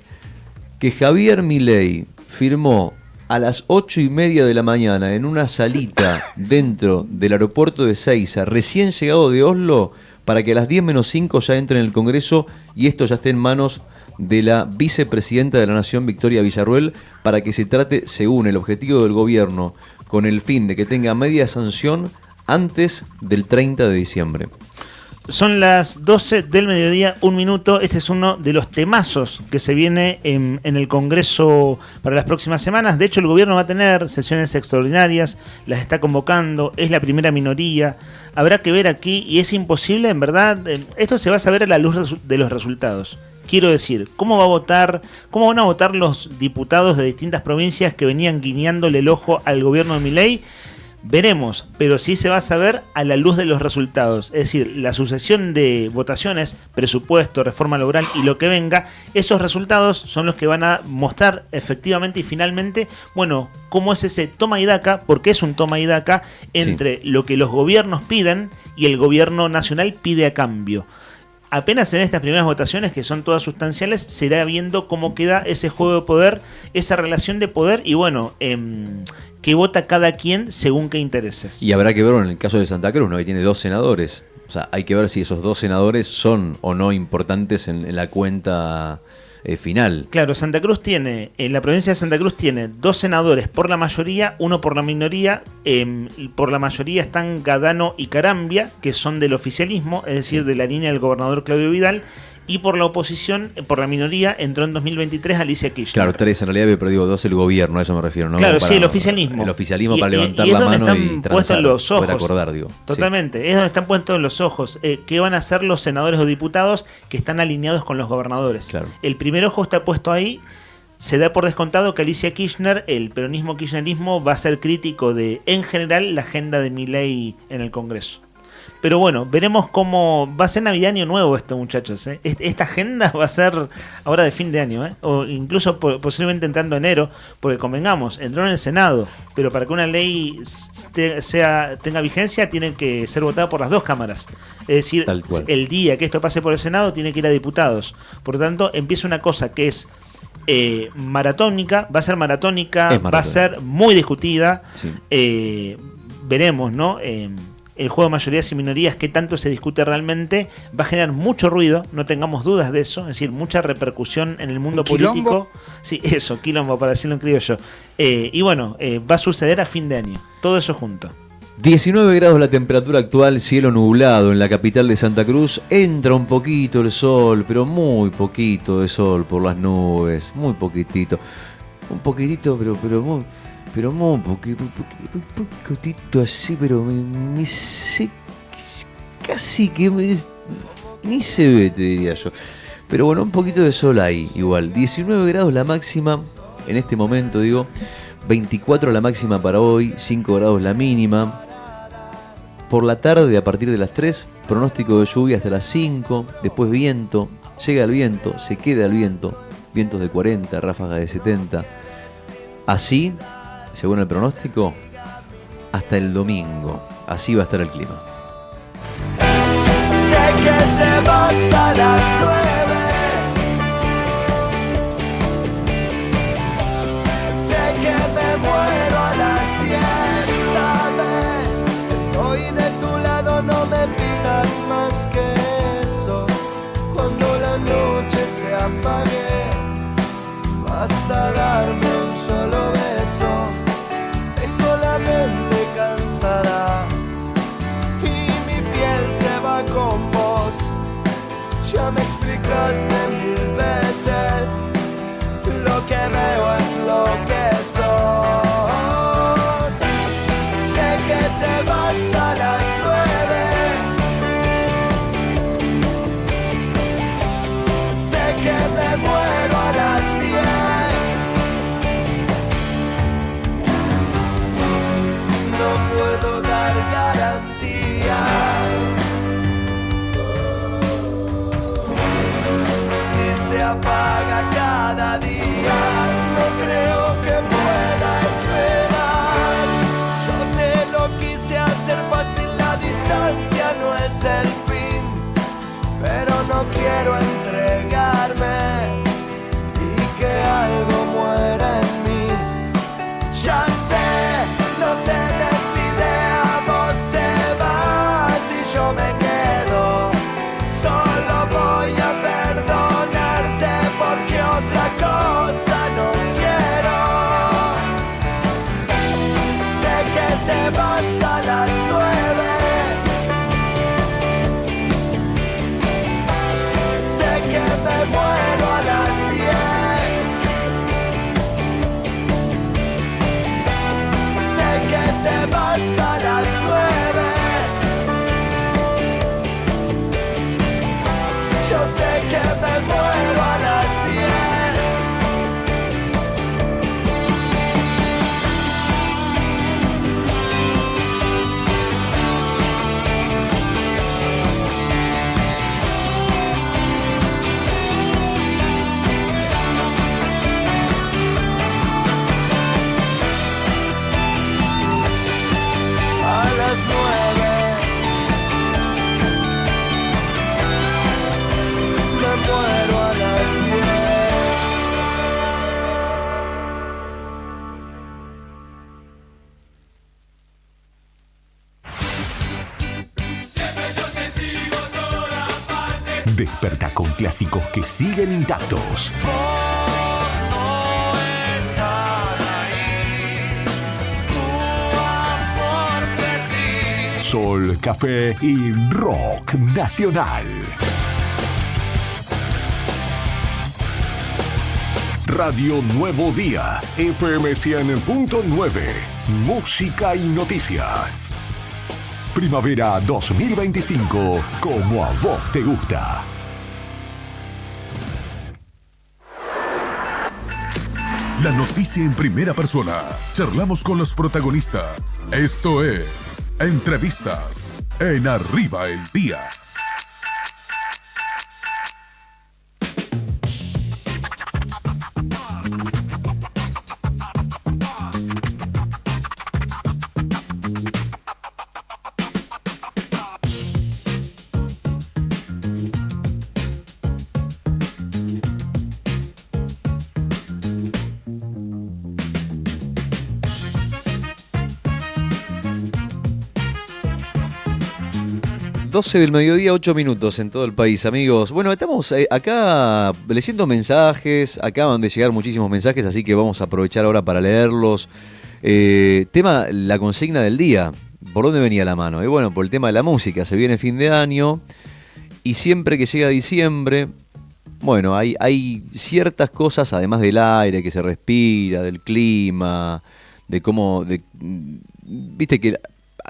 que Javier Milei firmó a las 8:30 de la mañana en una salita dentro del aeropuerto de Ezeiza, recién llegado de Oslo, para que a las 10 menos 5 ya entre en el Congreso y esto ya esté en manos de la vicepresidenta de la Nación, Victoria Villarruel, para que se trate según el objetivo del gobierno, con el fin de que tenga media sanción antes del 30 de diciembre. Son las 12 del mediodía, 1 minuto. Este es uno de los temazos que se viene en el Congreso para las próximas semanas. De hecho, el gobierno va a tener sesiones extraordinarias, las está convocando, es la primera minoría. Habrá que ver aquí, y es imposible, en verdad, esto se va a saber a la luz de los resultados. Quiero decir, ¿cómo van a votar los diputados de distintas provincias que venían guiñándole el ojo al gobierno de Milei? Veremos, pero sí se va a saber a la luz de los resultados. Es decir, la sucesión de votaciones, presupuesto, reforma laboral y lo que venga, esos resultados son los que van a mostrar efectivamente y finalmente, bueno, cómo es ese toma y daca, porque es un toma y daca entre lo que los gobiernos piden y el gobierno nacional pide a cambio. Apenas en estas primeras votaciones, que son todas sustanciales, se irá viendo cómo queda ese juego de poder, esa relación de poder y bueno, que vota cada quien según qué intereses. Y habrá que ver en el caso de Santa Cruz, ¿no? Que tiene 2 senadores. O sea, hay que ver si esos 2 senadores son o no importantes en la cuenta final. Claro, Santa Cruz tiene, en la provincia de Santa Cruz tiene 2 senadores por la mayoría, 1 por la minoría. Por la mayoría están Gadano y Carambia, que son del oficialismo, es decir, de la línea del gobernador Claudio Vidal. Y por la oposición, por la minoría, entró en 2023 Alicia Kirchner. Claro, 3 en realidad, pero digo 2 el gobierno, a eso me refiero, ¿no? Claro, para, sí, el oficialismo. El oficialismo para levantar y la mano están y puestos los ojos. poder acordar, digo. Totalmente, es donde están puestos los ojos. ¿Qué van a hacer los senadores o diputados que están alineados con los gobernadores? Claro. El primer ojo está puesto ahí. Se da por descontado que Alicia Kirchner, el peronismo-kirchnerismo, va a ser crítico de, en general, la agenda de Milei en el Congreso. Pero bueno, veremos cómo va a ser Navidad, Año Nuevo esto, muchachos. Esta agenda va a ser ahora de fin de año, o incluso posiblemente entrando enero, porque convengamos, entró en el Senado, pero para que una ley tenga vigencia tiene que ser votada por las 2 cámaras. Es decir, el día que esto pase por el Senado tiene que ir a diputados. Por lo tanto, empieza una cosa que es maratónica, va a ser maratónica, va a ser muy discutida. Sí. Veremos, ¿no? El juego de mayorías y minorías, qué tanto se discute realmente, va a generar mucho ruido, no tengamos dudas de eso, es decir, mucha repercusión en el mundo político. Sí, eso, quilombo, para decirlo en criollo. Y bueno, va a suceder a fin de año, todo eso junto. 19 grados la temperatura actual, cielo nublado en la capital de Santa Cruz. Entra un poquito el sol, pero muy poquito de sol por las nubes, muy poquitito. Un poquitito, pero muy poquitito así, pero casi que ni se ve, te diría yo. Pero bueno, un poquito de sol ahí, igual. 19 grados la máxima en este momento, digo. 24 la máxima para hoy, 5 grados la mínima. Por la tarde, a partir de las 3, pronóstico de lluvia hasta las 5. Después viento, llega el viento, se queda el viento. Vientos de 40, ráfagas de 70. Así, según el pronóstico, hasta el domingo. Así va a estar el clima. Sé que te vas a las 9. Sé que me muero a las 10, ¿sabes? Estoy de tu lado, no me pidas más que eso. Cuando la noche se apague, vas a darme un solo beso. Mente cansada y mi piel se va con vos. Ya me explicaste 1000 veces, lo que veo es lo que sos. Sé que te vas a las 9. Sé que me muero a las 10. Puedo dar garantías. Si se apaga cada día, no creo que pueda esperar. Yo te lo quise hacer fácil, la distancia no es el fin, pero no quiero entregarme y que algo muera en mí. Ya sé, no tenés idea, vos te vas y yo me quedo. Solo voy a perdonarte por sé que me muero a las 10. A las 9 me muero a las 10. Desperta con clásicos que siguen intactos. Sol, café y rock nacional. Radio Nuevo Día, FM 100.9, música y noticias. Primavera 2025, como a vos te gusta. La noticia en primera persona. Charlamos con los protagonistas. Esto es Entrevistas en Arriba el Día. Del mediodía, 8 minutos en todo el país, amigos. Bueno, estamos acá leyendo mensajes, acaban de llegar muchísimos mensajes, así que vamos a aprovechar ahora para leerlos. Tema, la consigna del día, ¿por dónde venía la mano? Y bueno, por el tema de la música, se viene fin de año y siempre que llega diciembre, bueno, hay ciertas cosas, además del aire que se respira, del clima, de cómo, viste que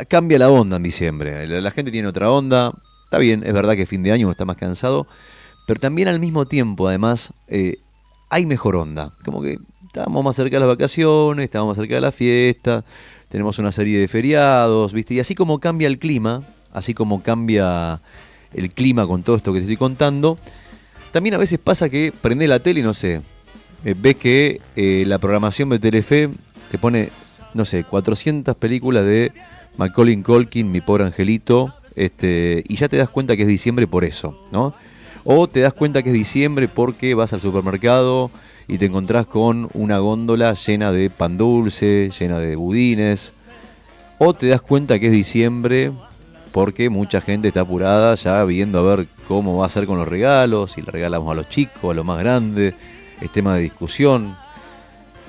cambia la onda en diciembre, la gente tiene otra onda, está bien, es verdad que fin de año uno está más cansado, pero también al mismo tiempo, además, hay mejor onda, como que estamos más cerca de las vacaciones, estamos más cerca de la fiesta, tenemos una serie de feriados, ¿viste? Y así como cambia el clima, así como cambia el clima con todo esto que te estoy contando, también a veces pasa que prendés la tele y no sé, ves que la programación de Telefe te pone, no sé, 400 películas de Macaulay Culkin, Mi Pobre Angelito, y ya te das cuenta que es diciembre por eso, ¿no? O te das cuenta que es diciembre porque vas al supermercado y te encontrás con una góndola llena de pan dulce, llena de budines. O te das cuenta que es diciembre porque mucha gente está apurada ya viendo a ver cómo va a ser con los regalos, si le regalamos a los chicos, a los más grandes, es tema de discusión.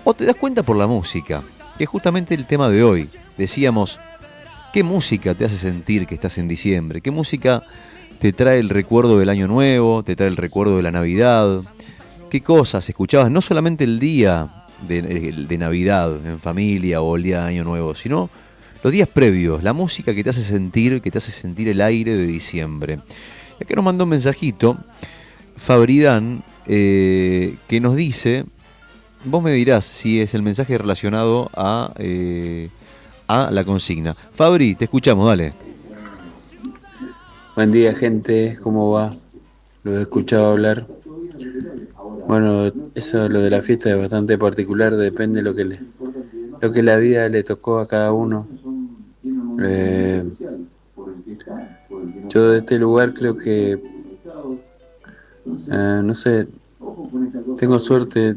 O te das cuenta por la música, que es justamente el tema de hoy. Decíamos, ¿qué música te hace sentir que estás en diciembre? ¿Qué música te trae el recuerdo del Año Nuevo? ¿Te trae el recuerdo de la Navidad? ¿Qué cosas escuchabas? No solamente el día de Navidad en familia o el día de Año Nuevo, sino los días previos, la música que te hace sentir el aire de diciembre. Y acá nos mandó un mensajito, Fabridán, que nos dice, vos me dirás si es el mensaje relacionado a la consigna. Fabri, te escuchamos, dale. Buen día, gente, ¿cómo va? Lo he escuchado hablar. Bueno, eso, lo de la fiesta es bastante particular, depende de lo que la vida le tocó a cada uno. Yo de este lugar creo que, no sé, tengo suerte,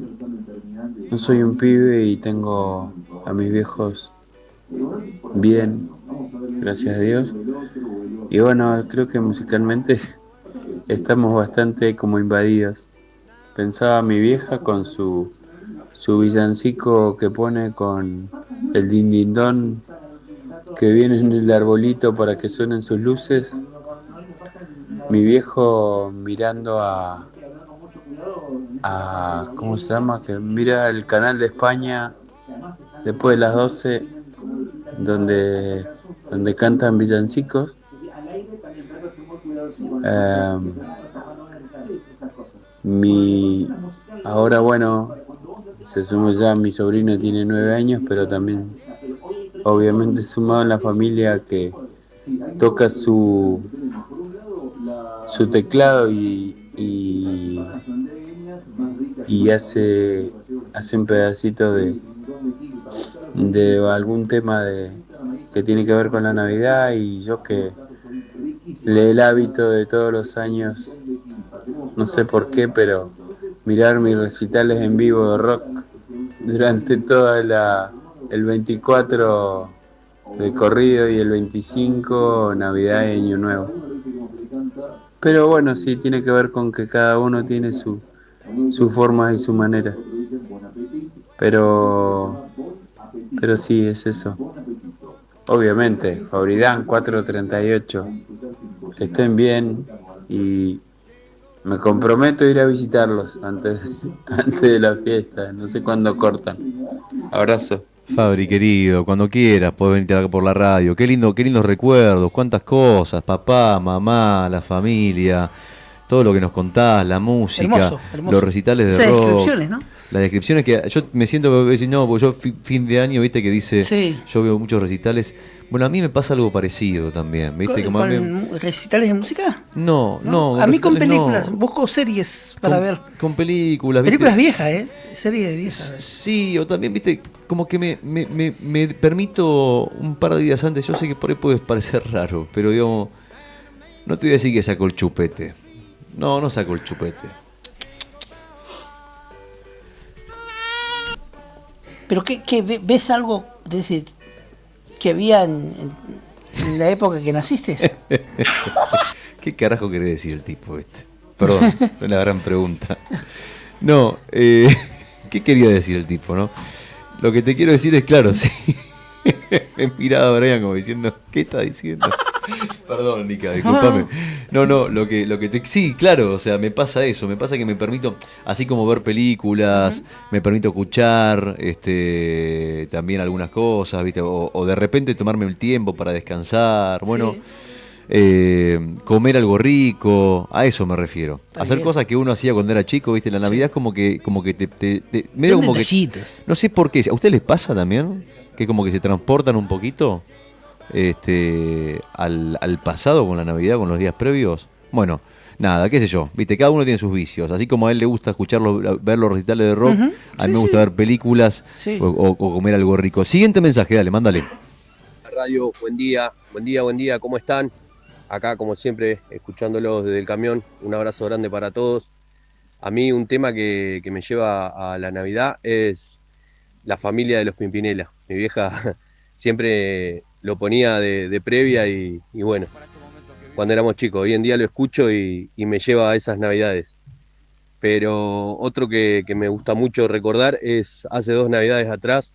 no soy un pibe y tengo a mis viejos bien, gracias a Dios. Y bueno, creo que musicalmente estamos bastante como invadidos. Pensaba mi vieja con su villancico que pone con el din din don que viene en el arbolito para que suenen sus luces. Mi viejo mirando a ¿cómo se llama? Que mira el canal de España después de las 12 donde cantan villancicos. Ahora, bueno, se sumó ya, mi sobrino tiene 9 años, pero también, obviamente, sumado en la familia que toca su teclado y hace un pedacito de algún tema que tiene que ver con la Navidad, y yo que le el hábito de todos los años, no sé por qué, pero mirar mis recitales en vivo de rock durante toda el 24 de corrido y el 25 Navidad y Año Nuevo. Pero bueno, sí, tiene que ver con que cada uno tiene sus formas y sus maneras. Pero sí, es eso. Obviamente, Fabridán 438, que estén bien, y me comprometo a ir a visitarlos antes de la fiesta. No sé cuándo cortan. Abrazo. Fabri, querido, cuando quieras podés venirte acá por la radio. Qué lindos recuerdos, cuántas cosas, papá, mamá, la familia, todo lo que nos contás, la música, hermoso. Los recitales de Esas rock. descripciones, ¿no? Las descripciones que yo me siento, no, porque yo fin de año, viste, que dice, Sí. yo veo muchos recitales. Bueno, a mí me pasa algo parecido también, viste. ¿Con Como a mí, recitales de música? no. A mí con recitales películas, no. busco series para ver. Con películas, ¿viste? Películas viejas, series viejas. Sí, o también, viste, como que me permito un par de días antes. Yo sé que por ahí puede parecer raro, pero digamos, no te voy a decir que saco el chupete. No saco el chupete. ¿Pero qué ves algo de ese que había en la época que naciste? ¿Qué carajo querés decir el tipo este? Perdón, es la gran pregunta. No, ¿qué quería decir el tipo, no? Lo que te quiero decir es, claro, sí. Me miraba a Brian como diciendo, ¿qué está diciendo? Perdón, Nica, discúlpame. No, sí, claro, o sea, me pasa eso, me pasa que me permito, así como ver películas, me permito escuchar también algunas cosas, ¿viste? O de repente tomarme el tiempo para descansar, bueno, comer algo rico, a eso me refiero. Está Hacer bien. cosas que uno hacía cuando era chico, ¿viste? La Navidad es como que te medio Son como que, detallitos. no sé por qué, ¿a ustedes les pasa también? Que como que se transportan un poquito al pasado con la Navidad, con los días previos. Bueno, nada, qué sé yo, viste, cada uno tiene sus vicios. Así como a él le gusta ver los recitales de rock, a mí me gusta ver películas o comer algo rico. Siguiente mensaje, dale, mándale. Radio, buen día, ¿cómo están? Acá, como siempre, escuchándolos desde el camión, un abrazo grande para todos. A mí un tema que me lleva a la Navidad es la familia de los Pimpinela. Mi vieja siempre lo ponía de previa y bueno, cuando éramos chicos. Hoy en día lo escucho y me lleva a esas Navidades. Pero otro que me gusta mucho recordar es hace 2 Navidades atrás,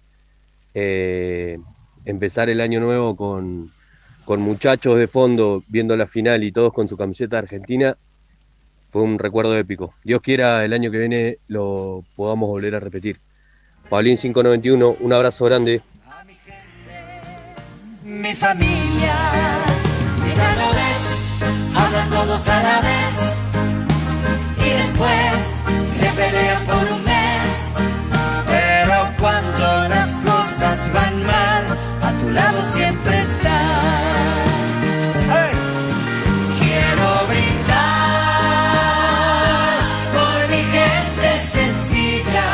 empezar el año nuevo con muchachos de fondo viendo la final y todos con su camiseta argentina. Fue un recuerdo épico. Dios quiera el año que viene lo podamos volver a repetir. Paulín 591, un abrazo grande. Mi familia, ya lo ves, hablan todos a la vez y después se pelean por un mes. Pero cuando las cosas van mal, a tu lado siempre está. ¡Hey! Quiero brindar por mi gente sencilla.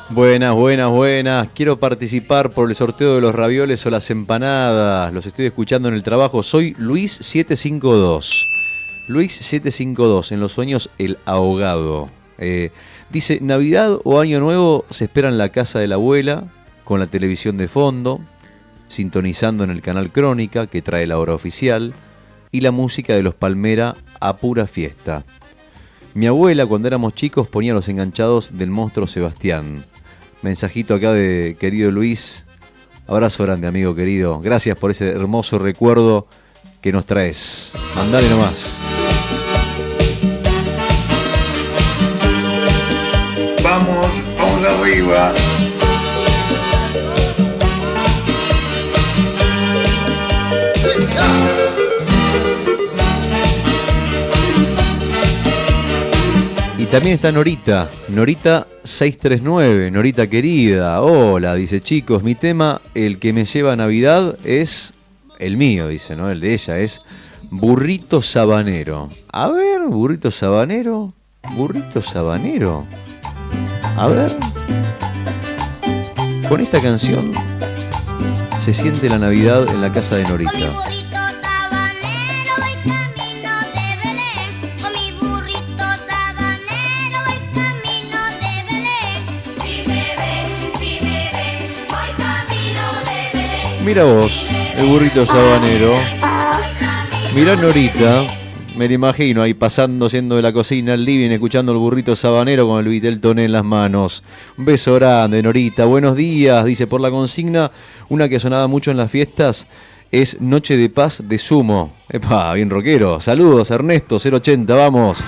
Buenas. Quiero participar por el sorteo de los ravioles o las empanadas. Los estoy escuchando en el trabajo. Soy Luis 752. Luis 752, en los sueños el ahogado. Dice, Navidad o Año Nuevo se espera en la casa de la abuela, con la televisión de fondo, sintonizando en el canal Crónica, que trae la hora oficial, y la música de los Palmera a pura fiesta. Mi abuela, cuando éramos chicos, ponía los enganchados del monstruo Sebastián. Mensajito acá de querido Luis. Abrazo grande, amigo querido. Gracias por ese hermoso recuerdo que nos traes. Mandale nomás. Vamos arriba. También está Norita, Norita 639, Norita querida. Hola, dice, chicos, mi tema, el que me lleva a Navidad es el mío, dice, ¿no? El de ella es Burrito Sabanero. A ver, Burrito Sabanero. Burrito Sabanero. A ver. Con esta canción se siente la Navidad en la casa de Norita. Mira vos, el burrito sabanero. Mirá Norita, me lo imagino ahí pasando, yendo de la cocina al living, escuchando el burrito sabanero con el Vitel Toné en las manos. Un beso grande, Norita. Buenos días, dice, por la consigna, una que sonaba mucho en las fiestas es Noche de Paz de Sumo. Epa, bien rockero. Saludos, Ernesto, 080, vamos.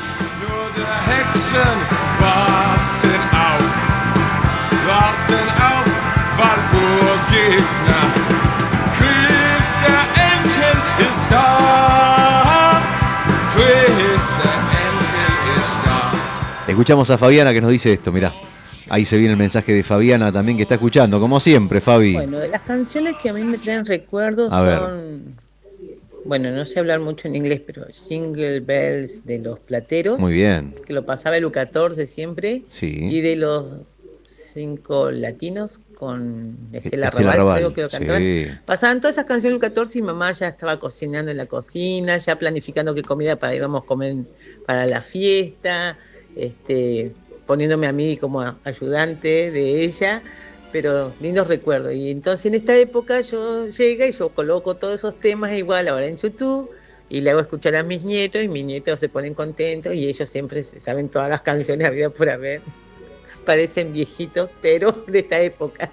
Escuchamos a Fabiana que nos dice esto, mirá. Ahí se viene el mensaje de Fabiana también que está escuchando, como siempre, Fabi. Bueno, de las canciones que a mí me traen recuerdos son, bueno, no sé hablar mucho en inglés, pero Jingle Bells de los Plateros. Muy bien. Que lo pasaba el U14 siempre. Sí. Y de los 5 latinos con Estela Raval, creo que lo cantaban. Sí. Pasaban todas esas canciones del U14 y mamá ya estaba cocinando en la cocina, ya planificando qué comida íbamos a comer para la fiesta. Poniéndome a mí como ayudante de ella, pero lindos recuerdos. Y entonces en esta época yo coloco todos esos temas igual ahora en YouTube y le hago escuchar a mis nietos y mis nietos se ponen contentos y ellos siempre saben todas las canciones habidas por haber. Parecen viejitos, pero de esta época.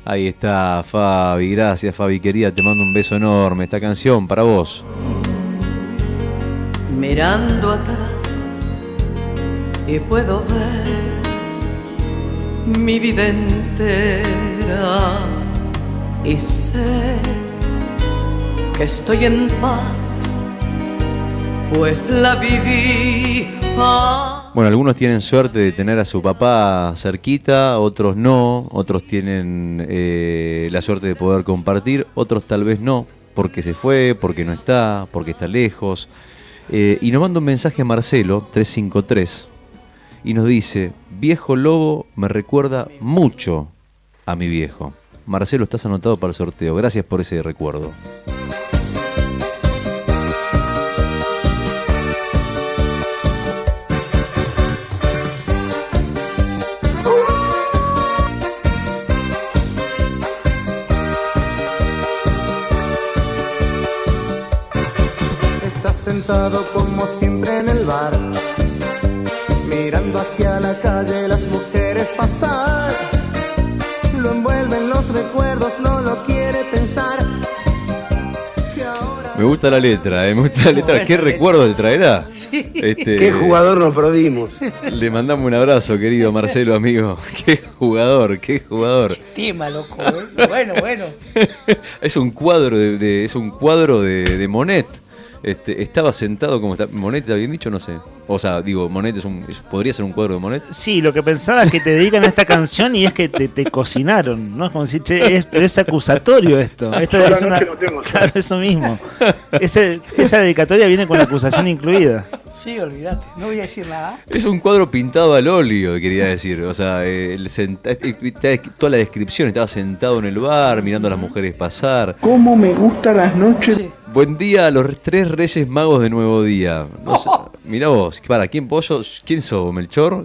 Ahí está, Fabi. Gracias, Fabi, querida. Te mando un beso enorme. Esta canción para vos. Mirando atrás y puedo ver mi vida entera y sé que estoy en paz, pues la viví. Bueno, algunos tienen suerte de tener a su papá cerquita, otros no, otros tienen la suerte de poder compartir, otros tal vez no, porque se fue, porque no está, porque está lejos. Y nos manda un mensaje a Marcelo, 353, y nos dice, viejo lobo me recuerda mucho a mi viejo. Marcelo, estás anotado para el sorteo. Gracias por ese recuerdo. Estás sentado como siempre en el bar, mirando hacia la calle las mujeres pasar. Lo envuelven los recuerdos, no lo quiere pensar. Me gusta la letra, me gusta la letra. ¿Qué recuerdo te traerá? Sí. Qué jugador nos perdimos. Le mandamos un abrazo, querido Marcelo, amigo. Qué jugador, qué jugador. Tema, loco, Bueno. Es un cuadro de Monet. Estaba sentado como está. ¿Monet está bien dicho? No sé. O sea, digo, Monet podría ser un cuadro de Monet. Sí, lo que pensaba es que te dedican a esta canción y es que te cocinaron, ¿no? Es como decir, che, pero es acusatorio esto. Esto es una, claro, eso mismo. Esa dedicatoria viene con la acusación incluida. Sí, olvídate, no voy a decir nada. Es un cuadro pintado al óleo, quería decir. O sea, toda la descripción, estaba sentado en el bar, mirando a las mujeres pasar. ¿Cómo me gustan las noches? Sí. Buen día a los 3 Reyes Magos de Nuevo Día. No sé, mirá vos, ¿quién sos? ¿Melchor?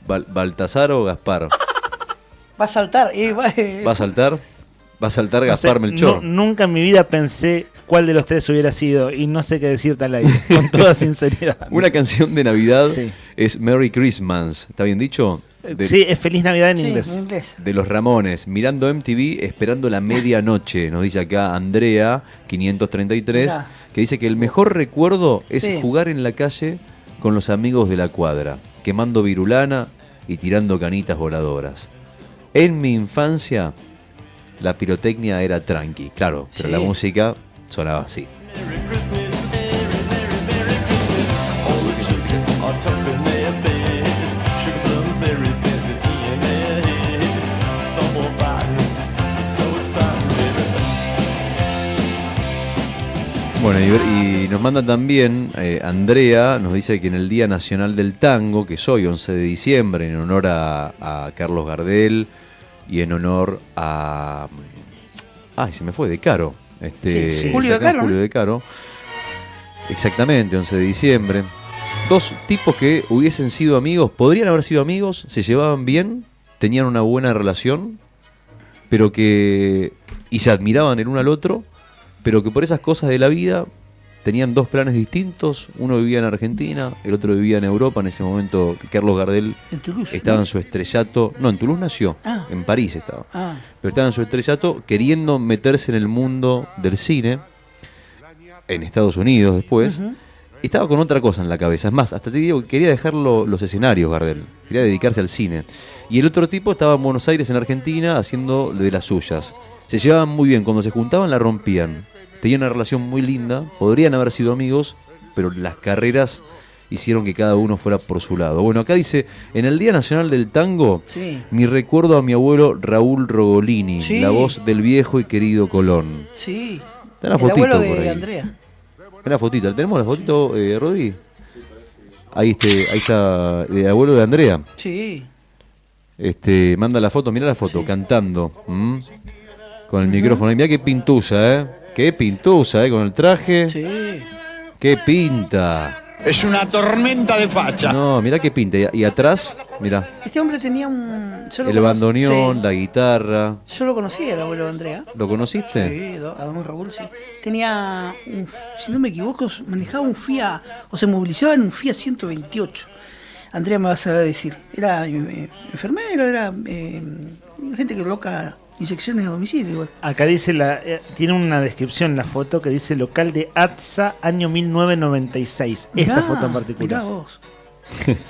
¿Baltasar o Gaspar? Va a saltar. ¿Va a saltar? Va a saltar Gaspar, Melchor. Nunca en mi vida pensé cuál de los tres hubiera sido y no sé qué decirte al aire, con toda sinceridad. Una canción de Navidad es Merry Christmas, ¿está bien dicho? Sí, es Feliz Navidad en inglés. De los Ramones, mirando MTV, esperando la medianoche, nos dice acá Andrea, 533, Mirá. Que dice que el mejor recuerdo es jugar en la calle con los amigos de la cuadra, quemando virulana y tirando canitas voladoras. En mi infancia, la pirotecnia era tranqui, claro, pero la música sonaba así. are tucked in their beds. Sugar plum fairies dancing in their heads. Stumble fighting, it's so exciting, baby. Bueno, y nos manda también, Andrea nos dice que en el Día Nacional del Tango, que es hoy, 11 de diciembre, en honor a Carlos Gardel y en honor a... Ay, se me fue, De Caro. Sí. Julio De Caro, Julio ¿no? De Caro. Exactamente, 11 de diciembre. Dos tipos que hubiesen sido amigos, podrían haber sido amigos, se llevaban bien, tenían una buena relación, pero y se admiraban el uno al otro, pero que por esas cosas de la vida tenían dos planes distintos. Uno vivía en Argentina, el otro vivía en Europa. En ese momento Carlos Gardel En Toulouse, estaba ¿no? en su estrellato. No, en Toulouse nació, en París estaba. Pero estaba en su estrellato queriendo meterse en el mundo del cine, en Estados Unidos después. Estaba con otra cosa en la cabeza. Es más, hasta te digo que quería dejar los escenarios, Gardel. Quería dedicarse al cine. Y el otro tipo estaba en Buenos Aires, en Argentina, haciendo de las suyas. Se llevaban muy bien. Cuando se juntaban la rompían. Tenían una relación muy linda. Podrían haber sido amigos, pero las carreras hicieron que cada uno fuera por su lado. Bueno, acá dice, en el Día Nacional del Tango, mi recuerdo a mi abuelo Raúl Rogolini, la voz del viejo y querido Colón. Sí. Está la El fotito abuelo por de ahí. Andrea. Una fotito. ¿Tenemos la fotito, Rodri? Ahí está el abuelo de Andrea. Sí. Manda la foto, mirá la foto, cantando. Con el micrófono. Y mirá qué pintusa, Qué pintusa, con el traje. Sí. Qué pinta. Es una tormenta de facha. No, mirá qué pinta. Y atrás, mirá. Este hombre tenía un... El bandoneón, la guitarra. Yo lo conocía, el abuelo de Andrea. ¿Lo conociste? Sí, a don Raúl, sí. Tenía, si no me equivoco, manejaba un Fiat, o se movilizaba en un Fiat 128. Andrea me va a saber decir. Era enfermero, era gente que loca inyecciones a domicilio. Igual. Acá dice, tiene una descripción en la foto que dice local de ATSA, año 1996. Esta foto en particular. Mirá vos.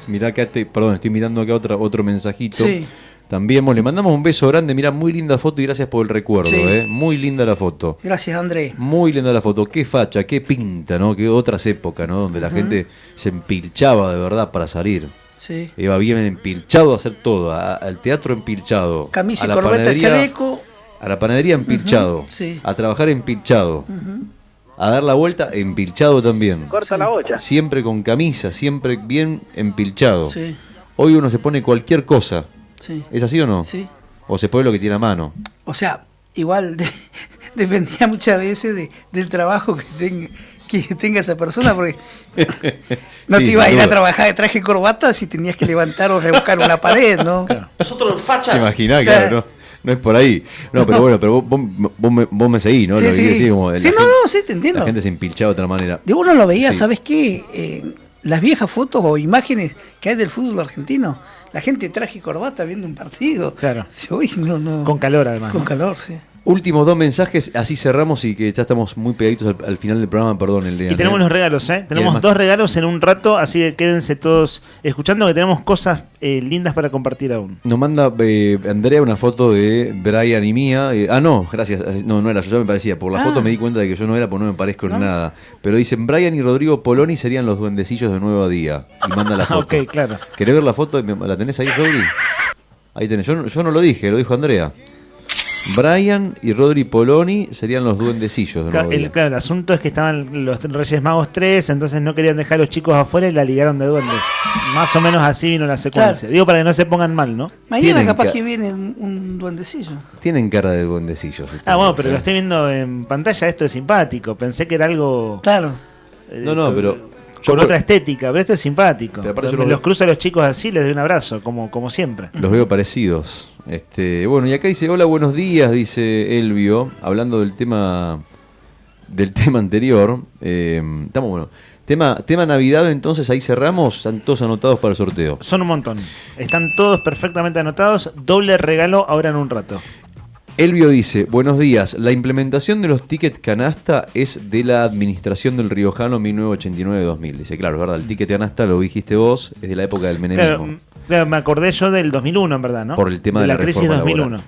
Mirá acá, perdón, estoy mirando acá otro mensajito. Sí. También le mandamos un beso grande, mirá, muy linda foto y gracias por el recuerdo, Sí. Muy linda la foto. Gracias, André. Muy linda la foto, qué facha, qué pinta, ¿no? Qué otras épocas, ¿no? Donde la gente se empilchaba de verdad para salir. Sí. Iba bien empilchado a hacer todo, al teatro empilchado. Camisa a y la corbata, panadería, chaleco. A la panadería empilchado. Sí. A trabajar empilchado. A dar la vuelta empilchado también. Corta la bocha. Siempre con camisa, siempre bien empilchado. Sí. Hoy uno se pone cualquier cosa. Sí. ¿Es así o no? Sí. O se pone lo que tiene a mano. O sea, igual dependía muchas veces del trabajo que tenga esa persona, porque no Sí, te ibas a sin ir a duda. trabajar de traje y corbata si tenías que levantar o rebuscar una pared, ¿no? Nosotros los ¿Te fachas. imaginás? Claro, no es por ahí. No, pero bueno, pero vos me seguís, ¿no? Sí, Lo que sí. quiero decir, como Sí, sí, te entiendo. La gente se empilchaba de otra manera. De uno lo veía, Sí. ¿sabes qué? Las viejas fotos o imágenes que hay del fútbol argentino, la gente traje y corbata viendo un partido. Claro. Uy, no. Con calor además. Con ¿no? calor, sí. Últimos dos mensajes, así cerramos y que ya estamos muy pegaditos al final del programa, perdón. Y tenemos los regalos, Tenemos además- 2 regalos en un rato, así que quédense todos escuchando que tenemos cosas lindas para compartir aún. Nos manda Andrea una foto de Brian y mía. No, gracias. No era yo, ya me parecía. Por la foto me di cuenta de que yo no era, porque no me parezco en nada. Pero dicen, Brian y Rodrigo Poloni serían los duendecillos de Nuevo Día. Y manda la foto. Ok, claro. ¿Querés ver la foto? ¿La tenés ahí, Rodri? Ahí tenés. Yo no lo dije, lo dijo Andrea. Brian y Rodri Poloni serían los duendecillos de Nuevo Día. Claro, el asunto es que estaban los Reyes Magos 3, entonces no querían dejar a los chicos afuera y la ligaron de duendes. Más o menos así vino la secuencia. Claro. Digo para que no se pongan mal, ¿no? Mañana Tienen capaz que- que viene un duendecillo. Tienen cara de duendecillos. Bueno, pero lo estoy viendo en pantalla, esto es simpático. Pensé que era algo... Claro. No, pero... Con otra estética, pero esto es simpático. Pero aparte yo Me lo los veo- cruzo a los chicos así, les doy un abrazo, como siempre. Los veo parecidos. Bueno, y acá dice, hola, buenos días, dice Elvio, hablando del tema anterior. Estamos bueno. Tema Navidad, entonces ahí cerramos, están todos anotados para el sorteo. Son un montón. Están todos perfectamente anotados. Doble regalo ahora en un rato. Elvio dice, buenos días, la implementación de los tickets canasta es de la administración del Riojano 1989-2000. Dice, claro, es verdad, el ticket canasta, lo dijiste vos, es de la época del menemismo. Claro, me acordé yo del 2001, en verdad, ¿no? Por el tema de la crisis reforma 2001.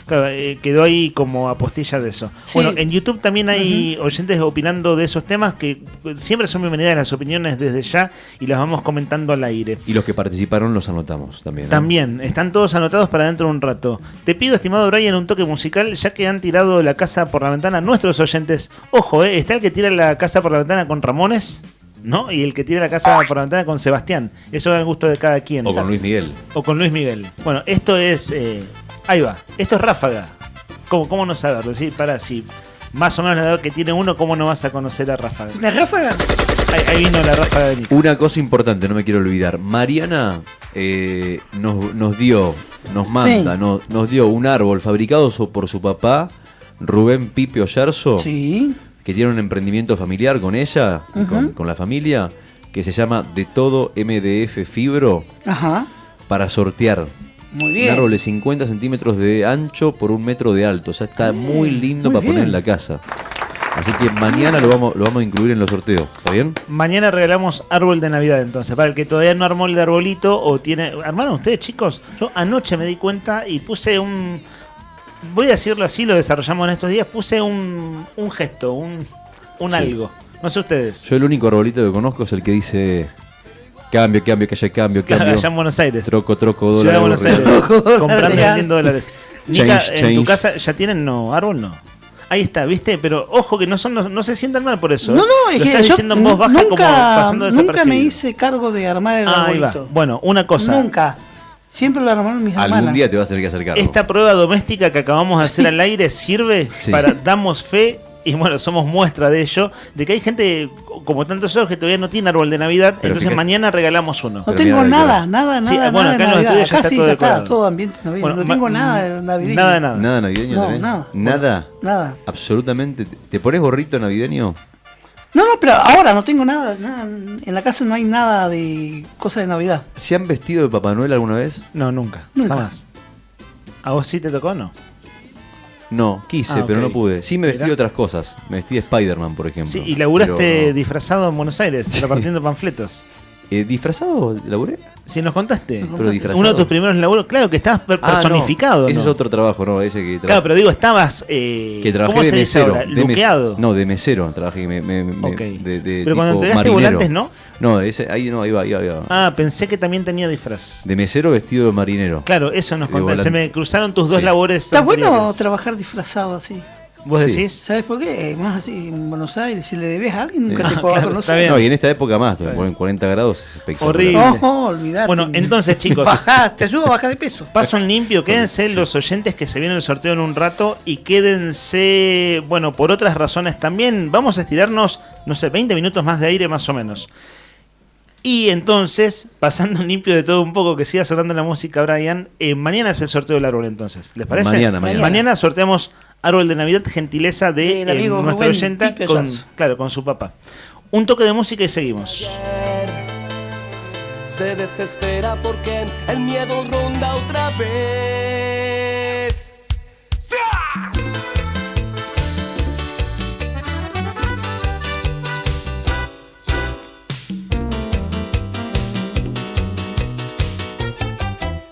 Claro, quedó ahí como apostilla de eso. Sí. Bueno, en YouTube también hay oyentes opinando de esos temas que siempre son bienvenidas las opiniones desde ya y las vamos comentando al aire. Y los que participaron los anotamos también. También, están todos anotados para dentro de un rato. Te pido, estimado Brian, un toque musical, ya que han tirado la casa por la ventana nuestros oyentes. Ojo, está el que tira la casa por la ventana con Ramones, ¿no? Y el que tira la casa por la ventana con Sebastián. Eso es el gusto de cada quien. O con Luis Miguel. O con Luis Miguel. Bueno, esto es... ahí va. Esto es Ráfaga. ¿Cómo no saberlo? ¿Sí? Para, si más o menos la edad que tiene uno, ¿cómo no vas a conocer a Ráfaga? ¿La Ráfaga? Ahí vino la Ráfaga de Nico. Una cosa importante, no me quiero olvidar. Mariana nos dio un árbol fabricado por su papá, Rubén Pipe Ollarzo. Sí. Que tiene un emprendimiento familiar con ella y con la familia, que se llama De Todo MDF Fibro, Ajá. para sortear. Muy bien. Un árbol de 50 centímetros de ancho por 1 metro de alto. O sea, está muy lindo muy para poner bien. en la casa. Así que mañana lo vamos a incluir en los sorteos. ¿Está bien? Mañana regalamos árbol de Navidad, entonces. Para el que todavía no armó el de arbolito o tiene... ¿Armaron ustedes, chicos? Yo anoche me di cuenta y puse un... Voy a decirlo así, lo desarrollamos en estos días. Puse un gesto, un Sí. algo. No sé ustedes. Yo el único arbolito que conozco es el que dice... Cambio, que haya cambio. Claro, allá en Buenos Aires. Troco, Ciudad de dólar. Buenos Aires. Comprando y vendiendo dólares. Nica, Change, ¿en tu change. casa ya tienen árbol? No. Ahí está, ¿viste? Pero ojo que no se sientan mal por eso. No, es Lo que estás yo diciendo en voz baja como pasando nunca desapercibido. me hice cargo de armar el Ahí va. arbolito. Bueno, una cosa. Nunca. Siempre lo armaron mis hermanas. Algún día te vas a tener que acercar. Esta prueba doméstica que acabamos de hacer al aire sirve Sí. para damos fe, y bueno, somos muestra de ello, de que hay gente como tantos otros que todavía no tiene árbol de Navidad, Pero entonces fíjate- mañana regalamos uno. No tengo nada, Sí, bueno, acá en los estudios ya Acá está sí, todo ya está, decorado. todo ambiente navideño. Bueno, no tengo nada navideño. Nada de nada. ¿Nada navideño No, tenés? nada. ¿Nada? Nada. Absolutamente. ¿Te pones gorrito navideño? No, pero ahora no tengo nada. En la casa no hay nada de cosas de Navidad. ¿Se han vestido de Papá Noel alguna vez? No, nunca. Nunca. Jamás. ¿A vos sí te tocó o no? No, quise, Ah, pero ok. no pude. Sí me vestí Mirá. de otras cosas. Me vestí de Spider-Man, por ejemplo. Sí, y laburaste Pero no. disfrazado en Buenos Aires, repartiendo panfletos. ¿Disfrazado laburé? Sí, nos contaste. Pero disfrazado. Uno de tus primeros laburos, claro que estabas personificado, no. Ese ¿no? es otro trabajo, ¿no? Ese que Claro, pero digo, estabas. que trabajé ¿Cómo de se dice mesero. ahora? Luqueado. No, de mesero. Trabajé Ok. de Pero cuando tipo entregaste marinero. volantes, ¿no? No, ahí va. Ah, pensé que también tenía disfraz. De mesero vestido de marinero. Claro, eso nos De contaste. Se volante. me cruzaron tus dos Sí. labores. Está bueno anteriores. trabajar disfrazado así. ¿Vos Sí. decís? ¿Sabes por qué? Más así en Buenos Aires, si le debes a alguien, nunca te Ah, puedo claro, conocer. está bien. No, y en esta época más, te ponen 40 grados, es espectacular. Horrible. No, olvidate. Bueno, entonces, chicos. Bajá, te ayudo a bajar de peso. Paso en limpio, quédense los oyentes que se viene el sorteo en un rato y quédense, bueno, por otras razones también. Vamos a estirarnos, no sé, 20 minutos más de aire más o menos. Y entonces, pasando en limpio de todo un poco, que siga sonando la música, Brian, mañana es el sorteo del árbol entonces, ¿les parece? Mañana. Mañana sorteamos árbol de Navidad, gentileza de Del amigo nuestra Rubén oyenta, Pipe con, Ollarzo. claro, con su papá. Un toque de música y seguimos. Se desespera porque el miedo ronda otra vez. ¡Ya!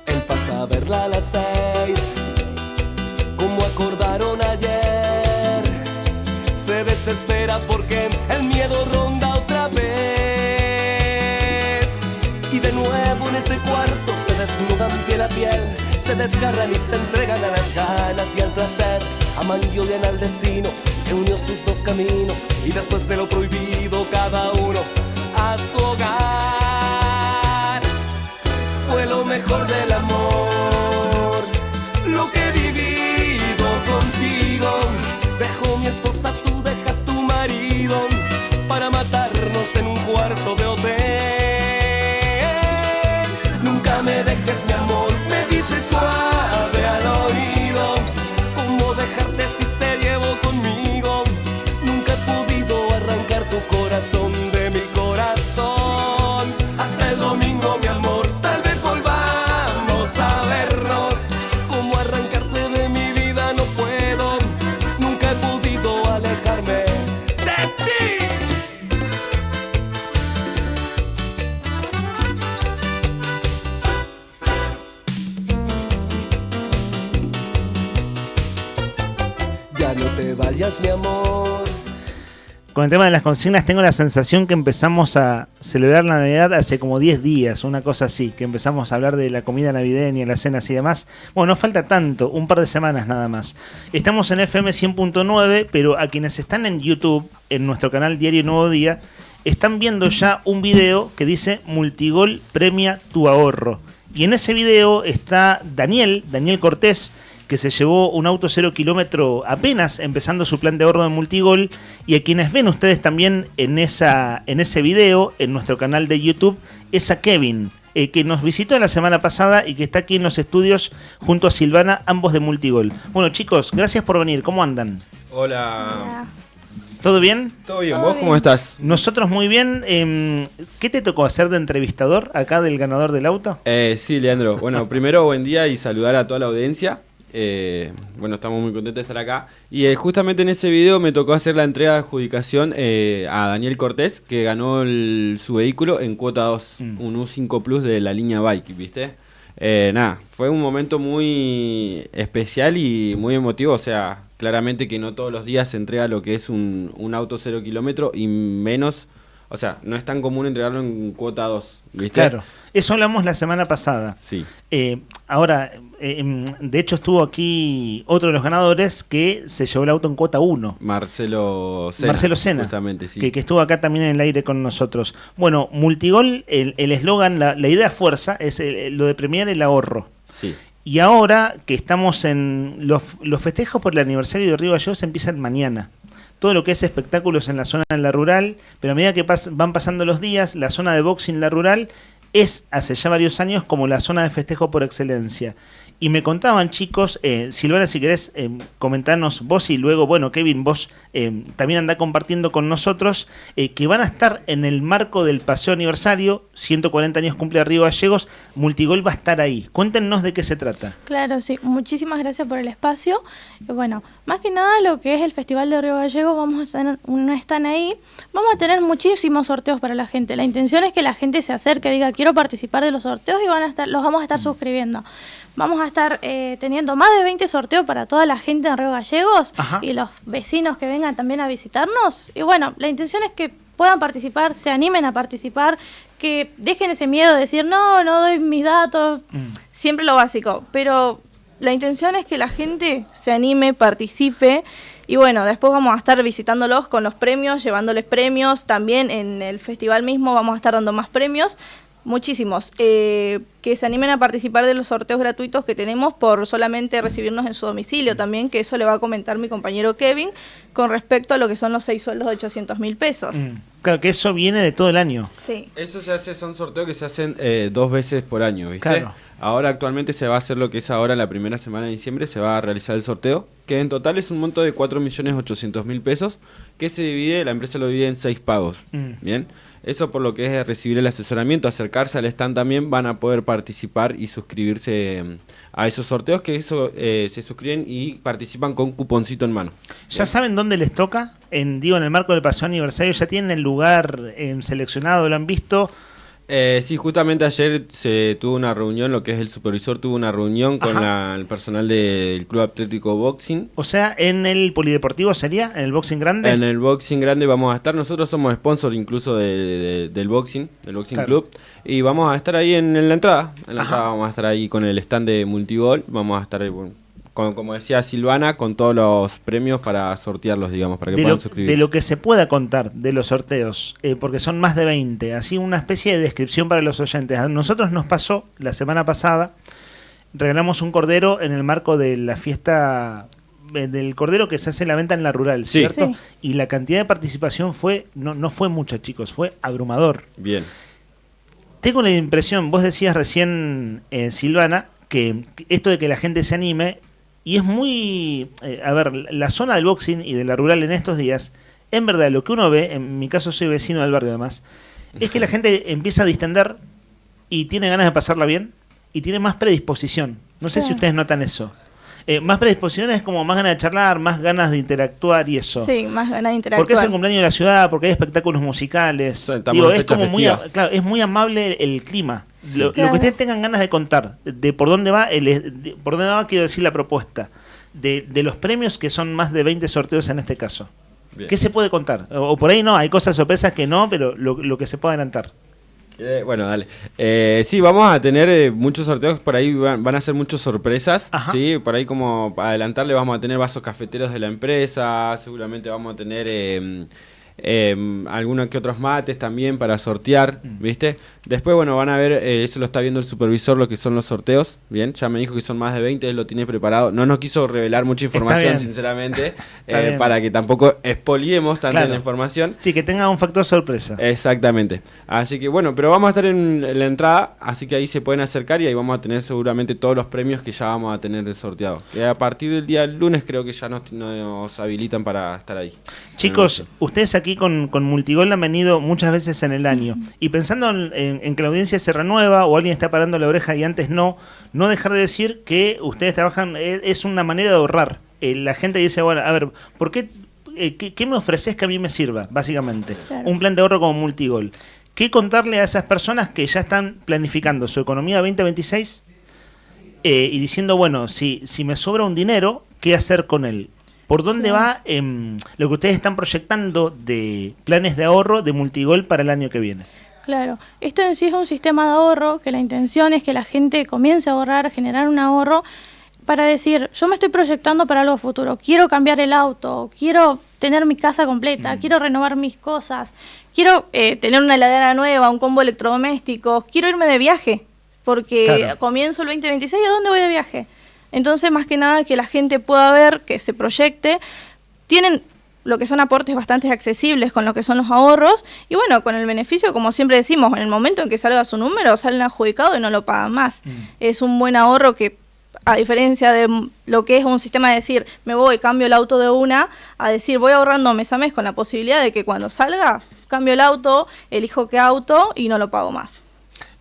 Él pasa a verla a las 6, como acordaron ayer. Se desespera porque el miedo ronda otra vez. Y de nuevo en ese cuarto se desnudan piel a piel, se desgarran y se entregan a las ganas y al placer. Aman y odian al destino que unió sus dos caminos, y después de lo prohibido cada uno a su hogar. Fue lo mejor del amor, lo que he vivido contigo. Dejo mi esposa, tú dejas tu marido, para matarnos en un cuarto de hotel. Nunca me dejes, mi amor, me dices suave al oído. ¿Cómo dejarte si te llevo conmigo? Nunca he podido arrancar tu corazón de mi corazón. Hasta el domingo, mi amor, tal vez volvamos a vernos. ¿Cómo arrancarte de mi vida? No puedo. Nunca he podido alejarme de ti. estrellas, mi amor. Con el tema de las consignas tengo la sensación que empezamos a celebrar la Navidad hace como 10 días, una cosa así, que empezamos a hablar de la comida navideña, las cenas y demás. Bueno, no falta tanto, un par de semanas nada más. Estamos en FM 100.9, pero a quienes están en YouTube, en nuestro canal Diario Nuevo Día, están viendo ya un video que dice Multigol premia tu ahorro. Y en ese video está Daniel Cortés, que se llevó un auto 0 kilómetro apenas empezando su plan de ahorro de Multigol, y a quienes ven ustedes también en ese video, en nuestro canal de YouTube, es a Kevin, que nos visitó la semana pasada y que está aquí en los estudios junto a Silvana, ambos de Multigol. Bueno, chicos, gracias por venir. ¿Cómo andan? Hola. ¿Todo bien? Todo bien. ¿Vos cómo estás? Nosotros muy bien. ¿Qué te tocó hacer de entrevistador acá del ganador del auto? Sí, Leandro. Bueno, primero buen día y saludar a toda la audiencia. Bueno, estamos muy contentos de estar acá. Y justamente en ese video me tocó hacer la entrega de adjudicación a Daniel Cortés, que ganó su vehículo en cuota 2, un U5 Plus de la línea Bike, ¿viste? Nada, fue un momento muy especial y muy emotivo. O sea, claramente que no todos los días se entrega lo que es un auto 0 kilómetro y menos... O sea, no es tan común entregarlo en cuota 2, ¿viste? Claro, eso hablamos la semana pasada. Sí. Ahora, de hecho estuvo aquí otro de los ganadores que se llevó el auto en cuota 1. Marcelo Sena. Justamente, sí. Que estuvo acá también en el aire con nosotros. Bueno, Multigol, el eslogan, la idea fuerza es lo de premiar el ahorro. Sí. Y ahora que estamos en los festejos por el aniversario de Río Gallegos empiezan mañana. Todo lo que es espectáculos en la zona de la rural, pero a medida que van pasando los días, la zona de boxing, la rural, es hace ya varios años como la zona de festejo por excelencia. Y me contaban, chicos, Silvana, si querés comentarnos vos y luego, bueno, Kevin, vos también andá compartiendo con nosotros, que van a estar en el marco del paseo aniversario, 140 años cumple Río Gallegos, Multigol va a estar ahí. Cuéntenos de qué se trata. Claro, sí, muchísimas gracias por el espacio. Bueno, más que nada lo que es el Festival de Río Gallegos, vamos a tener un stand ahí, vamos a tener muchísimos sorteos para la gente. La intención es que la gente se acerque, diga, quiero participar de los sorteos y los vamos a estar suscribiendo. Vamos a estar teniendo más de 20 sorteos para toda la gente en Río Gallegos. Ajá. Y los vecinos que vengan también a visitarnos. Y bueno, la intención es que puedan participar, se animen a participar, que dejen ese miedo de decir, no doy mis datos, siempre lo básico. Pero la intención es que la gente se anime, participe. Y bueno, después vamos a estar visitándolos con los premios, llevándoles premios. También en el festival mismo vamos a estar dando más premios. Muchísimos, que se animen a participar de los sorteos gratuitos que tenemos por solamente recibirnos en su domicilio también, que eso le va a comentar mi compañero Kevin con respecto a lo que son los 6 sueldos de 800.000 pesos. Claro, que eso viene de todo el año. Sí. Eso son sorteos que se hacen 2 veces por año, ¿viste? Claro. Ahora actualmente se va a hacer lo que es ahora la primera semana de diciembre, se va a realizar el sorteo, que en total es un monto de 4.800.000 pesos, que se divide, la empresa lo divide en 6 pagos, ¿bien? Eso por lo que es recibir el asesoramiento, acercarse al stand también, van a poder participar y suscribirse a esos sorteos, que eso se suscriben y participan con cuponcito en mano. ¿Ya saben dónde les toca? En el marco del paseo aniversario, ¿ya tienen el lugar seleccionado? ¿Lo han visto? Sí, justamente ayer se tuvo una reunión, lo que es el supervisor tuvo una reunión con el personal del Club Atlético Boxing. O sea, ¿en el polideportivo sería? ¿En el boxing grande? En el boxing grande vamos a estar, nosotros somos sponsor incluso del boxing claro. Club, y vamos a estar ahí en la entrada. En la entrada vamos a estar ahí con el stand de Multigol, vamos a estar ahí, como decía Silvana, con todos los premios para sortearlos, digamos, para que puedan suscribirse. De lo que se pueda contar de los sorteos, porque son más de 20, así una especie de descripción para los oyentes. A nosotros nos pasó la semana pasada, regalamos un cordero en el marco de la fiesta del cordero que se hace en la venta en la rural, sí. ¿cierto? Sí. Y la cantidad de participación no fue mucha, chicos, fue abrumador. Bien. Tengo la impresión, vos decías recién, Silvana, que esto de que la gente se anime. Y es muy... la zona del boxing y de la rural en estos días, en verdad, lo que uno ve, en mi caso soy vecino del barrio además, es que la gente empieza a distender y tiene ganas de pasarla bien y tiene más predisposición. No sé si ustedes notan eso. Más predisposición es como más ganas de charlar, más ganas de interactuar y eso. Sí, más ganas de interactuar. Porque es el cumpleaños de la ciudad, porque hay espectostos musicales. Digo, es como es muy amable el clima. Lo que ustedes tengan ganas de contar, de por dónde va, quiero decir, la propuesta. de los premios, que son más de 20 sorteos en este caso. Bien. ¿Qué se puede contar? O por ahí no, hay cosas sorpresas que no, pero lo que se puede adelantar. Bueno, dale. Sí, vamos a tener muchos sorteos, por ahí van a ser muchas sorpresas. Sí, por ahí como para adelantarle vamos a tener vasos cafeteros de la empresa, seguramente vamos a tener algunos que otros mates también para sortear, ¿viste? Después, bueno, van a ver, eso lo está viendo el supervisor, lo que son los sorteos, ¿bien? Ya me dijo que son más de 20, él lo tiene preparado. No nos quiso revelar mucha información, sinceramente, para que tampoco expoliemos tanta la información. Sí, que tenga un factor sorpresa. Exactamente. Así que, bueno, pero vamos a estar en la entrada, así que ahí se pueden acercar y ahí vamos a tener seguramente todos los premios que ya vamos a tener sorteados. Y a partir del día lunes creo que ya nos habilitan para estar ahí. Chicos, ustedes aquí con Multigol han venido muchas veces en el año, y pensando en que la audiencia se renueva o alguien está parando la oreja y antes no dejar de decir que ustedes trabajan, es una manera de ahorrar. La gente dice, bueno, a ver, ¿por qué, qué me ofreces que a mí me sirva? Básicamente, un plan de ahorro como Multigol. ¿Qué contarle a esas personas que ya están planificando su economía 2026 y diciendo, bueno, si me sobra un dinero, ¿qué hacer con él? ¿Por dónde va lo que ustedes están proyectando de planes de ahorro de Multigol para el año que viene? Claro, esto en sí es un sistema de ahorro que la intención es que la gente comience a ahorrar, generar un ahorro para decir, yo me estoy proyectando para algo futuro, quiero cambiar el auto, quiero tener mi casa completa, quiero renovar mis cosas, quiero tener una heladera nueva, un combo electrodoméstico, quiero irme de viaje, porque comienzo el 2026, ¿a dónde voy de viaje? Entonces, más que nada, que la gente pueda ver, que se proyecte, tienen lo que son aportes bastante accesibles con lo que son los ahorros, y bueno, con el beneficio, como siempre decimos, en el momento en que salga su número, salen adjudicados y no lo pagan más. Es un buen ahorro que, a diferencia de lo que es un sistema de decir, me voy, cambio el auto de una, a decir, voy ahorrando mes a mes con la posibilidad de que cuando salga, cambio el auto, elijo qué auto y no lo pago más.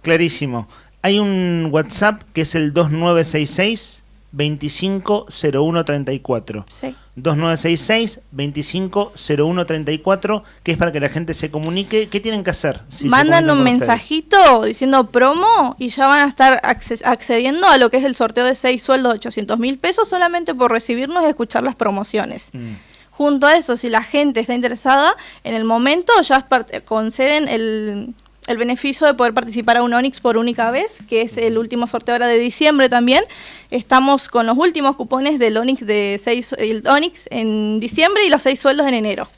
Clarísimo. Hay un WhatsApp que es el 2966 250134. Sí. 2966-250134, que es para que la gente se comunique. ¿Qué tienen que hacer? Si mandan un mensajito diciendo promo y ya van a estar accediendo a lo que es el sorteo de 6 sueldos de 800.000 pesos solamente por recibirnos y escuchar las promociones. Junto a eso, si la gente está interesada, en el momento ya conceden el beneficio de poder participar a un Onix por única vez, que es el último sorteo ahora de diciembre también. Estamos con los últimos cupones del Onix el Onix en diciembre y los 6 sueldos en enero.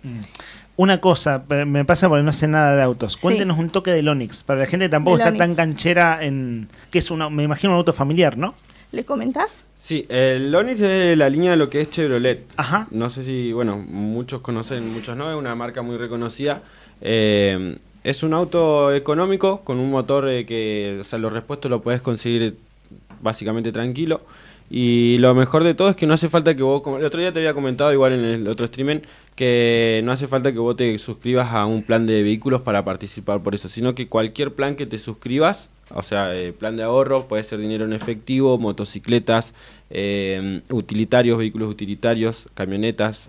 Una cosa, me pasa porque no sé nada de autos. Cuéntenos un toque del Onix, para la gente que tampoco está tan canchera en... que es me imagino un auto familiar, ¿no? ¿Le comentás? Sí, el Onix es la línea de lo que es Chevrolet. Ajá. No sé si, bueno, muchos conocen, muchos no, es una marca muy reconocida. Es un auto económico con un motor que, o sea, los repuestos lo puedes conseguir básicamente tranquilo. Y lo mejor de todo es que no hace falta que vos, como el otro día te había comentado igual en el otro streaming, que no hace falta que vos te suscribas a un plan de vehículos para participar por eso, sino que cualquier plan que te suscribas, o sea, plan de ahorro, puede ser dinero en efectivo, motocicletas, utilitarios, vehículos utilitarios, camionetas,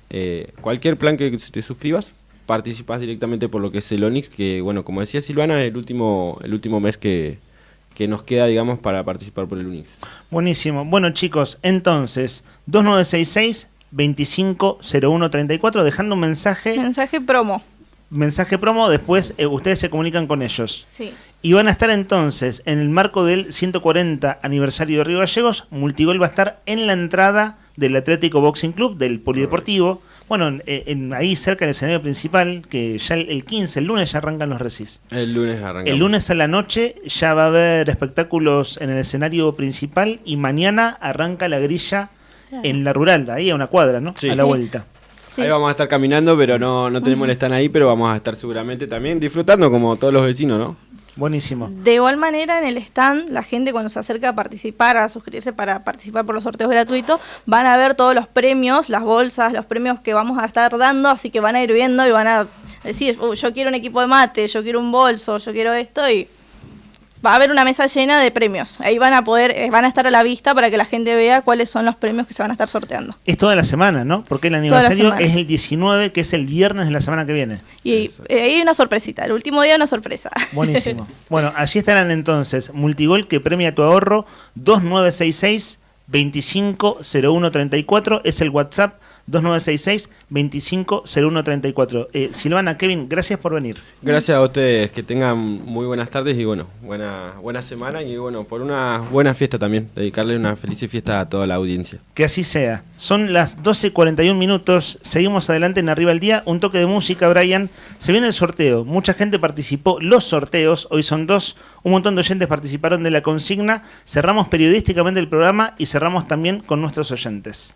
cualquier plan que te suscribas, participas directamente por lo que es el Onix, que bueno, como decía Silvana, es el último mes que nos queda, digamos, para participar por el Onix. Buenísimo. Bueno, chicos, entonces, 2966-250134, dejando un mensaje. Mensaje promo. Después ustedes se comunican con ellos. Sí. Y van a estar entonces, en el marco del 140 aniversario de Río Gallegos, Multigol va a estar en la entrada del Atlético Boxing Club, del Polideportivo. Bueno, ahí cerca del escenario principal, que ya el 15, el lunes ya arrancan los recis. El lunes arrancamos. El lunes a la noche ya va a haber espectáculos en el escenario principal y mañana arranca la grilla en la rural, ahí a una cuadra, ¿no? Sí. A la vuelta. Sí. Ahí vamos a estar caminando, pero no tenemos el stand ahí, pero vamos a estar seguramente también disfrutando como todos los vecinos, ¿no? Buenísimo. De igual manera, en el stand, la gente cuando se acerca a participar, a suscribirse para participar por los sorteos gratuitos, van a ver todos los premios, las bolsas, los premios que vamos a estar dando, así que van a ir viendo y van a decir, yo quiero un equipo de mate, yo quiero un bolso, yo quiero esto, y va a haber una mesa llena de premios. Ahí van a estar a la vista para que la gente vea cuáles son los premios que se van a estar sorteando. Es toda la semana, ¿no? Porque el aniversario es el 19, que es el viernes de la semana que viene. Y ahí hay una sorpresita, el último día una sorpresa. Buenísimo. Bueno, allí estarán entonces Multigol, que premia tu ahorro, 2966 250134 es el WhatsApp 2966-250134. Silvana, Kevin, gracias por venir. Gracias a ustedes, que tengan muy buenas tardes y bueno, buena semana y bueno, por una buena fiesta también, dedicarle una feliz fiesta a toda la audiencia. Que así sea. Son las 12:41 minutos, seguimos adelante en Arriba el Día, un toque de música, Brian. Se viene el sorteo, mucha gente participó, los sorteos, hoy son 2, un montón de oyentes participaron de la consigna, cerramos periodísticamente el programa y cerramos también con nuestros oyentes.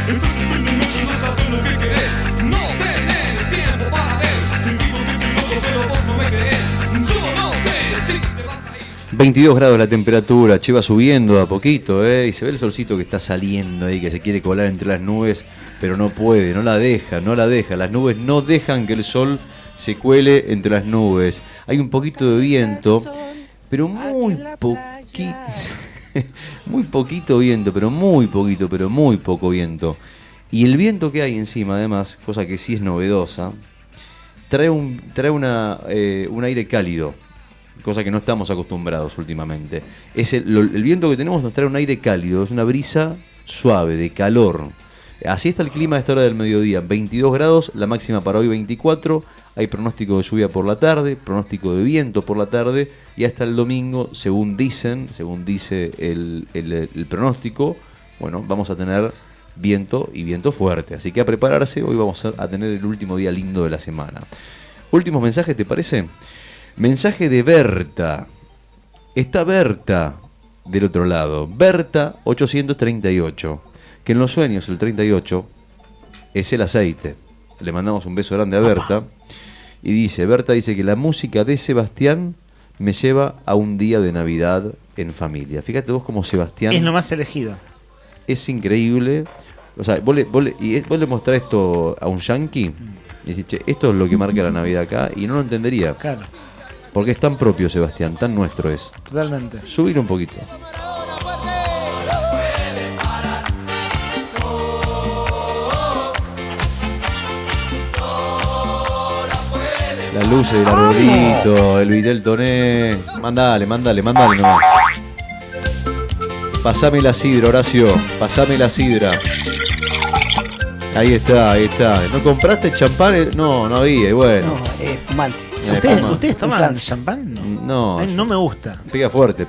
Entonces en un momento no sabes lo que querés. No tenés tiempo para ver. Te digo que estoy loco pero vos no me crees. Yo no sé si te vas a ir. 22 grados la temperatura, che, va subiendo a poquito, y se ve el solcito que está saliendo ahí, que se quiere colar entre las nubes, pero no puede, no la deja, las nubes no dejan que el sol se cuele entre las nubes. Hay un poquito de viento, pero muy poquito, muy poquito viento, pero muy poco viento. Y el viento que hay encima, además, cosa que sí es novedosa, trae un aire cálido. Cosa que no estamos acostumbrados últimamente. El viento que tenemos nos trae un aire cálido, es una brisa suave, de calor. Así está el clima a esta hora del mediodía, 22 grados, la máxima para hoy 24, hay pronóstico de lluvia por la tarde, pronóstico de viento por la tarde, y hasta el domingo, según dice el pronóstico, bueno, vamos a tener viento y viento fuerte. Así que a prepararse, hoy vamos a tener el último día lindo de la semana. Últimos mensajes, ¿te parece? Mensaje de Berta. Está Berta del otro lado. Berta 838. Que en los sueños el 38 es el aceite. Le mandamos un beso grande a Berta. Y Berta dice que la música de Sebastián me lleva a un día de Navidad en familia. Fíjate vos como Sebastián... Es lo más elegido. Es increíble. O sea, vos le mostrás esto a un yankee y decís, che, esto es lo que marca la Navidad acá, y no lo entendería. Claro. Porque es tan propio, Sebastián, tan nuestro es. Totalmente. Subir un poquito. Las luces del arbolito, el Vitel Toné. Mándale nomás. Pasame la sidra, Horacio. Pasame la sidra. Ahí está, ahí está. ¿No compraste champán? No, no había, y bueno. No, espumante. ¿Ustedes toman champán? No. A mí no me gusta. Pega fuerte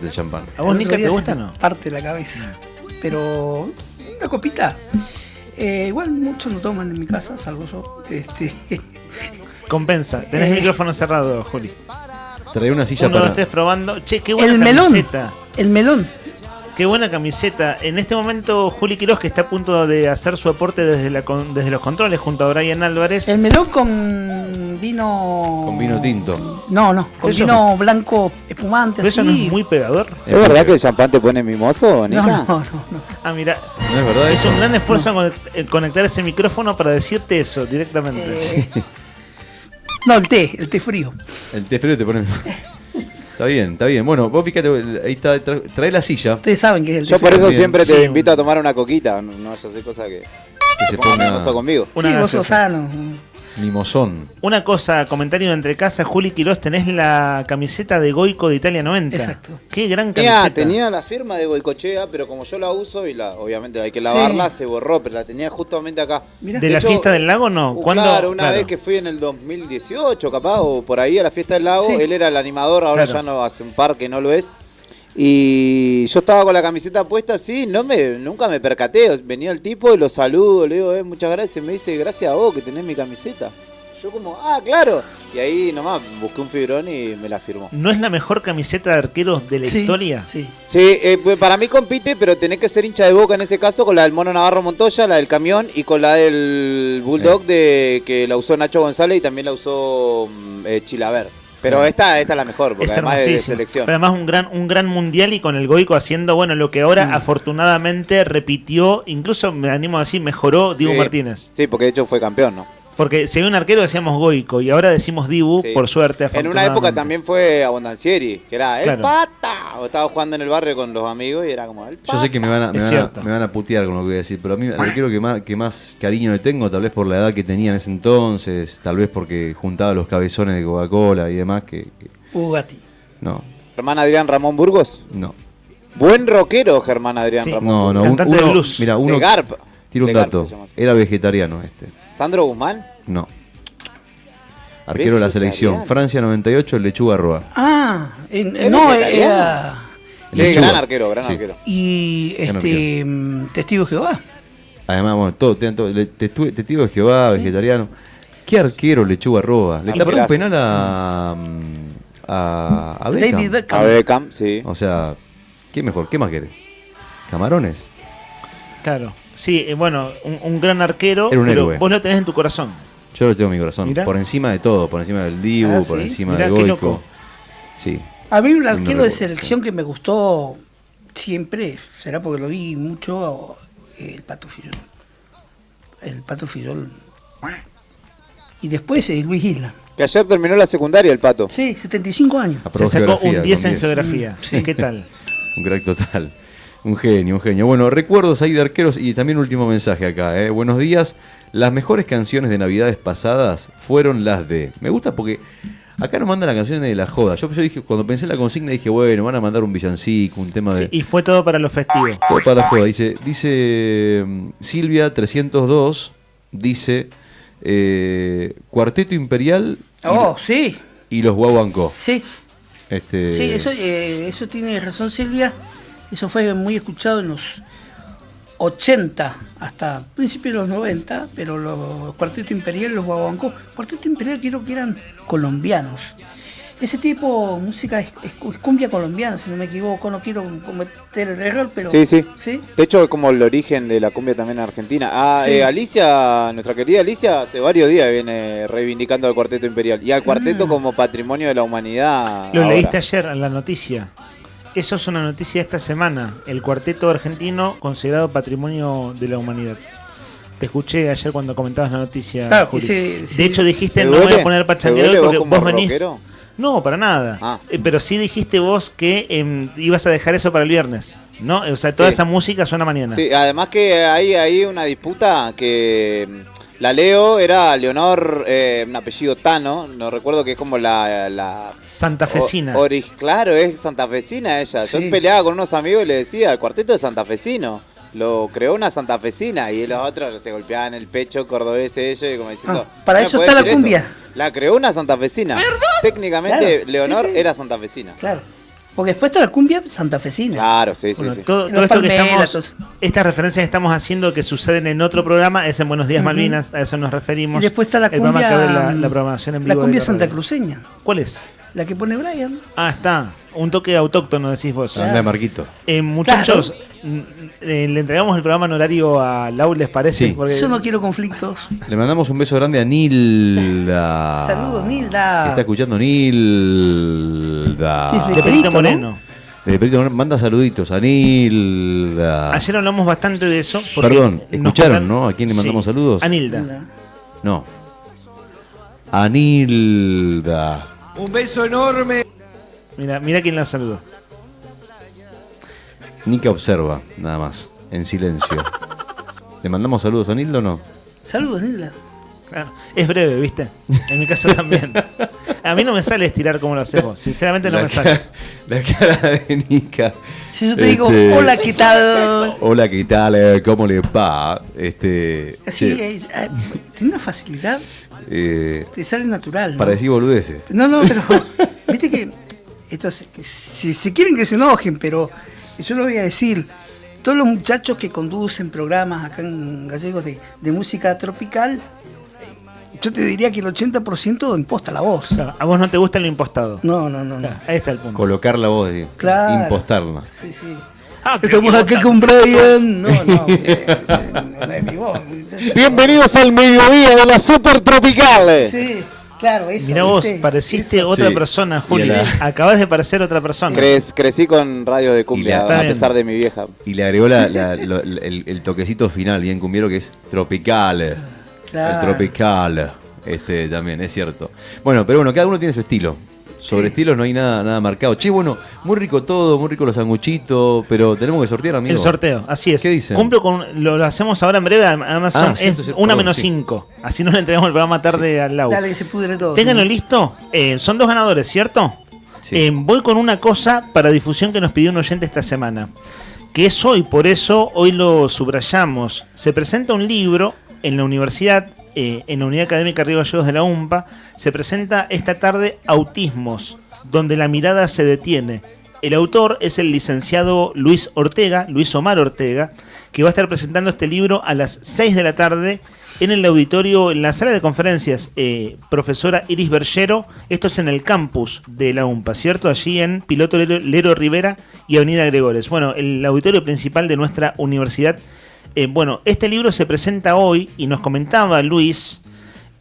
el champán. ¿A vos, Nica, te gusta no? Parte de la cabeza. Pero una copita. Igual muchos no toman en mi casa, salvo yo. Compensa. Tenés el micrófono cerrado, Juli. Trae una silla Uno lo para... estés probando. Che, qué buena El melón. camiseta. El melón. Qué buena camiseta. En este momento, Juli Quiroz, que está a punto de hacer su aporte desde los controles junto a Brian Álvarez. El melón con vino... Con vino tinto. No, con Eso vino no. blanco espumante. ¿Pero eso así. no es muy pegador? ¿Es verdad que el champán te pone mimoso, Nica? No. Ah, mira. No es verdad Es eso. un gran esfuerzo conectar ese micrófono para decirte eso directamente. No, el té frío. El té frío te pone... Está bien, está bien. Bueno, vos fíjate, ahí está, trae la silla. Ustedes saben que es el té Yo por frío. eso Bien, siempre te sí. invito a tomar una coquita. No vayas a hacer cosas que se pongan ponga- mimoso conmigo. Sí, vos sos sano. Mimosón. Una cosa, comentario de entre casa, Juli Quiroz, tenés la camiseta de Goico de Italia 90. Exacto. Qué gran camiseta. Tenía la firma de Goicochea, pero como yo la uso y obviamente hay que lavarla, se borró, pero la tenía justamente acá. ¿De la fiesta del lago no? ¿Cuándo? Claro, una vez que fui en el 2018, capaz, o por ahí a la fiesta del lago, Sí. él era el animador, ahora Claro. ya no, hace un par que no lo es. Y yo estaba con la camiseta puesta así, nunca me percaté. Venía el tipo y lo saludo, le digo, muchas gracias. Y me dice, gracias a vos que tenés mi camiseta. Yo como, claro. Y ahí nomás busqué un fibrón y me la firmó. ¿No es la mejor camiseta de arqueros de la historia? Sí. Sí, pues para mí compite, pero tenés que ser hincha de Boca en ese caso con la del Mono Navarro Montoya, la del Camión y con la del Bulldog que la usó Nacho González y también la usó Chilaver. Pero esta es la mejor, porque Es además es de hermosísima. selección. Pero además un gran mundial y con el Goico haciendo, bueno, lo que ahora afortunadamente repitió, incluso me animo a decir, mejoró Dibu Sí. Martínez. Sí, porque de hecho fue campeón, ¿no? Porque si había un arquero decíamos Goico y ahora decimos Dibu, Sí. por suerte, En una afortunadamente. época también fue Abondancieri, que era el Claro. pata. O estaba jugando en el barrio con los amigos y era como el pata. Yo sé que me van Es cierto. a putear con lo que voy a decir, pero a mí el arquero que más cariño le tengo, tal vez por la edad que tenía en ese entonces, tal vez porque juntaba los cabezones de Coca-Cola y demás, que Ugati. no, Germán Adrián Ramón Burgos. no. Buen rockero Germán Adrián Sí. Ramón No, Burgos. no, Cantante de blues. Mira, De uno Garp. tira un De Garp dato. se llama así. Era vegetariano este. Sandro Guzmán. No. Arquero de la selección. Vegetariano. Francia 98, Lechuga Roa. ¿Es No, vegetariano? era... Sí, Lechuga. gran arquero, gran Sí. arquero. Y Testigo de Jehová. Además, bueno, tenían todo. Testigo de Jehová, vegetariano. ¿Qué arquero Lechuga Roa? Le tapó un Arquerazo. penal a Beckham. David Beckham. A Beckham, sí. O sea, ¿qué mejor? ¿Qué más querés? ¿Camarones? Claro. Sí, bueno, un gran arquero, Era un pero héroe. vos lo tenés en tu corazón. Yo lo tengo en mi corazón. Mirá. Por encima de todo. Por encima del Dibu, por ¿sí? encima Mirá, de qué Goico. loco. Sí. A mí un No arquero recuerdo, de selección que me gustó siempre, será porque lo vi mucho, el Pato Fillol. El Pato Fillol. Y después Luis Isla. Que ayer terminó la secundaria el Pato. Sí, 75 años. Se sacó geografía, un 10 con en geografía. Sí. ¿Qué tal? Un crack total. Un genio, un genio. Bueno, recuerdos ahí de arqueros y también último mensaje acá. Buenos días. Las mejores canciones de Navidades pasadas fueron las de... Me gusta porque acá nos mandan las canciones de la joda. Yo dije, cuando pensé en la consigna dije, bueno, van a mandar un villancico, un tema de... Sí, y fue todo para los festivos. Todo para la joda. Dice Silvia 302, dice Cuarteto Imperial Sí. y los Guaguancó. Sí. Sí, Eso tiene razón Silvia. Eso fue muy escuchado en los 80 hasta principios de los 90, pero los Cuarteto Imperial, los Guaguancó. Cuarteto Imperial creo que eran colombianos. Ese tipo de música es cumbia colombiana, si no me equivoco, no quiero cometer el error, pero... Sí. De hecho, es como el origen de la cumbia también en Argentina. Sí. Alicia, nuestra querida Alicia, hace varios días viene reivindicando al Cuarteto Imperial y al cuarteto como patrimonio de la humanidad. Lo ahora. leíste ayer en la noticia. Eso es una noticia de esta semana. El cuarteto argentino considerado patrimonio de la humanidad. Te escuché ayer cuando comentabas la noticia. Claro, Juli. sí. De hecho dijiste ¿Te no voy duele? a poner ¿Te pachanguero duele porque vos como vos venís. rockero? No, para nada. Pero sí dijiste vos que ibas a dejar eso para el viernes. ¿No? O sea, toda Sí. esa música suena mañana. Sí, además que hay una disputa que La Leo era Leonor, un apellido Tano, no recuerdo que es como la Santafesina. Claro, es santafesina ella. Yo Sí. peleaba con unos amigos y le decía, el cuarteto de santafesino. Lo creó una santafesina y los otros se golpeaban el pecho cordobeses ellos y como diciendo... para "No eso podés está la decir cumbia". esto". La creó una santafesina. Técnicamente Claro, Leonor sí, sí. era santafesina. Claro. Porque después está la cumbia santafesina. Claro, sí, Bueno, sí. todo Los esto que palmeras, estamos, estas referencias que estamos haciendo que suceden en otro programa es en Buenos Días Ujú. Malvinas, a eso nos referimos. Y después está la El programa cumbia, que abre la programación en vivo. la cumbia de la radio. santacruceña. ¿Cuál es? La que pone Brian. Ah, está. Un toque autóctono, decís vos. Anda de Marquito. Muchachos, le entregamos el programa en horario a Lau, ¿les parece? Sí. Porque Yo no quiero conflictos. Le mandamos un beso grande a Nilda. Saludos, Nilda. Está escuchando Nilda. Desde de Perito Moreno. Desde Perito Moreno. Manda saluditos a Nilda. Ayer hablamos bastante de eso. porque Perdón, nos ¿escucharon, contaron- no? ¿A quién le mandamos Sí, saludos? A Nilda. No. A Nilda. Un beso enorme. Mira quién la saludó. Nica observa, nada más, en silencio. ¿Le mandamos saludos a Nilda o no? Saludos, Nilda. Claro. Es breve, ¿viste? En mi caso también. A mí no me sale estirar como lo haces vos. Sinceramente no La me sale. La cara de Nica. Si yo te digo, hola, ¿qué tal? Hola, ¿qué tal? ¿Cómo le va? Así, che, tiene una facilidad, te sale natural. ¿no? para decir boludeces. No, pero viste que esto si quieren que se enojen, pero yo lo voy a decir. Todos los muchachos que conducen programas acá en Gallegos de música tropical, yo te diría que el 80% imposta la voz. Claro, a vos no te gusta lo impostado. No. Claro, ahí está el punto. Colocar la voz, Claro. impostarla. Sí. Estamos acá con Brian. No es mi voz. Bienvenidos al mediodía de la Super Tropical. Sí, claro, eso. Mirá vos, ¿viste? pareciste Eso. otra Sí. persona, Juli. Y la- Acabás de parecer otra persona. Crecí con radio de cumbia, Está a bien. pesar de mi vieja. Y le agregó el toquecito final, bien cumbiero, que es tropical. Claro. El tropical. También, es cierto. Bueno, pero cada uno tiene su estilo. Sobre estilos no hay nada marcado. Che, bueno, muy rico todo, muy rico los sanguchitos, pero tenemos que sortear, amigo. El sorteo, así es. ¿Qué dicen? Cumplo con. Lo hacemos ahora en breve. Además, es 100%, 1 menos sí. 5. Así no le entregamos el programa tarde al Lau. Dale, que se pudre todo. Ténganlo ¿no? listo. Son 2 ganadores, ¿cierto? Sí. Voy con una cosa para difusión que nos pidió un oyente esta semana. Que es hoy, por eso hoy lo subrayamos. Se presenta un libro en la universidad, en la Unidad Académica Río Gallegos de la UMPA. Se presenta esta tarde Autismos, donde la mirada se detiene. El autor es el licenciado Luis Omar Ortega, que va a estar presentando este libro a las 6 de la tarde en el auditorio, en la sala de conferencias, profesora Iris Bergero. Esto es en el campus de la UMPA, ¿cierto? Allí en Piloto Lero Rivera y Avenida Gregores. Bueno, el auditorio principal de nuestra universidad. Bueno, este libro se presenta hoy y nos comentaba Luis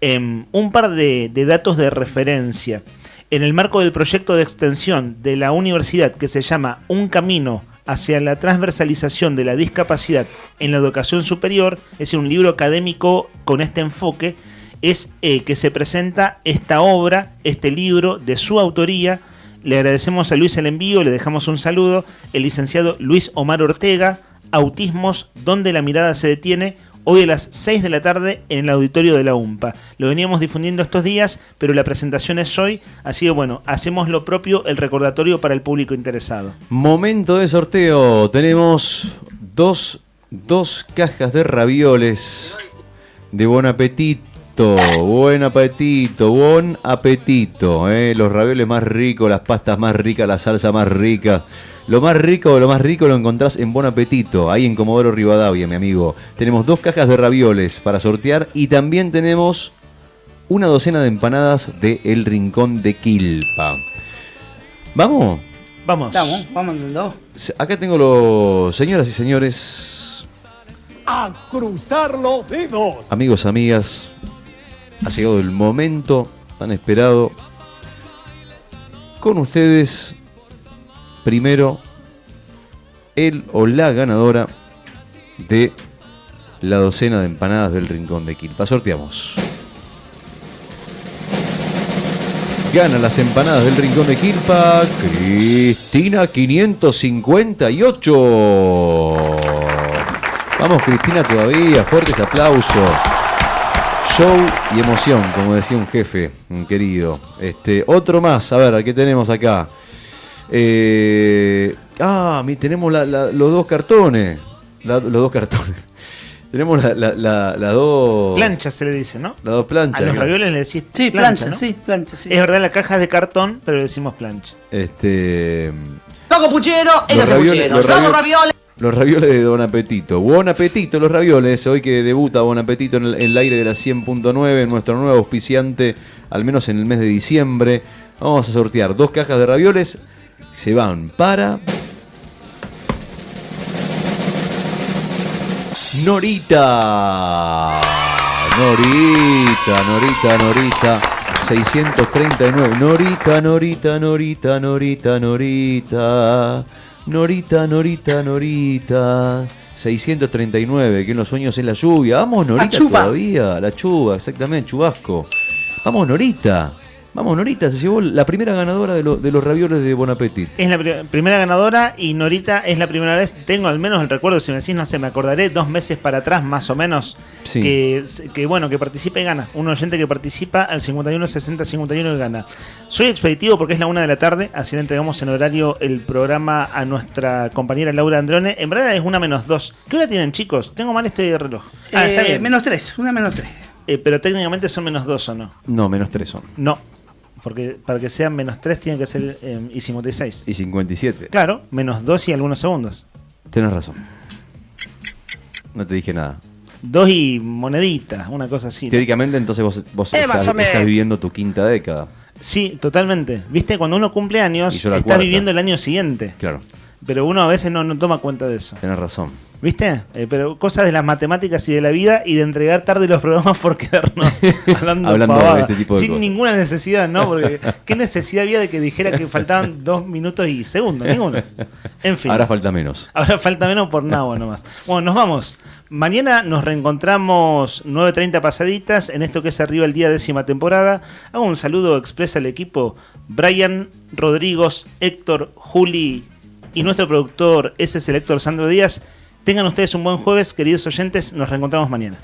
un par de datos de referencia. En el marco del proyecto de extensión de la universidad que se llama Un Camino hacia la transversalización de la discapacidad en la educación superior, es decir, un libro académico con este enfoque, es que se presenta esta obra, este libro de su autoría. Le agradecemos a Luis el envío, le dejamos un saludo. El licenciado Luis Omar Ortega, Autismos, donde la mirada se detiene, hoy a las 6 de la tarde en el auditorio de la UMPA. Lo veníamos difundiendo estos días, pero la presentación es hoy, así que bueno, hacemos lo propio, el recordatorio para el público interesado. Momento de sorteo. Tenemos dos cajas de ravioles de Bon Apetito. Buen apetito. Los ravioles más ricos, las pastas más ricas, la salsa más rica. Lo más rico lo encontrás en Bon Apetito, ahí en Comodoro Rivadavia, mi amigo. Tenemos 2 cajas de ravioles para sortear y también tenemos una docena de empanadas de El Rincón de Quilpa. ¿Vamos? Vamos. Vamos en dos. Acá tengo los... Señoras y señores, A cruzar los dedos. amigos, amigas, ha llegado el momento tan esperado. Con ustedes, primero, el o la ganadora de la docena de empanadas del Rincón de Quilpa. Sorteamos. Gana las empanadas del Rincón de Quilpa Cristina 558. Vamos, Cristina, todavía. Fuertes aplausos. show y emoción, como decía un jefe, un querido. Otro más, a ver, ¿qué tenemos acá? Tenemos los dos cartones. Los dos cartones. Tenemos las dos... Planchas se le dice, ¿no? Las dos planchas. A los ravioles le decís Sí, plancha, plancha, ¿no? sí, plancha, sí. Es verdad, la caja es de cartón, pero le decimos plancha. Yo hago puchero, ella hace puchero. Yo hago ravioles. Los ravioles de Don Apetito. Buen apetito, los ravioles. Hoy que debuta Bon Apetito en el aire de la 100.9, nuestro nuevo auspiciante, al menos en el mes de diciembre. Vamos a sortear 2 cajas de ravioles. Se van para... Norita. 639. Norita. 639, que en los sueños es la lluvia. Vamos, Norita, todavía. La chuva, exactamente, chubasco. Vamos, Norita, se llevó la primera ganadora de los ravioles de Bon Appetit. Es la primera ganadora y Norita es la primera vez, tengo al menos el recuerdo, si me decís, no sé, me acordaré 2 meses para atrás más o menos, sí. que participa y gana. Un oyente que participa al 51 60 51 y gana. Soy expeditivo porque es la 1 de la tarde, así le entregamos en horario el programa a nuestra compañera Laura Androne. En verdad es 1-2. ¿Qué hora tienen, chicos? Tengo mal este reloj. Está bien. -3, 1-3. Pero técnicamente son -2 o no. No, -3 son. No. Porque para que sean -3 tienen que ser y 56. Y 57. Claro, -2 y algunos segundos. Tenés razón. No te dije nada. 2 y moneditas, una cosa así, ¿no? Teóricamente, entonces vos estás viviendo tu quinta década. Sí, totalmente. Viste, cuando uno cumple años, estás cuarta. viviendo el año siguiente. Claro. Pero uno a veces no toma cuenta de eso. Tenés razón. ¿Viste? Pero cosas de las matemáticas y de la vida y de entregar tarde los programas por quedarnos hablando de este tipo de sin cosas. Ninguna necesidad, ¿no? Porque ¿qué necesidad había de que dijera que faltaban 2 minutos y segundos? Ninguna. En fin. Ahora falta menos. Ahora falta menos por nada nomás. Bueno, nos vamos. Mañana nos reencontramos 9:30 pasaditas en esto que es Arriba el Día 10ª temporada. Hago un saludo express al equipo Brian, Rodrigos, Héctor, Juli y nuestro productor, ese es el Héctor Sandro Díaz. Tengan ustedes un buen jueves, queridos oyentes. Nos reencontramos mañana.